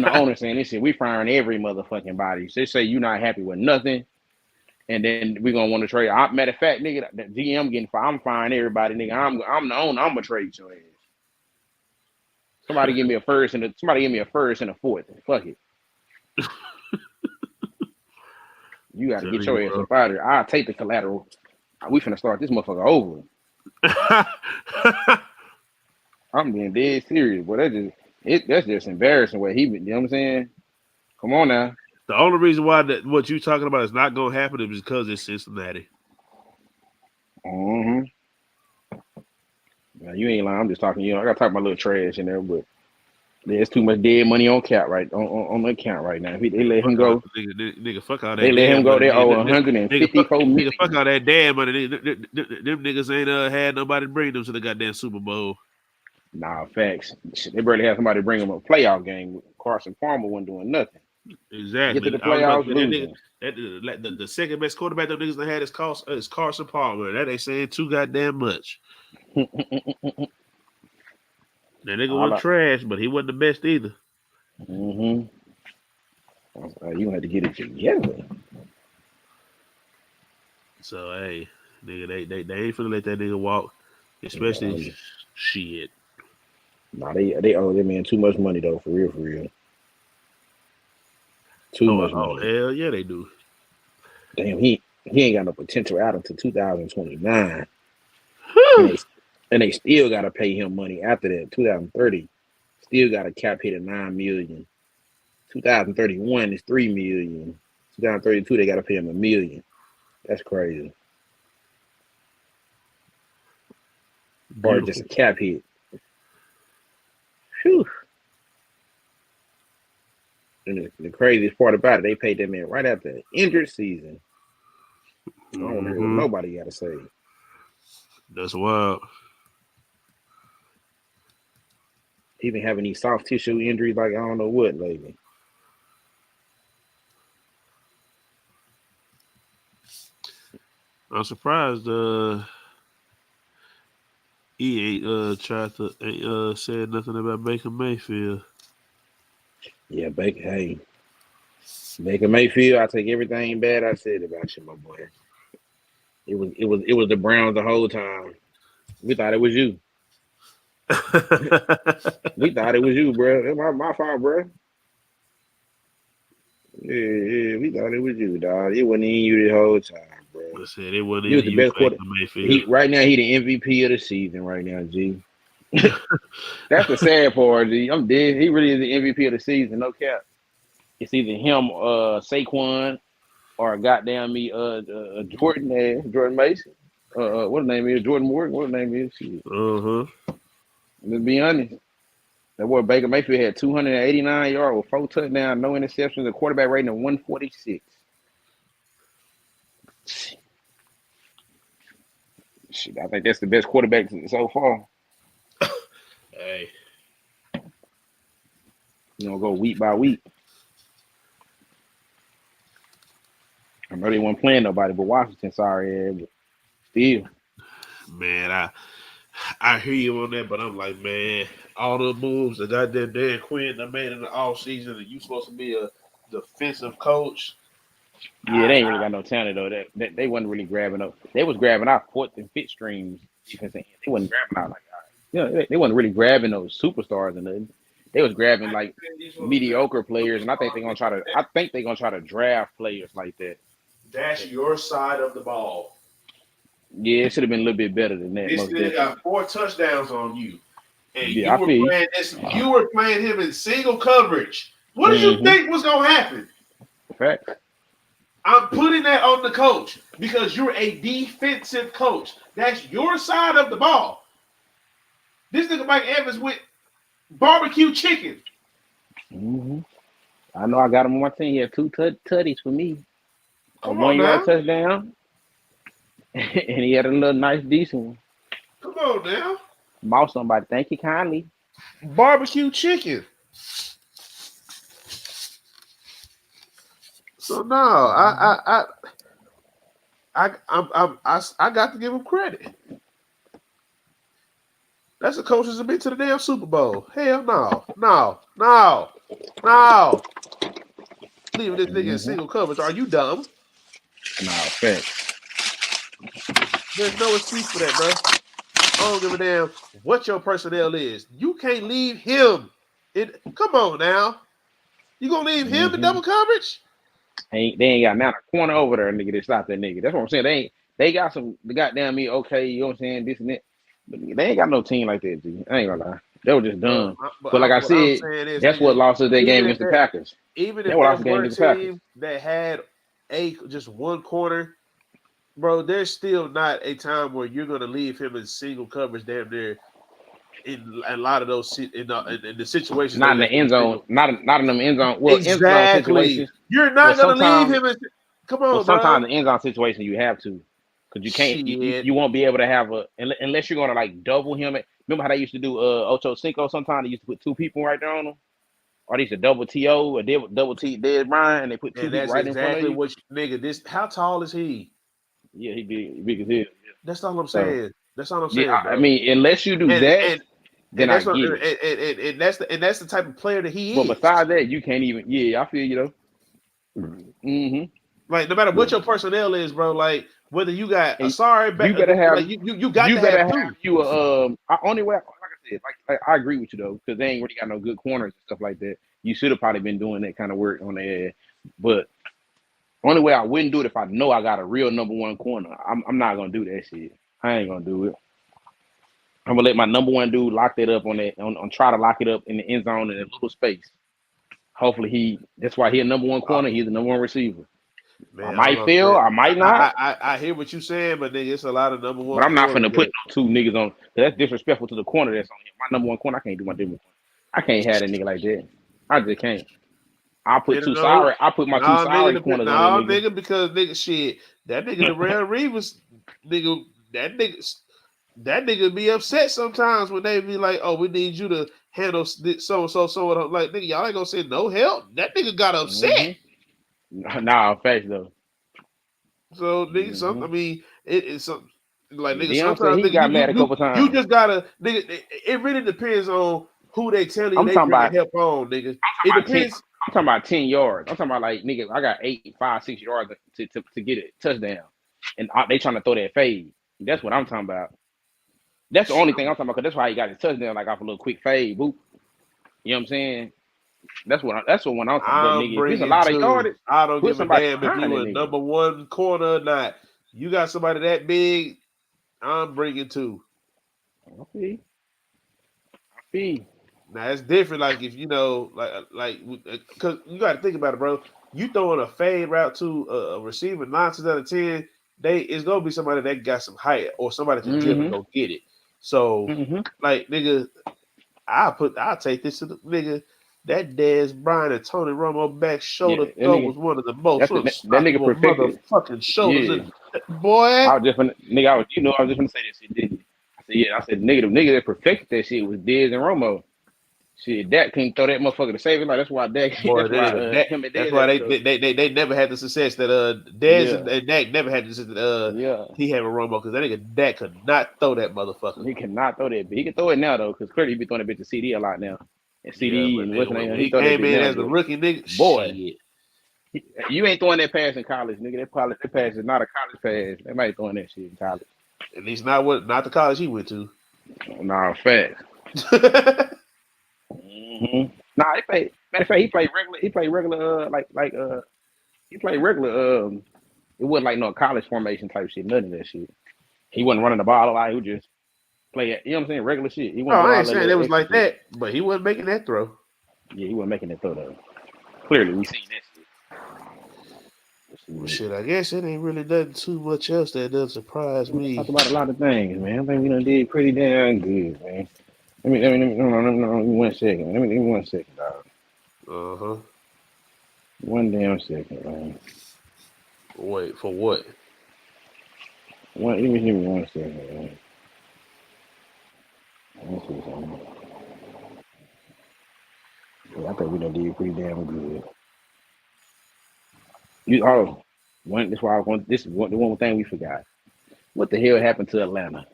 the owner saying this shit. We firing every motherfucking body. Just say you not happy with nothing, and then we gonna want to trade. Matter of fact, nigga, the GM getting fired. I'm firing everybody, nigga. I'm the owner. I'm gonna trade your ass. Somebody give me a first and a fourth. Fuck it. You got to get your ass up out of here. I'll take the collateral. We finna start this motherfucker over. I'm being dead serious, but that's just embarrassing what he been. You know what I'm saying? Come on now. The only reason why what you talking about is not gonna happen is because it's Cincinnati. Now, you ain't lying. I'm just talking. I gotta talk my little trash in there, but there's too much dead money on cap on the account right now. They let him go. Nigga, fuck all that. They let him go. They owe 154 million. Nigga, fuck all that damn money. Them niggas ain't had nobody bring them to the goddamn Super Bowl. Nah, facts. They barely had somebody bring them a playoff game. Carson Palmer wasn't doing nothing. Exactly. Get to the playoffs, losing. The second best quarterback them niggas that had is Carson Palmer. That ain't saying too goddamn much. That nigga was trash, but he wasn't the best either. You had to get it together. So hey, nigga, they ain't finna let that nigga walk, especially shit. Nah, they owe that man too much money though, for real. Too much money. Hell yeah, they do. Damn, he ain't got no potential out until 2029. And they still gotta pay him money after that. 2030, still got a cap hit of $9 million. 2031 is $3 million. 2032, they gotta pay him $1 million. That's crazy. Or just a cap hit. Whew. And the craziest part about it, they paid that man right after the injured season. I don't want to hear what nobody got to say. That's wild. He been having these soft tissue injuries like I don't know what lately. I'm surprised he ain't tried to ain't said nothing about Baker Mayfield. Yeah, Baker. Hey, Baker Mayfield. I take everything bad I said about you, my boy. It was the Browns the whole time. We thought it was you. We thought it was you, bro. That's my fault, bro. Yeah, we thought it was you, dog. It wasn't even you the whole time, bro. I said it wasn't He was even the you, best Baker quarter. Mayfield. He right now he the MVP of the season right now, G. That's the sad part, G. I'm dead. He really is the MVP of the season, no cap. It's either him, Saquon, or goddamn me, Jordan Mason. What the name is? Jordan Morgan. What the name is? Shit. Uh-huh. Let's be honest. That boy Baker Mayfield had 289 yards with 4 touchdowns, no interceptions, a quarterback rating of 146. Shit, I think that's the best quarterback so far. Hey. Go week by week. I know they weren't playing nobody but Washington, sorry, but still. Man, I hear you on that, but I'm like, man, all the moves that goddamn Dan Quinn that made in the off season, and you supposed to be a defensive coach. Yeah, they ain't really got no talent though. That they wasn't really grabbing up. They was grabbing out fourth and fifth strings defense. They wasn't grabbing out like they wasn't really grabbing those superstars and nothing. They was grabbing like mediocre players, and I think they're gonna try to. I think they're gonna try to draft players like that. That's your side of the ball. Yeah, it should have been a little bit better than that. This Most nigga definitely. got 4 touchdowns on you, and Yeah, I feel you were playing him in single coverage. What did you think was gonna happen? Fact. I'm putting that on the coach because you're a defensive coach. That's your side of the ball. This nigga Mike Evans with barbecue chicken. Mm-hmm. I know I got him on my team. He had 2 tutties for me. A Come on now. 1 yard touchdown. And he had a little nice, decent one. Come on now. Mouse somebody. Thank you kindly. Barbecue chicken. So no, I got to give him credit. That's the coaches have been to the damn Super Bowl. Hell no. Leaving this nigga in single coverage. Are you dumb? Nah, fact. There's no excuse for that, bro. I don't give a damn what your personnel is. You can't leave him. Come on now. You gonna leave him in double coverage? They ain't got now a corner over there, nigga, to stop that nigga. That's what I'm saying. They got some goddamn me, okay, you know what I'm saying, this and that. But they ain't got no team like that, G. I ain't gonna lie. They were just dumb. But like I said, that's what lost us that game against the Packers. Even if that were a team that had just one corner, bro, there's still not a time where you're gonna leave him in single coverage damn near in a lot of those in the situations. Not in the end zone. Not in the end zone. Well, exactly. end zone situations. You're not gonna leave him. Come on, sometimes bro. the end zone situation you have to, because you can't. You won't be able to have unless you're gonna like double him. Remember how they used to do Ocho Cinco? Sometimes they used to put 2 people right there on them. Or they used to double TO or double T Dead Brian, and they put 2 people right in front of you. What nigga. How tall is he? Yeah, he big as hell. That's all I'm saying. That's all I'm saying. Yeah, bro. I mean, unless you do that, then I get it. And that's the type of player that he is. But besides that, you can't even. Yeah, I feel you though. Mm-hmm. Like no matter what your personnel is, bro. Like whether you got you better have like you got to have you only way. Like I said, like I agree with you though, because they ain't really got no good corners and stuff like that. You should have probably been doing that kind of work on the but only way I wouldn't do it if I know I got a real number 1 corner. I'm not gonna do that shit. I ain't gonna do it. I'm gonna let my number 1 dude lock that up on try to lock it up in the end zone in a little space. Hopefully that's why he's a number 1 corner. He's the number 1 receiver. Man, I might fail. I might not. I hear what you're saying, but nigga, it's a lot of number 1. But I'm not finna put no 2 niggas on. That's disrespectful to the corner that's on him. My number 1 corner, I can't do my different. I can't have that nigga like that. I just can't. I put I put my 2 sorry corners on that nigga, because nigga shit. That nigga Darrell Reeves, nigga, that nigga be upset sometimes when they be like, "Oh, we need you to handle so and so." Like, nigga, y'all ain't gonna say no help. That nigga got upset. Nah, facts though. So nigga, I mean, It's some like nigga. Deion said Sometimes he nigga, got mad a couple you times. just gotta nigga. It really depends on who they telling you I'm they talking bringing about help on, nigga. It about 10. depends. I'm talking about 10 yards. I'm talking about like nigga. I got 8, 5, 6 yards to get a touchdown, and they trying to throw that fade. That's what I'm talking about. That's the Shit, only thing I'm talking about. Cause that's why he got his touchdown like off a little quick fade, boop. You know what I'm saying? That's what one I'm talking. But I'm nigga, if it's a bringing lot of two. yardage, I don't put give a somebody damn if behind you that a nigga. number one corner or not. You got somebody that big. I'm bringing two. I see. I see. Now it's different. Like if you know, because you got to think about it, bro. You throwing a fade route to a receiver 9 times out of 10, it's gonna be somebody that got some height or somebody to jump and Mm-hmm. go get it. So, Mm-hmm. like nigga, I'll take this to the nigga. That Dez Bryant and Tony Romo back Yeah, shoulder that throw nigga. was one of the most That nigga unstoppable perfected. motherfucking shoulders. Yeah. And boy, I was just gonna, nigga. I was just gonna say that shit, didn't you? I said, yeah. I said, nigga, the nigga that perfected that shit was Diz and Romo. Shit, Dak couldn't throw that motherfucker to save it. Like that's why Dak. boy, That's that why nigga Dak. him and That's Diz why had to go. they never had the success that Dez Yeah, and Dak never had the success that yeah. he had with Romo because that nigga Dak could not throw that motherfucker. He cannot throw that. But he can throw it now though, because clearly he be throwing that bitch to CD a lot now. And Yeah, CD but and nigga, what's the name? when He he throw that came bitch in now, as a but rookie, nigga, boy, shit. you ain't throwing that pass in college, nigga. That pass is not a college pass. They might throwing that shit in college. At least not the college he went to. Nah, fact. Mm-hmm. Nah, he played. Matter of fact, he played regular. He played regular. He played regular. It wasn't like no college formation type shit. None of that shit. He wasn't running the ball a lot. He would just play it. You know what I'm saying? Regular shit. He Oh, wasn't doing I all ain't that saying little it was extra like shit. that, but he wasn't making that throw. Yeah, he wasn't making that throw though. Clearly, we seen that Well, shit. shit, I guess it ain't really nothing too much else that does surprise We talked me. about a lot of things, man. I think we done did pretty damn good, man. Let me 1 second. Let me 1 second, dog. Uh-huh. One damn second, man. Wait, for what? Give me 1 second, man. Let me see something. Yeah, I think we done did pretty damn good. One. That's why I want. This is the one thing we forgot. What the hell happened to Atlanta,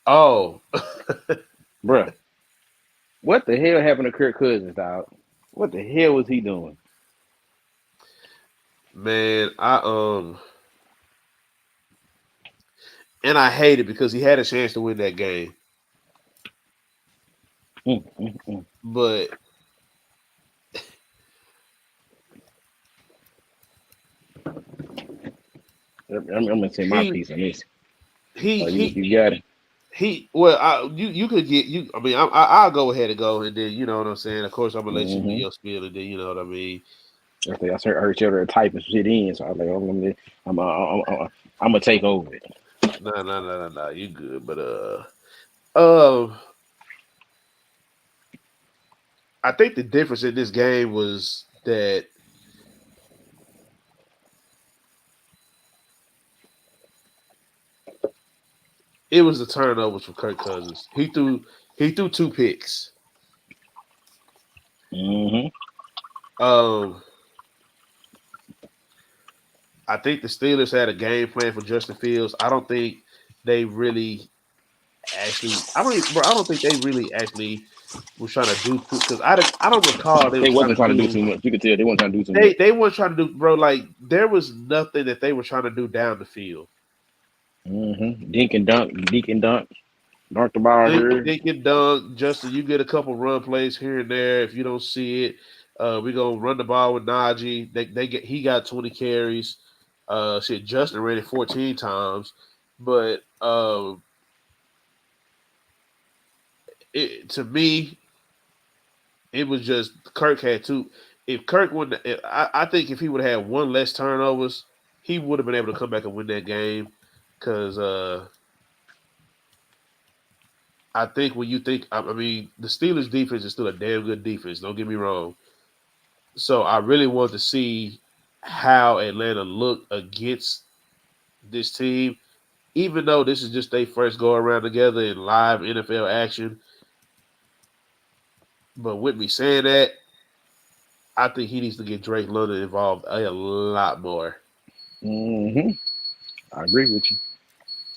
Oh, bruh? What the hell happened to Kirk Cousins, dog? What the hell was he doing? man, and I hate it because he had a chance to win that game, Mm, mm, mm. but I'm gonna say my he piece on this. he Oh, you he you got it. you could get you. I mean, I'll go ahead and go, and then you know what I'm saying. Of course, I'm gonna let you do Mm-hmm. your spiel, and then you know what I mean. I heard you typing shit in, so I was like, oh, I'm gonna take over it. No, you good, but um, I think the difference in this game was that it was the turnovers for Kirk Cousins. He threw 2 picks. Mm-hmm. Um, I think the Steelers had a game plan for Justin Fields. I don't think they really actually. I don't think they really actually was trying to do too because I don't recall they They was trying wasn't to trying to do do. too much. You could tell they wasn't trying to do too much. They weren't trying to do, bro. Like there was nothing that they were trying to do down the field. Mm-hmm. Dink and dunk, dunk the ball here. Dink and dunk, Justin. You get a couple run plays here and there. If you don't see it, we gonna run the ball with Najee. He got 20 carries. Shit, Justin ran it 14 times, but to me, it was just Kirk had two. If Kirk would, I think if he would have had one less turnovers, he would have been able to come back and win that game. Because I think when you think, I mean, the Steelers' defense is still a damn good defense. Don't get me wrong. So I really want to see how Atlanta looked against this team, even though this is just their first go around together in live NFL action. But with me saying that, I think he needs to get Drake London involved a lot more. Mm-hmm. I agree with you.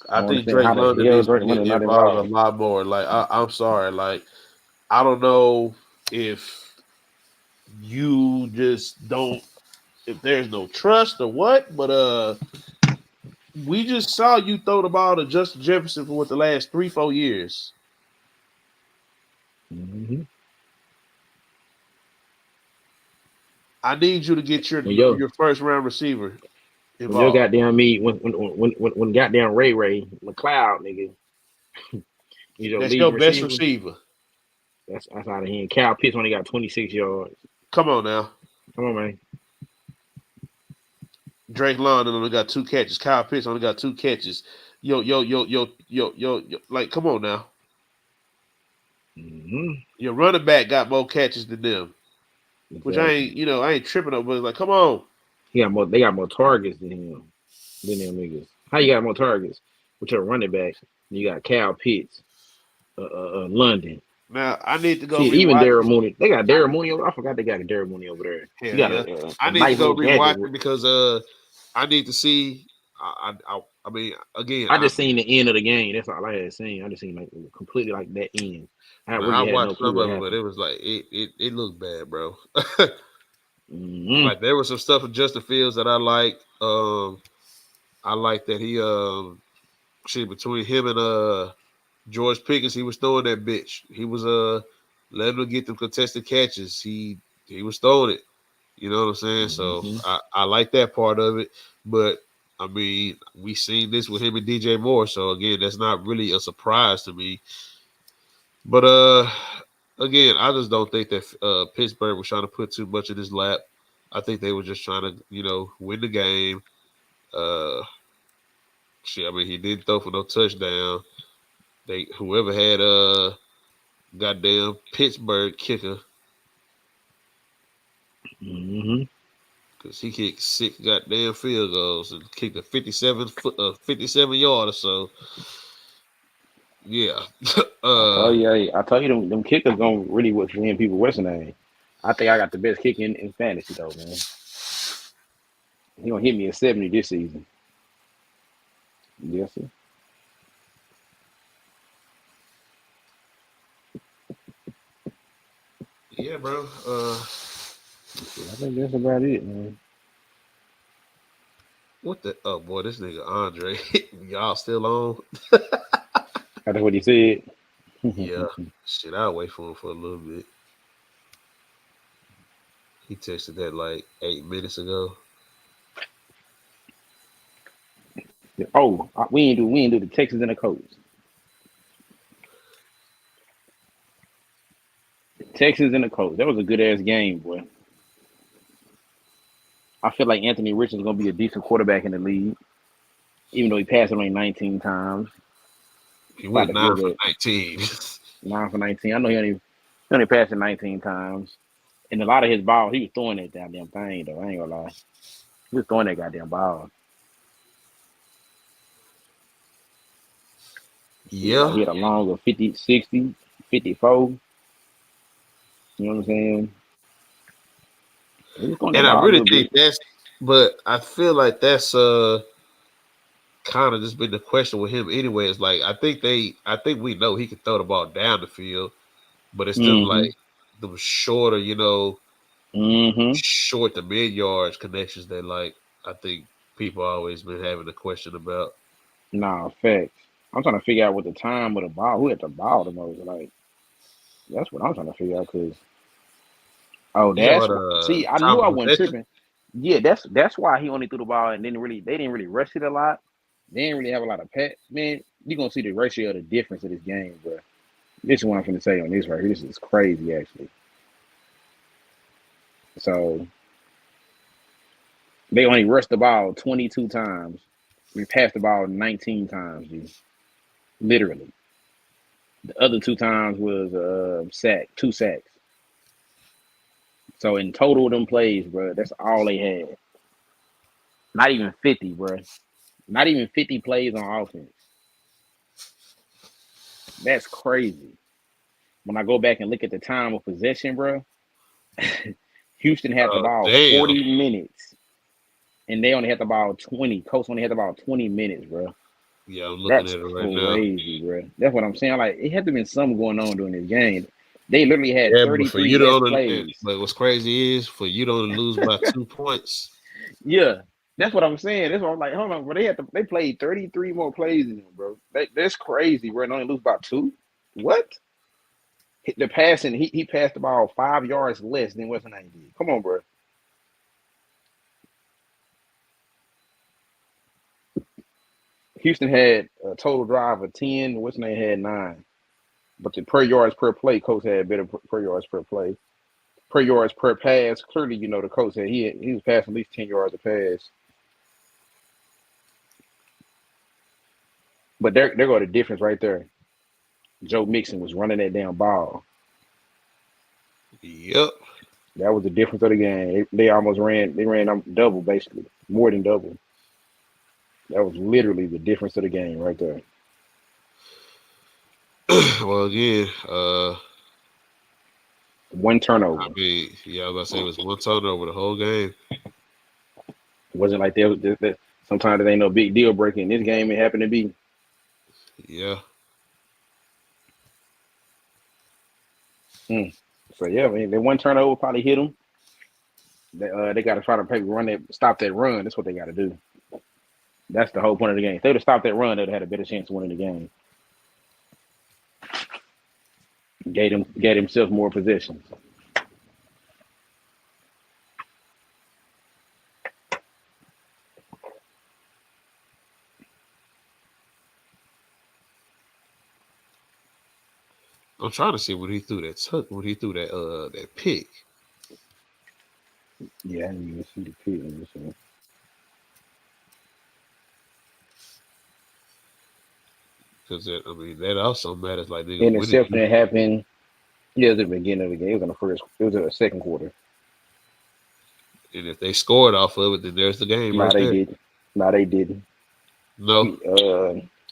I I don't think understand Drake how the London hell needs to Drake get London not involved a involved. lot more. Like I'm sorry, like I don't know if you just don't if there's no trust or what, but we just saw you throw the ball to Justin Jefferson for what the last 3-4 years. Mm-hmm. I need you to get your When yo your first round receiver when your involved. goddamn me when goddamn Ray McLeod nigga is your That's your leading best receiver, receiver. that's out of here. Cal Pitts only got 26 yards. Come on now. Come on, man. Drake London only got 2 catches. Kyle Pitts only got 2 catches. Yo. Like, come on now. Mm-hmm. Your running back got more catches than them. Which Exactly. I ain't tripping over. But like, come on. He got more. They got more targets than him. Than them niggas. How you got more targets with your running back? You got Cal Pitts, London. Now I need to go Shit, even rewatch Daryl it. Mooney. They got Daryl Mooney over. I forgot they got a Daryl Mooney over there. He Hell got yeah. a I need to nice go little gadget. rewatch it because I need to see. I mean, again, I just seen the end of the game. That's all I had seen. I just seen like completely like that end. I man, I really had no watched clue some what of it, but happened. it was like it looked bad, bro. Mm-hmm. Like there was some stuff with Justin Fields that I liked. I like that he shit between him and George Pickens, he was throwing that bitch. He was letting him get them contested catches. He was throwing it. You know what I'm saying? So Mm-hmm. I like that part of it. But I mean, we seen this with him and DJ Moore. So again, that's not really a surprise to me. But again, I just don't think that Pittsburgh was trying to put too much in his lap. I think they were just trying to, win the game. Uh shit, I mean, he didn't throw for no touchdown. They whoever had goddamn Pittsburgh kicker Mm-hmm. because he kicked 6 goddamn field goals and kicked a 57 yard or so. Yeah. uh I told you them kickers gonna really win people what's the name. I think I got the best kick in fantasy though, man. He gonna hit me at 70 this season. Yes, sir. yeah, bro. I think that's about it, man. What the oh boy, this nigga Andre. Y'all still on? That's what he said. Yeah. Shit, I'll wait for him for a little bit. He texted that like 8 minutes ago. Oh, we ain't do the Texans and the Colts. Texans and the Colts. That was a good ass game, boy. I feel like Anthony Richardson's gonna be a decent quarterback in the league, even though he passed it only 19 times. He About went to 9 get for that 19. 9 for 19. I know he only passed it 19 times, and a lot of his balls he was throwing that goddamn thing though. I ain't gonna lie, he was throwing that goddamn ball. Shit, like Yeah. he had a long of 50, 60, 54. You know what I'm saying? He was throwing that And I ball a really little think bit. but I feel like that's kind of just been the question with him anyway. It's like I think we know he can throw the ball down the field, but it's them Mm-hmm. like them shorter, Mm-hmm. short to mid yards connections that like I think people always been having a question about. Nah, facts. I'm trying to figure out what the time of the ball. Who had the ball the most? Like that's what I'm trying to figure out. Cause that's Yard what. See, I time knew of I wasn't possession. tripping. Yeah, that's why he only threw the ball and they didn't really rush it a lot. They didn't really have a lot of pat. Man, you gonna see the ratio of the difference of this game, bro. This is what I'm gonna say on this right here. This is crazy actually. So they only rushed the ball 22 times. We passed the ball 19 times, dude. Literally. The other 2 times was two sacks. So in total, them plays, bro, that's all they had. Not even 50, bro. Not even 50 plays on offense. That's crazy. When I go back and look at the time of possession, bro, Houston had the ball Damn. 40 minutes. and they only had about 20. Colts only had about 20 minutes, bro. Yeah, I'm looking That's at it right now. crazy, bro. That's what I'm saying. Like, it had to been something going on during this game. They literally had Yeah, but for 33 you to less only, plays. but what's crazy is for you to only lose by 2 points. Yeah, that's what I'm saying. That's what I'm like. Hold on, bro. They played 33 more plays than him, bro. That's crazy, bro. And only lose by two. What? The passing, he passed about 5 yards less than what's his name did. Come on, bro. Houston had a total drive of 10. What's his name had 9. But the per yards per play, Colts had better per yards per play. Per yards per pass, clearly, the coach said he was passing at least 10 yards a pass. But there go the difference right there. Joe Mixon was running that damn ball. Yep. That was the difference of the game. They almost ran double, basically. More than double. That was literally the difference of the game right there. Well, again, One I turnover. mean, yeah, I was about to say it was one turnover the whole game. It wasn't like sometimes it ain't no big deal breaking. In this game, it happened to be. Yeah. So, yeah, man, that one turnover probably hit them. They got to try to stop that run. That's what they got to do. That's the whole point of the game. If they would have stopped that run, they'd have had a better chance of winning the game. Gave themselves more possessions. I'm trying to see when he threw that pick. Yeah, I didn't even see the pick. Because I mean that also matters. Like nigga, when did Interception that happened. Yeah, it was at the beginning of the game. It was in the first. It was in the second quarter. and if they scored off of it, then there's the game Nah, right they there. didn't. Nah, they didn't. No.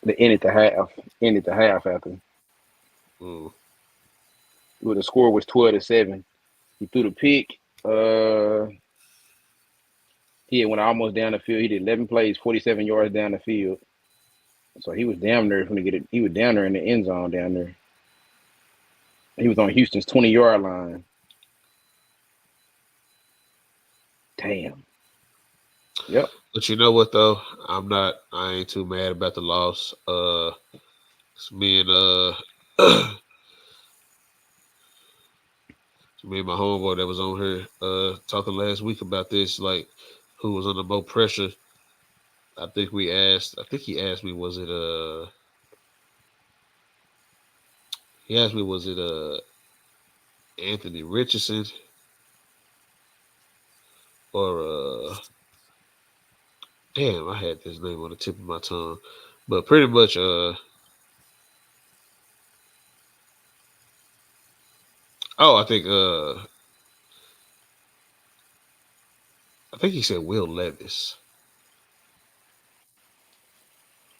They ended the half. Ended the half after. Mm. Well, the score was 12-7. He threw the pick. He went almost down the field. He did 11 plays, 47 yards down the field. So he was damn near going to get it. He was down there in the end zone down there. He was on Houston's 20-yard line. Damn. Yep. But you know what though? I ain't too mad about the loss. It's me and me and my homeboy that was on here talking last week about this, like who was under more pressure. I think he asked me was it Anthony Richardson or damn, I had his name on the tip of my tongue. But pretty much I think he said Will Levis.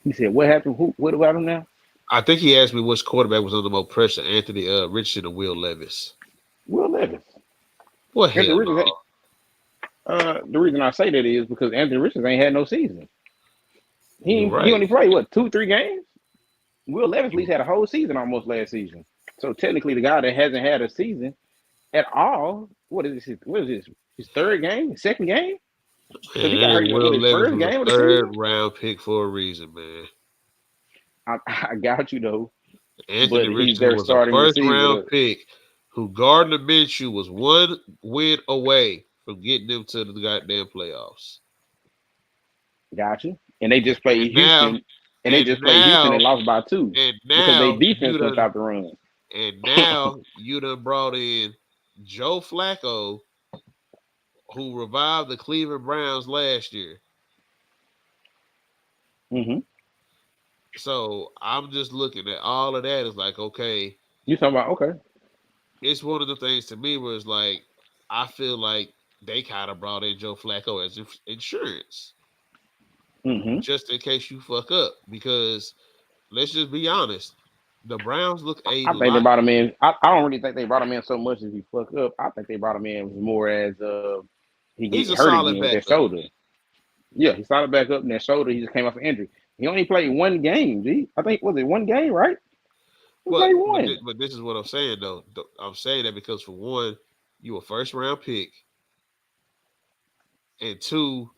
He said, "What happened? What about him now?" I think he asked me which quarterback was under more pressure, Anthony Richardson or Will Levis. Will Levis. Well, Anthony hell Richards. no. The reason I say that is because Anthony Richards ain't had no season. You're He right. only played what 2-3 games. Will Levis at least had a whole season almost last season. So technically, the guy that hasn't had a season at all. What is this? What is this? His third game? His second game? Because he got hurt And in Will his Levis first was game of a the third season. round pick for a reason, man. I got you though, Anthony but he's Richardson there was a starting the first season. round pick who Gardner Minshew was one win away from getting them to the goddamn playoffs. Got you. And they just And played now, Houston, and they and just played Houston now, and lost by 2 and because they now defense you couldn't done stop the run. and now you done brought in Joe Flacco, who revived the Cleveland Browns last year. Mm-hmm. So I'm just looking at all of that. It's like, okay, You talking about okay? it's one of the things to me where it's like, I feel like they kind of brought in Joe Flacco as insurance, Mm-hmm. just in case you fuck up. Because let's just be honest, the Browns look a I think they lot. brought him in. I don't really think they brought him in so much as he fuck up. I think they brought him in more as he He's get a hurt solid again with that backup. shoulder. Yeah, he started back up in that shoulder. He just came off an injury. He only played one game, G. I think, was it one game, right? He But played but one. but this is what I'm saying though. I'm saying that because for one, you a first round pick, and two,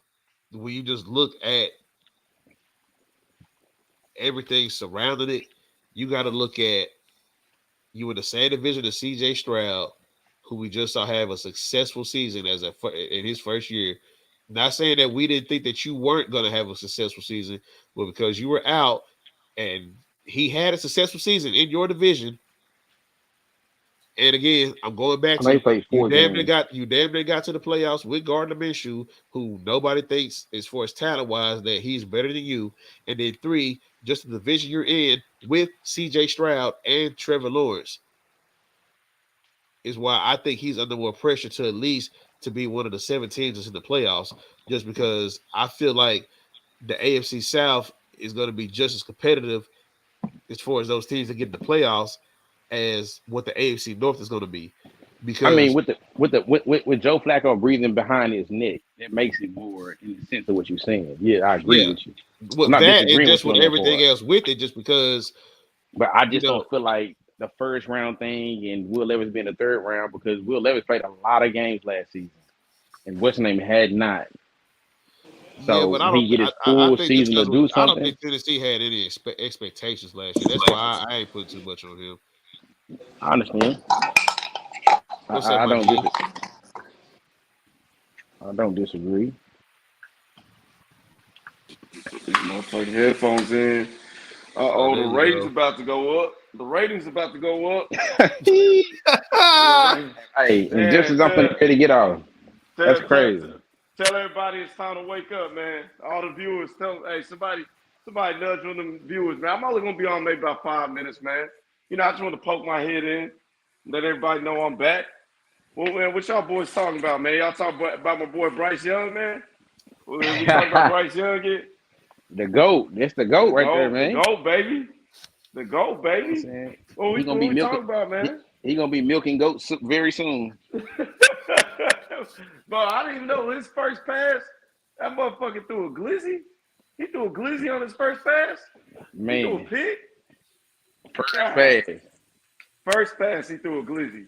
when you just look at everything surrounding it, you got to look at you in the same division as C.J. Stroud, who we just saw have a successful season in his first year. Not saying that we didn't think that you weren't going to have a successful season, but because you were out and he had a successful season in your division. And again, I'm going back I know he to played you. 4 games. You damn near got to the playoffs with Gardner Minshew, who nobody thinks, as far as talent wise, that he's better than you. And then three, just the division you're in with C.J. Stroud and Trevor Lawrence is why I think he's under more pressure to at least to be one of the 7 teams that's in the playoffs. Just because I feel like the AFC South is going to be just as competitive as far as those teams that get in the playoffs as what the AFC North is going to be. I mean, Because with Joe Flacco breathing behind his neck, it makes it more in the sense of what you're saying. Yeah, I agree yeah, with you. I'm with not that and disagreeing with just you with on that everything part. else with it, just because But I you just know, don't feel like the first round thing and Will Levis being the third round because Will Levis played a lot of games last season and what's his name had not. yeah, So but when he get his full I think just season to because do I don't something, think Tennessee had any expectations last year. That's why I ain't put too much on him. I understand. What's up, I my don't G? I don't disagree. Motherfucking headphones in. Oh, The there you ratings go. about to go up. The ratings about to go up. Hey, The ratings. and just Man, as I'm finna ready to get off, that's tell, tell, crazy. tell everybody it's time to wake up, man. All the viewers, hey, somebody nudge one of them viewers, man. I'm only gonna be on maybe about 5 minutes, man. I just want to poke my head in, let everybody know I'm back. Well, man, what y'all boys talking about, man? Y'all talking about my boy Bryce Young, man? We talking about Bryce Young yet? The goat. That's the goat right there, The man. GOAT, baby. The GOAT, You know what I'm baby. saying? What He we, gonna what be we milking. talking about, man? He gonna be milking goats very soon. Bro, I didn't even know his first pass. That motherfucker threw a glizzy. He threw a glizzy on his first pass. He threw a Man, pick. first God. pass. First pass, he threw a glizzy.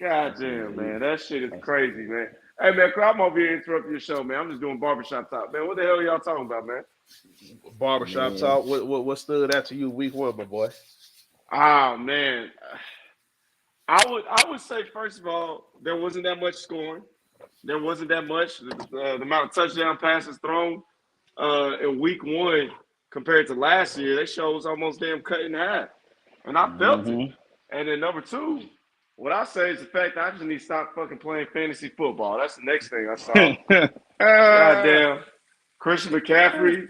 God damn, Yeah, man. That shit is crazy, man. Hey, man, I'm over here interrupting your show, man. I'm just doing barbershop talk. Man, what the hell are y'all talking about, man? Barbershop man. talk. What stood out to you week one, my boy? Oh, man. I would say, first of all, there wasn't that much scoring. There wasn't that much. The amount of touchdown passes thrown in week one compared to last year, that show was almost damn cut in half. And I felt it. Mm-hmm. And then number two, what I say is the fact that I just need to stop fucking playing fantasy football. That's the next thing I saw. Goddamn. Christian McCaffrey.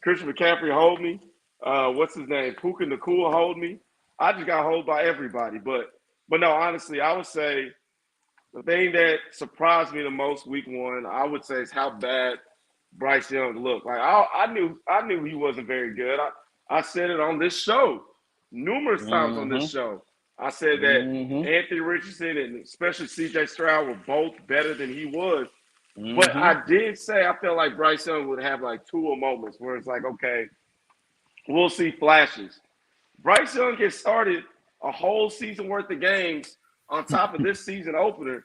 Christian McCaffrey hold me. What's his name? Puka Nakua hold me. I just got hold by everybody. But no, honestly, I would say the thing that surprised me the most week one, I would say, is how bad Bryce Young looked. Like I knew he wasn't very good. I said it on this show numerous times on this Mm-hmm. show. I said that Mm-hmm. Anthony Richardson and especially C.J. Stroud were both better than he was. But Mm-hmm. I did say I felt like Bryce Young would have like two moments where it's like, okay, we'll see flashes. Bryce Young gets started a whole season worth of games on top of this season opener,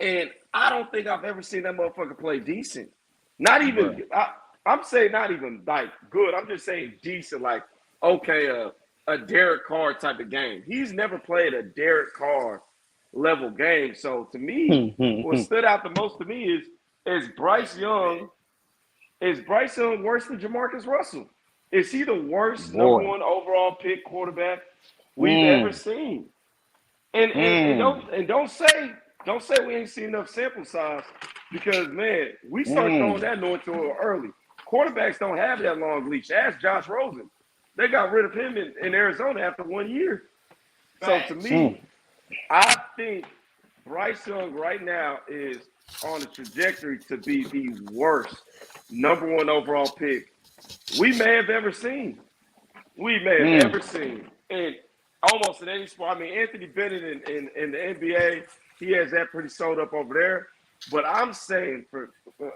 and I don't think I've ever seen that motherfucker play decent. Not Bruh. even I'm saying not even like good. I'm just saying decent, like okay, a Derek Carr type of game. He's never played a Derek Carr level game. So to me, what stood out the most to me is Bryce Young. Is Bryce Young worse than Jamarcus Russell? Is he the worst number Boy. one overall pick quarterback we've ever Mm. seen? And Mm. don't say we ain't seen enough sample size because man, we start throwing Mm. that noise to her early. Quarterbacks don't have that long leash. Ask Josh Rosen. They got rid of him in Arizona after 1 year. So to Mm. me, I think Bryce Young right now is on a trajectory to be the worst number one overall pick we may have ever seen. We may have Mm. ever seen. And almost in any sport. I mean, Anthony Bennett in the NBA, he has that pretty sewed up over there. But I'm saying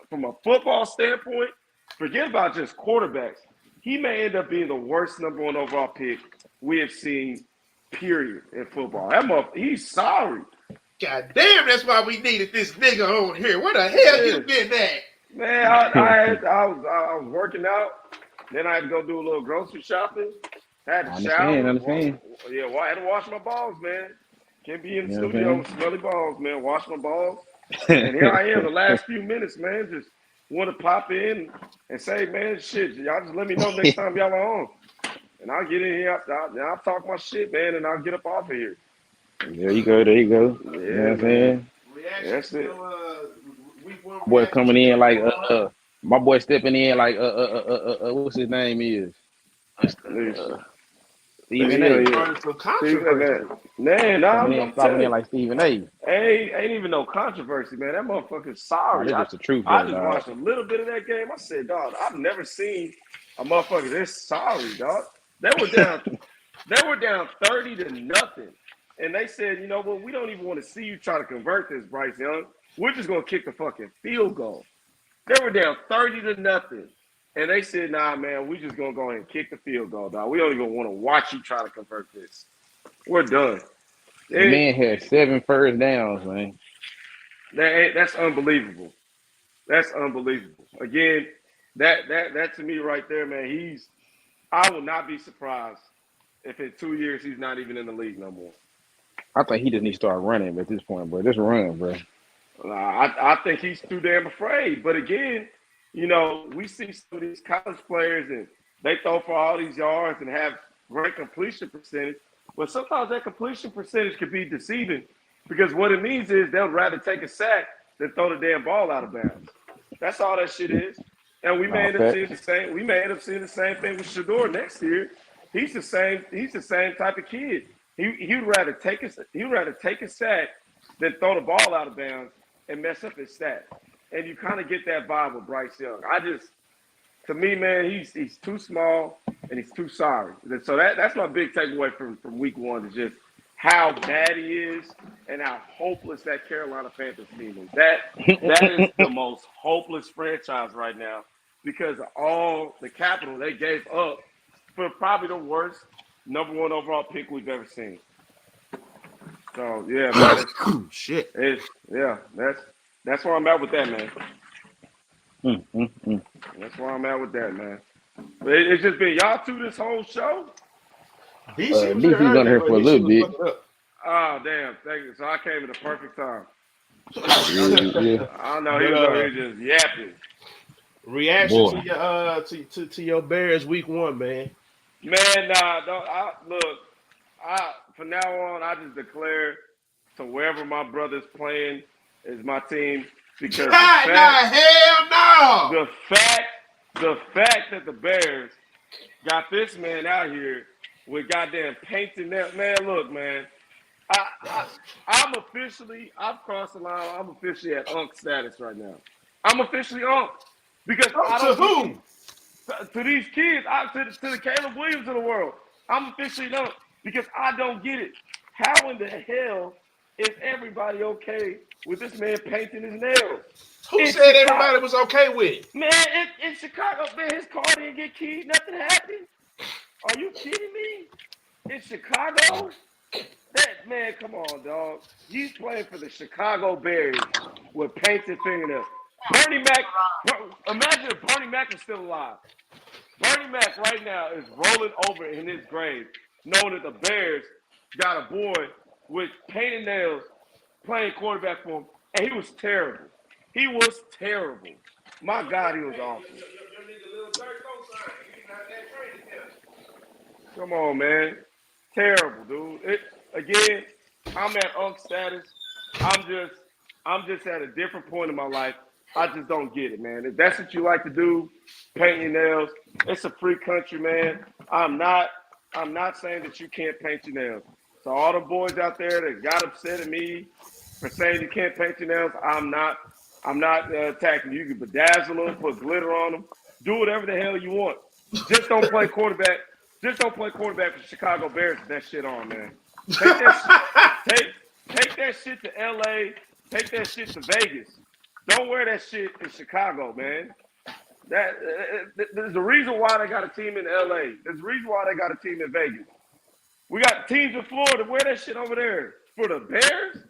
from a football standpoint, forget about just quarterbacks. He may end up being the worst number 1 overall pick we have seen, period, in football. He's sorry. God damn, that's why we needed this nigga on here. Where the hell you been at? Man, I was working out. Then I had to go do a little grocery shopping. Had to shower. Understand. I had to wash my balls, man. Can't be in the studio with smelly balls, man. Wash my balls. And here I am the last few minutes, man. Just want to pop in and say, man, shit, y'all just let me know next time y'all are on. And I'll get in here. I'll talk my shit, man, and I'll get up off of here. There you go. Yeah, You know what I'm saying? That's it. Boy coming in like my boy stepping in like what's his name is? Stephen A. Man, I'm stopping in like Stephen A. Ain't even no controversy, man. That motherfucker's sorry. That's the truth. I just watched a little bit of that game. I said, dog, I've never seen a motherfucker this sorry, dog. They were down 30-0. And they said, you know what, we don't even want to see you try to convert this, Bryce Young. We're just gonna kick the fucking field goal. They were down 30-0. And they said, nah, man, we just going to go ahead and kick the field goal, dog. We don't even want to watch you try to convert this. We're done. The man had 7 first downs, man. That's unbelievable. That's unbelievable. Again, that to me right there, man, I will not be surprised if in 2 years he's not even in the league no more. I think he just needs to start running at this point, bro. Just run, bro. I think he's too damn afraid. But again, you know, we see some of these college players and they throw for all these yards and have great completion percentage. But sometimes that completion percentage could be deceiving because what it means is they'll rather take a sack than throw the damn ball out of bounds. That's all that shit is. And we may end up seeing the same. We may end up seeing the same thing with Shador next year. He's the same type of kid. He'd rather take a sack than throw the ball out of bounds and mess up his stats. And you kind of get that vibe with Bryce Young. To me, man, he's too small and he's too sorry. So that's my big takeaway from week 1 is just how bad he is and how hopeless that Carolina Panthers team is. That is the most hopeless franchise right now because of all the capital they gave up for probably the worst number 1 overall pick we've ever seen. So yeah, man. Shit. That's where I'm at with that, man. That's where I'm at with that, man. But it's just been y'all two this whole show. DC's on here for a little bit. Oh damn! Thank you. So I came at the perfect time. Yeah. I know he was over here just yapping. Reaction to your Bears week 1, man. Man, nah. From now on, I just declare to wherever my brother's playing is my team because hell no. The fact that the Bears got this man out here with goddamn painting that man. Look, man, I've crossed the line. I'm officially at unk status right now. I'm officially unk because to these kids, to the Caleb Williams of the world. I'm officially unk because I don't get it. How in the hell is everybody okay with this man painting his nails? Who said everybody was okay with it? Man, in Chicago, man, his car didn't get keyed. Nothing happened. Are you kidding me? In Chicago? That man, come on, dog. He's playing for the Chicago Bears with painted fingernails. Bernie Mac, imagine if Bernie Mac was still alive. Bernie Mac right now is rolling over in his grave, knowing that the Bears got a boy with painted nails playing quarterback for him, and he was terrible. He was terrible. My God, he was awful. Come on, man. Terrible, dude. Again, I'm at unk status. I'm just at a different point in my life. I just don't get it, man. If that's what you like to do, paint your nails, it's a free country, man. I'm not saying that you can't paint your nails. So all the boys out there that got upset at me for saying you can't paint your nails, I'm not attacking you. You can bedazzle them, put glitter on them, do whatever the hell you want. Just don't play quarterback. Just don't play quarterback for Chicago Bears with that shit on, man. Take that shit to LA. Take that shit to Vegas. Don't wear that shit in Chicago, man. There's a reason why they got a team in LA. There's a reason why they got a team in Vegas. We got teams in Florida. Where that shit over there for the Bears?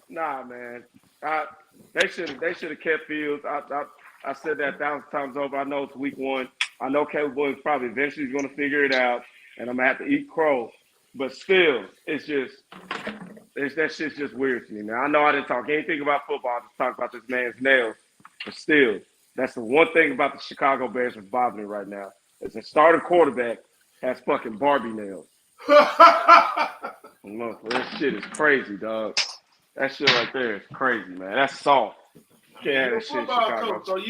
Nah, man. They should have kept Fields. I said that 1,000 times over. I know it's week 1. I know Caleb Williams probably eventually is going to figure it out, and I'm gonna have to eat crow. But still, that shit's just weird to me, man. I know I didn't talk anything about football. I just talked about this man's nails. But still, that's the one thing about the Chicago Bears that's bothering me right now. Is the starting quarterback has fucking Barbie nails. Look, that shit is crazy, dog. That shit right there is crazy, man. That's soft. Can't have that shit in Chicago. Coach, so I'm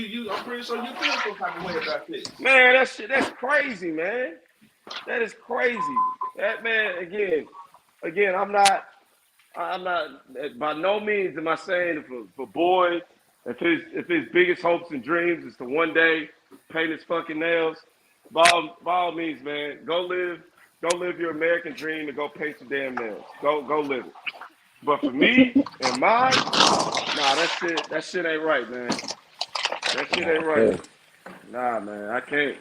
pretty sure you feel some type of way about this. Man, that's crazy, man. That is crazy. That man, again, I'm not by no means am I saying for Boyd, if his biggest hopes and dreams is to one day paint his fucking nails, by all means, man, go live your American dream and go paint your damn nails. Go live it. But for me and mine, nah, that shit ain't right, man. That shit ain't right. Nah, man, I can't,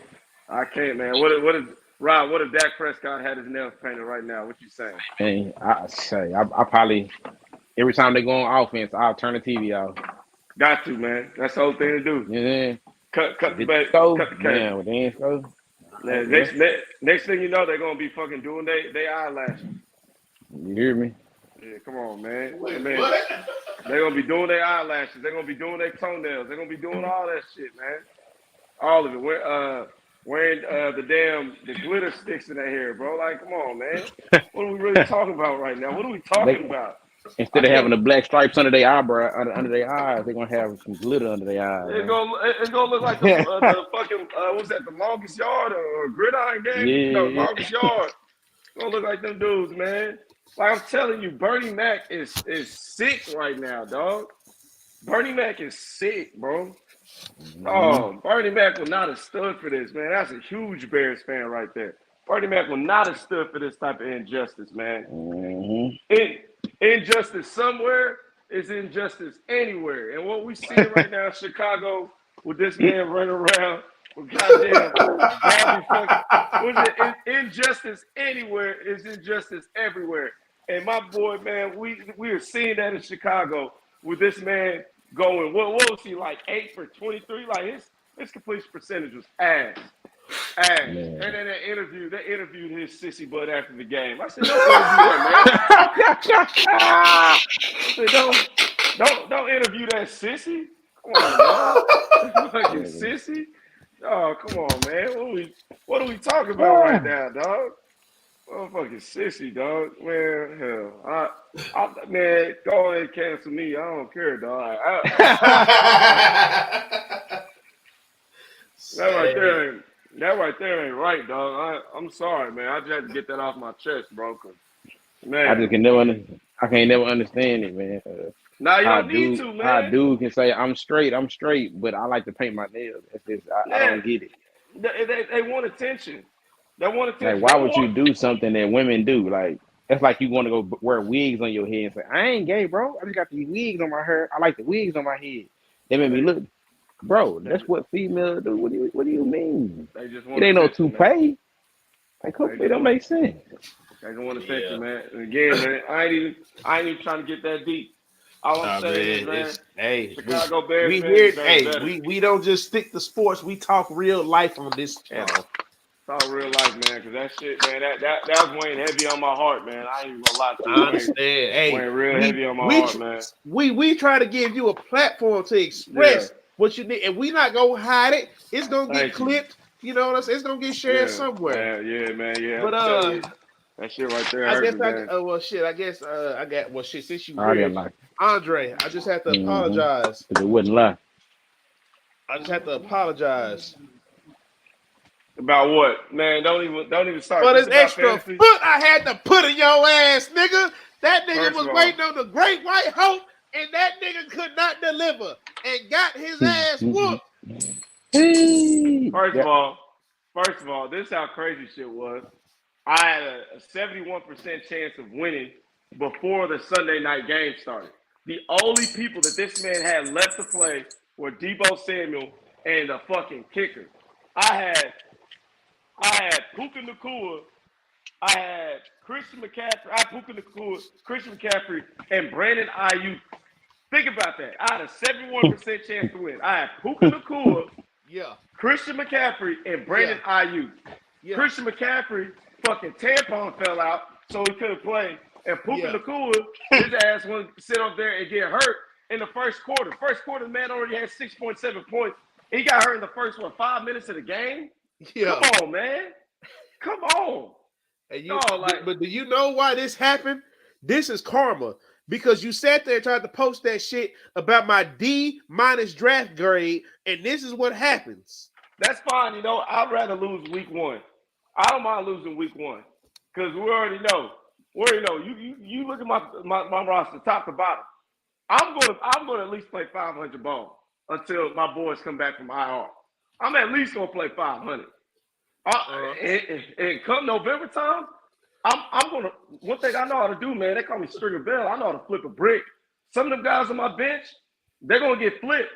man. What is Rob? What if Dak Prescott had his nails painted right now? What you saying? Man, I probably every time they go on offense, I'll turn the TV off. Got to, man. That's the whole thing to do. Yeah. Cut the Man, with the ends go. Next thing you know, they're gonna be fucking doing they eyelashes. You hear me? Yeah, come on, man. Wait, Man. what? They're gonna be doing their eyelashes. They're gonna be doing their toenails. They're gonna be doing all that shit, man. All of it. Wearing the glitter sticks in their hair, bro. Like, come on, man. What are we really talking about right now? What are we talking about? Instead of having the black stripes under their eyebrow, under their eyes, they're gonna have some glitter under their eyes. It's gonna look like the fucking what's that? The longest yard or gridiron game? Yeah. No, longest yard. It's gonna look like them dudes, man. Like I'm telling you, Bernie Mac is sick right now, dog. Bernie Mac is sick, bro. Oh, Bernie Mac will not have stood for this, man. That's a huge Bears fan right there. Bernie Mac will not have stood for this type of injustice, man. Injustice somewhere is injustice anywhere. And what we see right now in Chicago with this man running around with goddamn injustice anywhere is injustice everywhere. And my boy, man, we are seeing that in Chicago with this man going, what was he, like 8 for 23? Like his completion percentage was ass. And then they interviewed his sissy butt after the game. I said, don't interview that sissy. Come on, man. Fucking sissy. Oh, come on, man. What are we talking about right now, dog? Motherfucking sissy, dog. Man, hell. Man, go ahead and cancel me. I don't care, dog. That right there ain't right, dog. I'm sorry, man. I just had to get that off my chest, bro. Man, I can't never understand it, man. Now you don't need to, man. How a dude can say I'm straight, but I like to paint my nails. I don't get it. They want attention. They want attention. Like, why would you do something that women do? Like, that's like you want to go wear wigs on your head and say, I ain't gay, bro. I just got these wigs on my hair. I like the wigs on my head. They make me look, bro. That's what females do. What do you mean? They just want it ain't no attention, toupee. Like, it don't make sense. They don't want attention, man. And again, man, I ain't even trying to get that deep. All I'm saying is, man, Chicago Bears. We don't just stick to sports. We talk real life on this channel. It's all real life, man. Because that shit, man, that was weighing heavy on my heart, man. I ain't even gonna lie to you. I understand. Weighing real heavy on my heart, man. We try to give you a platform to express what you need, and we not gonna hide it. It's gonna get clipped. You know what I'm saying? It's gonna get shared somewhere. Yeah, man. Yeah. But that shit right there. I guess I got since you here, Andre, I just have to apologize. Because it wouldn't lie. I just have to apologize. About what? Man, don't even start. For this extra foot I had to put in your ass, nigga. That nigga was waiting on the great white hope, and that nigga could not deliver and got his ass whooped. First of all, this is how crazy shit was. I had a 71% chance of winning before the Sunday night game started. The only people that this man had left to play were Deebo Samuel and a fucking kicker. I had Puka Nacua. I had Christian McCaffrey. I had Puka Nacua, Christian McCaffrey, and Brandon Ayuk. Think about that. I had a 71% chance to win. I had Puka Nacua, Yeah. Christian McCaffrey, and Brandon Ayuk. Yeah. Christian McCaffrey fucking tampon fell out, so he couldn't play. And Puka Nacua, his ass wanted to sit up there and get hurt in the first quarter. First quarter, the man already had 6.7 points. He got hurt in the first, 5 minutes of the game? Yeah. Come on, man. Come on. And but do you know why this happened? This is karma. Because you sat there and tried to post that shit about my D- draft grade, and this is what happens. That's fine. I'd rather lose week 1. I don't mind losing week 1 because we already know. You look at my roster, top to bottom. I'm gonna at least play 500 ball until my boys come back from IR. I'm at least gonna play 500. And come November time, I'm gonna. One thing I know how to do, man. They call me Stringer Bell. I know how to flip a brick. Some of them guys on my bench, they're gonna get flipped,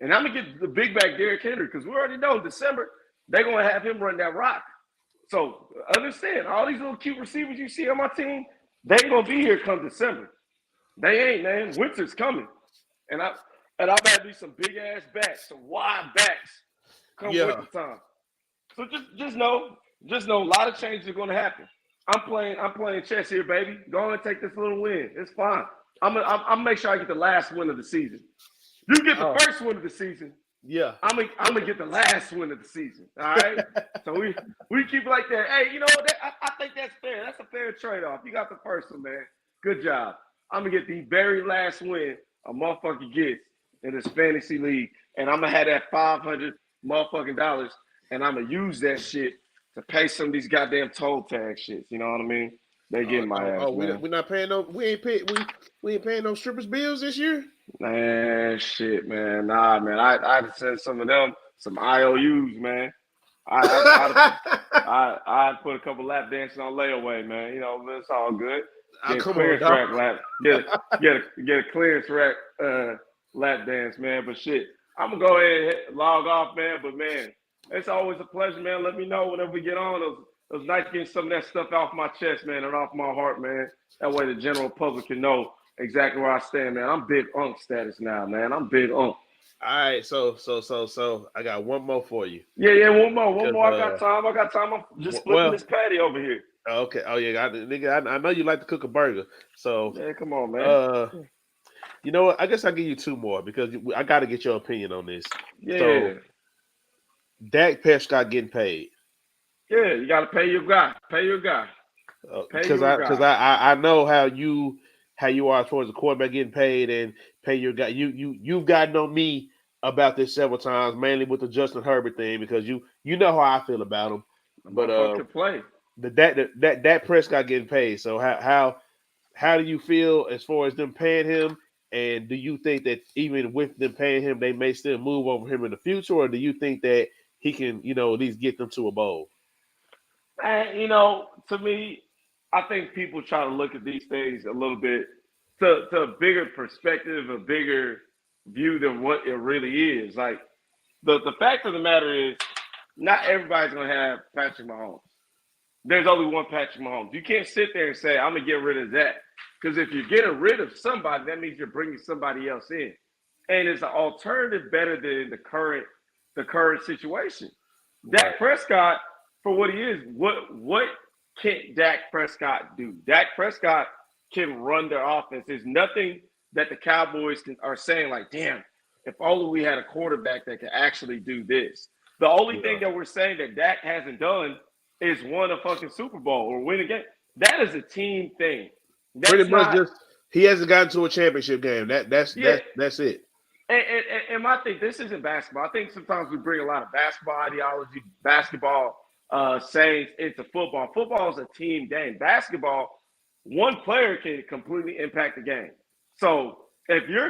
and I'm gonna get the big back Derrick Henry because we already know in December they're gonna have him run that rock. So understand, all these little cute receivers you see on my team, they ain't gonna be here come December. They ain't, man. Winter's coming, and I've had me some big ass backs, some wide backs come winter time. So just know, a lot of changes are gonna happen. I'm playing chess here, baby. Go on and take this little win. It's fine. I'm gonna make sure I get the last win of the season. You get the first win of the season. Yeah. I'm gonna get the last win of the season. All right. So we keep it like that. Hey, you know what? I think that's fair. That's a fair trade-off. You got the first one, man. Good job. I'm gonna get the very last win a motherfucker gets in this fantasy league, and I'm gonna have that $500 motherfucking dollars, and I'm gonna use that shit to pay some of these goddamn toll tag shits. You know what I mean? They getting my ass. We're not paying no. We ain't paying no strippers bills this year. Man, shit, man. Nah, man. I had to send some of them some IOUs, man. I put a couple lap dances on layaway, man. It's all good. Get a clearance rack lap. Get a clearance rack lap dance, man. But shit, I'm gonna go ahead and log off, man. But man, it's always a pleasure, man. Let me know whenever we get on. It was nice getting some of that stuff off my chest, man, and off my heart, man. That way the general public can know exactly where I stand, man. I'm big unk status now, man. I'm big unk. All right, so I got one more for you. Yeah, one more. I got time. I'm just flipping this patty over here. Okay. Oh yeah, nigga. I know you like to cook a burger, so yeah, come on, man. You know what? I guess I'll give you two more because I got to get your opinion on this. Yeah. So, Dak Prescott getting paid. Yeah, you got to pay your guy. Pay your guy. Because I know how you are towards the quarterback getting paid and pay your guy. You've gotten on me about this several times, mainly with the Justin Herbert thing because you know how I feel about him. But play. That Prescott getting paid. So how do you feel as far as them paying him? And do you think that even with them paying him, they may still move over him in the future, or do you think that he can, at least get them to a bowl? And, to me, I think people try to look at these things a little bit to a bigger perspective, a bigger view than what it really is. Like the fact of the matter is, not everybody's gonna have Patrick Mahomes. There's only one Patrick Mahomes. You can't sit there and say, I'm gonna get rid of that. Because if you're getting rid of somebody, that means you're bringing somebody else in. And it's an alternative better than the current situation. Dak Prescott, for what he is, what can Dak Prescott do? Dak Prescott can run their offense. There's nothing that the Cowboys are saying like, damn, if only we had a quarterback that could actually do this. The only thing that we're saying that Dak hasn't done is won a fucking Super Bowl or win a game. That is a team thing. Pretty much he hasn't gotten to a championship game. That's it. And my thing, this isn't basketball. I think sometimes we bring a lot of basketball ideology, basketball sayings into football. Football is a team game. Basketball, one player can completely impact the game. So if you're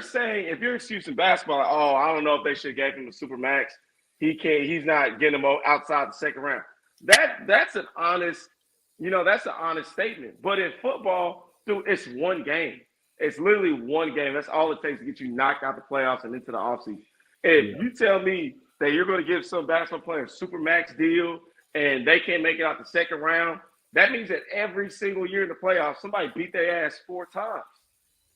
excusing basketball, I don't know if they should have gave him a super max. He's not getting him outside the second round. That's an honest, that's an honest statement. But in football, dude, it's one game. It's literally one game. That's all it takes to get you knocked out the playoffs and into the offseason. If you tell me that you're going to give some basketball player a super max deal and they can't make it out the second round, that means that every single year in the playoffs, somebody beat their ass 4 times.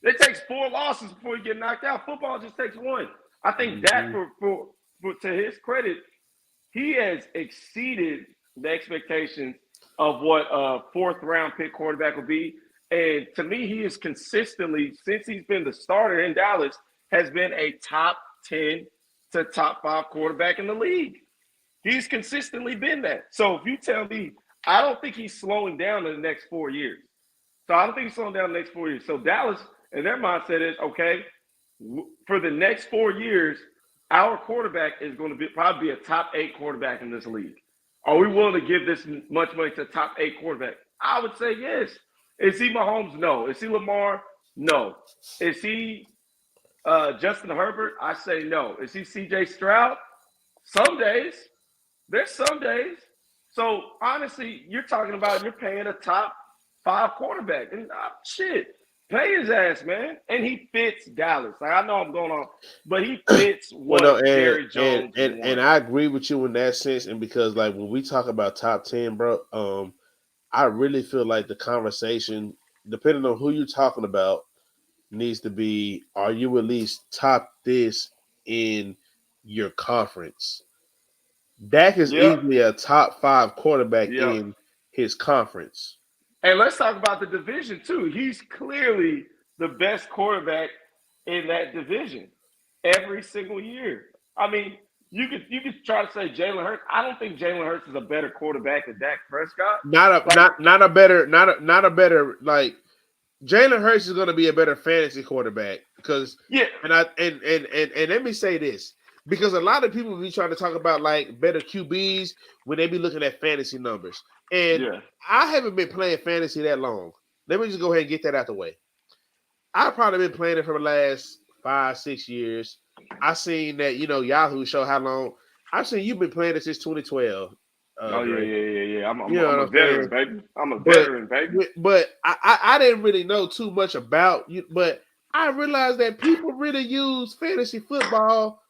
It takes 4 losses before you get knocked out. Football just takes 1. I think that for to his credit, he has exceeded the expectations of what a 4th round pick quarterback will be. And to me, he is consistently, since he's been the starter in Dallas, has been a top 10 to top 5 quarterback in the league. He's consistently been that. So if you tell me, I don't think he's slowing down in the next 4 years. So I don't think he's slowing down in the next 4 years. So Dallas, and their mindset is, okay, for the next 4 years, our quarterback is going to probably be a top 8 quarterback in this league. Are we willing to give this much money to a top 8 quarterback? I would say yes. Is he Mahomes? No. Is he Lamar? No. Is he Justin Herbert? I say no. Is he C.J. Stroud? Some days. There's some days. So, honestly, you're talking about you're paying a top 5 quarterback. And shit, pay his ass, man. And he fits Dallas. Like, I know I'm going on, but he fits what Jerry Jones wants. And I agree with you in that sense. And because, like, when we talk about top 10, bro, I really feel like the conversation, depending on who you're talking about, needs to be, are you at least top this in your conference? Dak is easily a top 5 quarterback in his conference. And let's talk about the division, too. He's clearly the best quarterback in that division every single year. I mean, you could try to say Jalen Hurts. I don't think Jalen Hurts is a better quarterback than Dak Prescott. Not a better like Jalen Hurts is going to be a better fantasy quarterback because and let me say this, because a lot of people be trying to talk about like better QBs when they be looking at fantasy numbers. And I haven't been playing fantasy that long. Let me just go ahead and get that out the way. I've probably been playing it for the last 5-6 years. I seen that, Yahoo show how long. I've seen you've been playing it since 2012. Yeah. I'm a veteran, baby. I'm a veteran, baby. But I didn't really know too much about you. But I realized that people really use fantasy football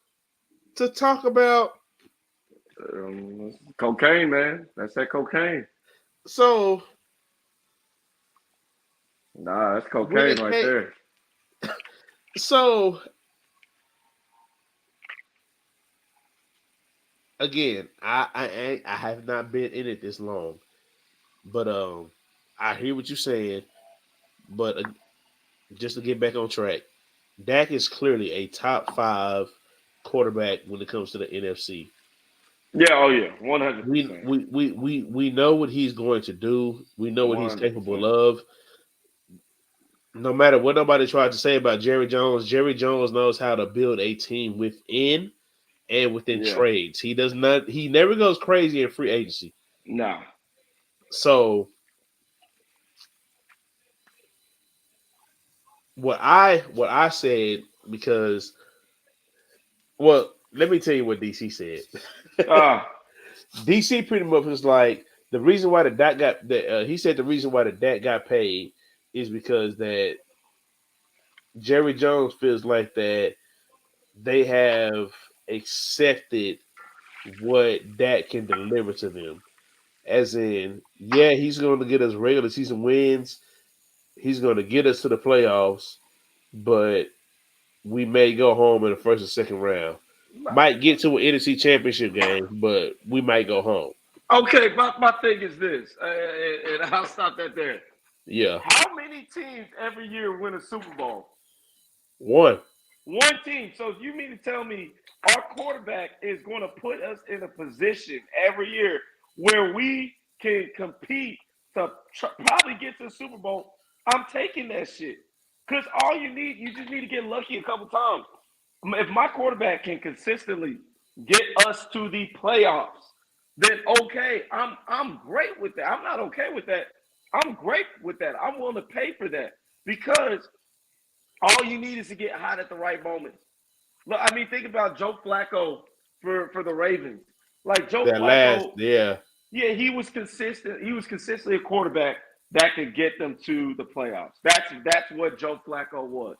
to talk about cocaine, man. That's that cocaine. So, that's cocaine right there. So, again, I have not been in it this long, but I hear what you're saying. But just to get back on track, Dak is clearly a top 5 quarterback when it comes to the NFC. Yeah, 100%. We know what he's going to do. We know what 100%. He's capable of. No matter what nobody tried to say about Jerry Jones knows how to build a team within and within trades. He never goes crazy in free agency. No. So what I said, because let me tell you what DC said. DC pretty much was like, the reason why the Dak got paid is because that Jerry Jones feels like that they have accepted what Dak can deliver to them. As in, he's going to get us regular season wins. He's going to get us to the playoffs, but we may go home in the first or second round. Might get to an NFC championship game, but we might go home. Okay, my thing is this, and I'll stop that there. Yeah. How many teams every year win a Super Bowl? One team. So you mean to tell me our quarterback is going to put us in a position every year where we can compete to probably get to the Super Bowl? I'm taking that shit. Because you just need to get lucky a couple times. If my quarterback can consistently get us to the playoffs, then okay, I'm great with that. I'm not okay with that. I'm great with that. I'm willing to pay for that, because all you need is to get hot at the right moment. Look, I mean, think about Joe Flacco for the Ravens. Like Joe Flacco, he was consistent. He was consistently a quarterback that could get them to the playoffs. That's what Joe Flacco was.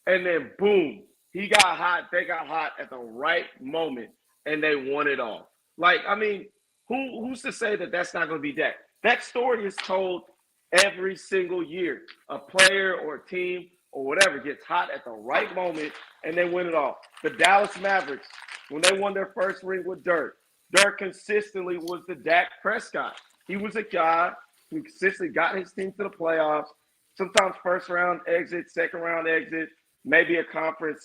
And then boom, he got hot. They got hot at the right moment. and they won it all. Like, I mean, who's to say that that's not going to be Dak? That story is told every single year. A player or a team or whatever gets hot at the right moment and they win it all. The Dallas Mavericks, when they won their first ring with Dirk consistently was the Dak Prescott. He was a guy who consistently got his team to the playoffs, sometimes first round exit, second round exit, maybe a conference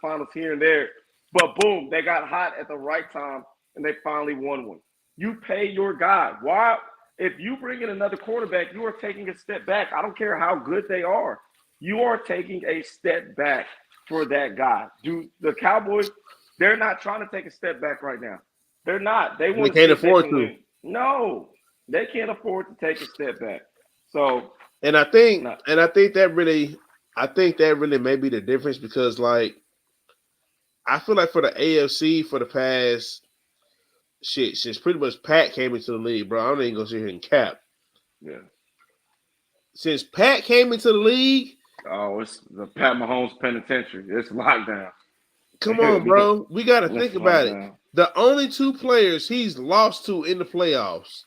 finals here and there. But boom, they got hot at the right time and they finally won one. You pay your guy. Why? If you bring in another quarterback, you are taking a step back. I don't care how good they are. You are taking a step back for that guy. Do the Cowboys, they're not trying to take a step back right now. They're not. They want to can't afford to. Win. No, they can't afford to take a step back. So, and I think that really may be the difference because, like, I feel like for the AFC for the past since pretty much Pat came into the league, bro. I'm not even gonna sit here and cap. Yeah. Since Pat came into the league, it's the Pat Mahomes penitentiary. It's lockdown. Come on, bro. We got to think about it. The only two players he's lost to in the playoffs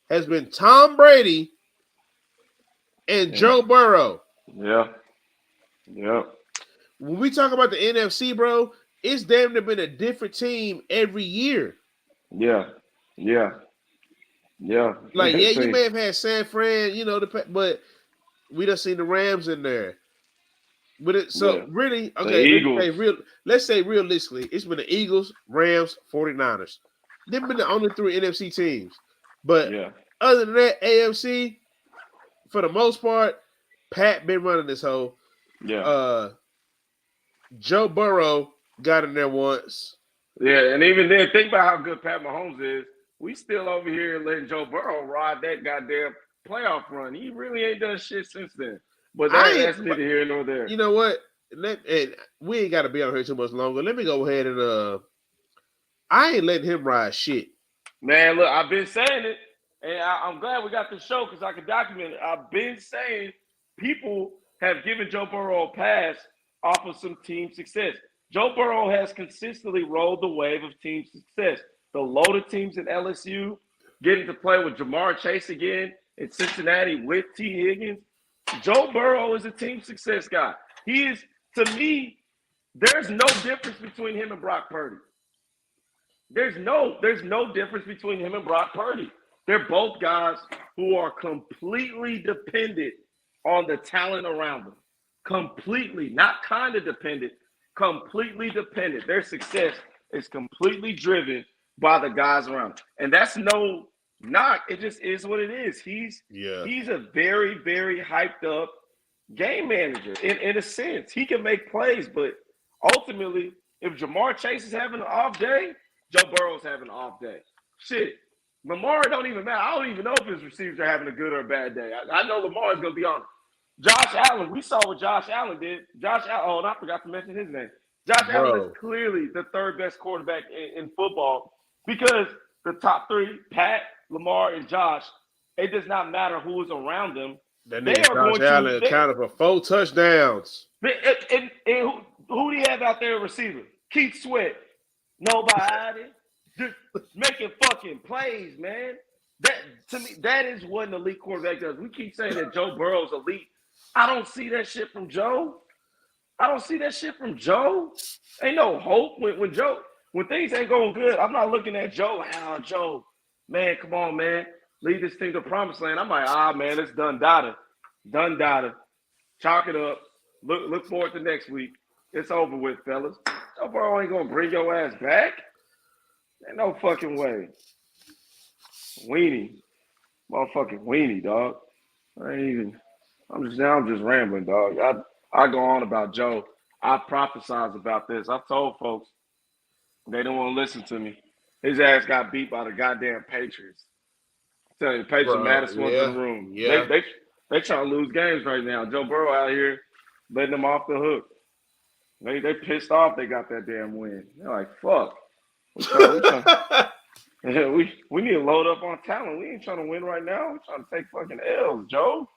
has been Tom Brady and Joe Burrow. Yeah. Yep. When we talk about the NFC, bro, it's damn near been a different team every year. Yeah. Like, yeah, you may have had San Fran, but we done seen the Rams in there. But really, okay, let's say realistically, it's been the Eagles, Rams, 49ers. They've been the only three NFC teams. But other than that, AFC, for the most part, Pat been running this whole. Yeah. Joe Burrow got in there once. Yeah, and even then, think about how good Pat Mahomes is. We still over here letting Joe Burrow ride that goddamn playoff run. He really ain't done shit since then. But that's neither here nor there. You know what? And we ain't got to be on here too much longer. Let me go ahead and I ain't letting him ride shit. Man, look, I've been saying it, and I'm glad we got the show because I can document it. I've been saying people have given Joe Burrow a pass off of some team success. Joe Burrow has consistently rolled the wave of team success. The loaded teams at LSU, getting to play with Jamar Chase again in Cincinnati with T. Higgins. Joe Burrow is a team success guy. He is, to me, there's no difference between him and Brock Purdy. There's no difference between him and Brock Purdy. They're both guys who are completely dependent on the talent around them. Completely, not kind of dependent, completely dependent. Their success is completely driven by the guys around them. And that's no knock. It just is what it is. He's a very, very hyped up game manager in a sense. He can make plays, but ultimately, if Jamar Chase is having an off day, Joe Burrow's having an off day. Shit, Lamar don't even matter. I don't even know if his receivers are having a good or a bad day. I know Lamar is going to be on it. Josh Allen, we saw what Josh Allen did. Josh Allen, and I forgot to mention his name. Josh Allen is clearly the third best quarterback in football because the top three, Pat, Lamar, and Josh, it does not matter who is around them. That nigga Josh Allen accounted for 4 touchdowns. And who do you have out there at receiver? Keith Sweat. Nobody. Just making fucking plays, man. That, to me, that is what an elite quarterback does. We keep saying that Joe Burrow's elite. I don't see that shit from Joe. Ain't no hope when things ain't going good. I'm not looking at Joe. Joe, man, come on, man. Lead this thing to promised land. I'm like, man, it's done data. Chalk it up. Look forward to next week. It's over with, fellas. Joe Burrow ain't gonna bring your ass back. Ain't no fucking way. Motherfucking weenie, dog. I'm just rambling, dog. I go on about Joe. I prophesize about this. I've told folks they don't want to listen to me. His ass got beat by the goddamn Patriots. I'm telling you, Patriots and Madison was in the room. Yeah. They trying to lose games right now. Joe Burrow out here letting them off the hook. They pissed off they got that damn win. They're like, fuck. We need to load up on talent. We ain't trying to win right now. We're trying to take fucking L's, Joe.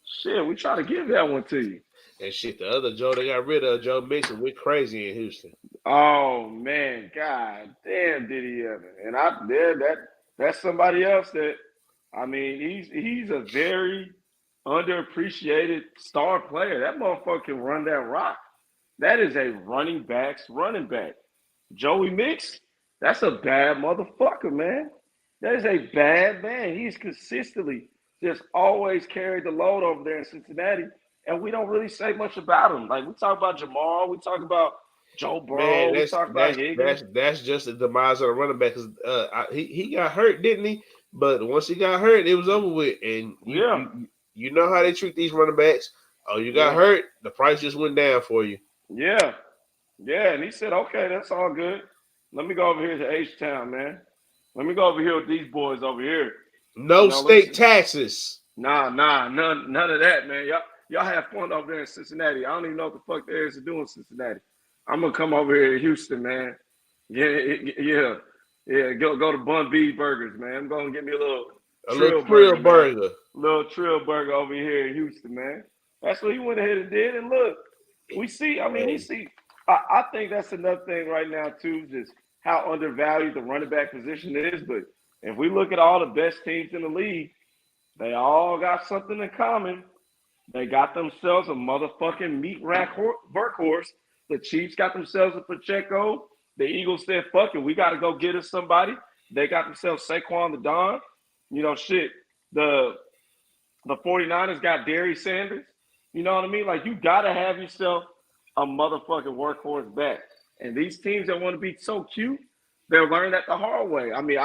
Shit, we try to give that one to you. And shit, the other Joe they got rid of, Joe Mixon, went crazy in Houston. Oh man, god damn, did he ever? And that's somebody else that I mean, he's a very underappreciated star player. That motherfucker can run that rock. That is a running back's running back. Joey Mix, that's a bad motherfucker, man. That is a bad man. He's consistently just always carried the load over there in Cincinnati, and we don't really say much about him. Like we talk about Jamal, we talk about Joe Burrow, Man, we talk about Higgins. that's just the demise of the running back. Cause he got hurt, didn't he? But once he got hurt, it was over with. And you know how they treat these running backs. Oh, you got hurt, the price just went down for you. Yeah. Yeah, and he said, okay, that's all good. Let me go over here to H-Town, man. Let me go over here with these boys over here. No state taxes. Nah, none of that, man. Y'all have fun over there in Cincinnati. I don't even know what the fuck there is to do in Cincinnati. I'm gonna come over here to Houston, man. Yeah. Go to Bun B Burgers, man. I'm gonna get me a little trill burger. Little trill burger over here in Houston, man. That's what he went ahead and did. And look, we see. I think that's another thing right now too, just how undervalued the running back position is. But if we look at all the best teams in the league, they all got something in common. They got themselves a motherfucking meat rack workhorse. The Chiefs got themselves a Pacheco. The Eagles said, fuck it, we got to go get us somebody. They got themselves Saquon the Don. You know, shit. The 49ers got Darius Sanders. You know what I mean? Like, you got to have yourself a motherfucking workhorse back. And these teams that want to be so cute, they'll learn that the hard way. I mean,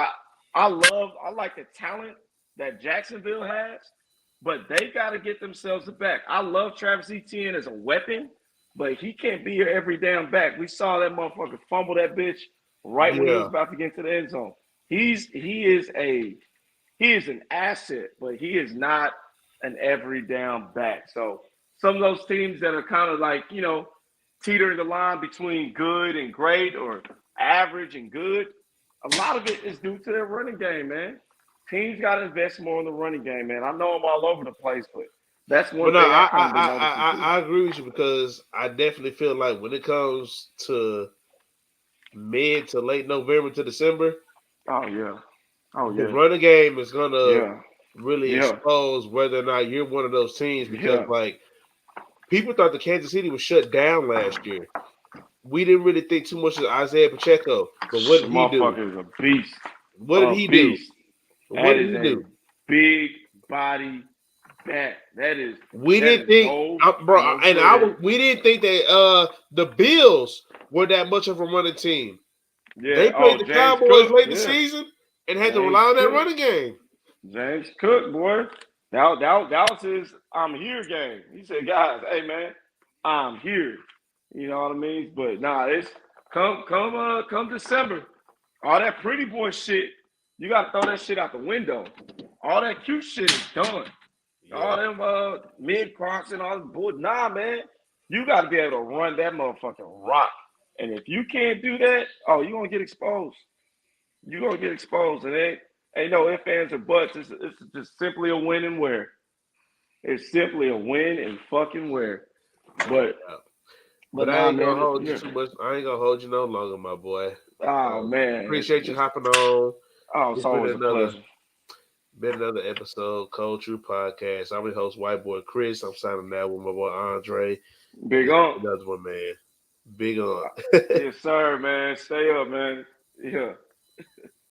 I like the talent that Jacksonville has, but they got to get themselves a back. I love Travis Etienne as a weapon, but he can't be here every damn back. We saw that motherfucker fumble that bitch right when he was about to get to the end zone. He is an asset, but he is not an every down back. So some of those teams that are kind of like, you know, teetering the line between good and great or average and good, a lot of it is due to their running game, man. Teams got to invest more in the running game, man. I know I'm all over the place, but that's one thing I kind of been noticing. I agree with you because I definitely feel like when it comes to mid to late November to December, the running game is gonna really expose whether or not you're one of those teams because like people thought the Kansas City was shut down last year. We didn't really think too much of Isaiah Pacheco, but what did he do? Motherfucker is a beast. What did he do? What did he do? Big body back. That is. We didn't think, we didn't think that the Bills were that much of a running team. Yeah, they played the Cowboys late in the season and had to rely on that running game. James Cook, boy, that was his "I'm here" game. He said, "Guys, hey man, I'm here." You know what I mean? But nah, it's come December, all that pretty boy shit, you gotta throw that shit out the window. All that cute shit is done. Yeah. All them mid crocs and all this bull. Nah, man, you gotta be able to run that motherfucking rock. And if you can't do that, you're gonna get exposed. You're gonna get exposed, and ain't no ifs, ands, or buts. It's just simply a win and wear. It's simply a win and fucking wear. But I ain't gonna hold you too much. I ain't gonna hold you no longer, my boy. Oh man, appreciate you hopping on. Oh, it's always a pleasure. Been another episode, Cold True Podcast. I'm your host, White Boy Chris. I'm signing out with my boy Andre. Big on. Another one, man. Big on. Yes, sir, man. Stay up, man. Yeah.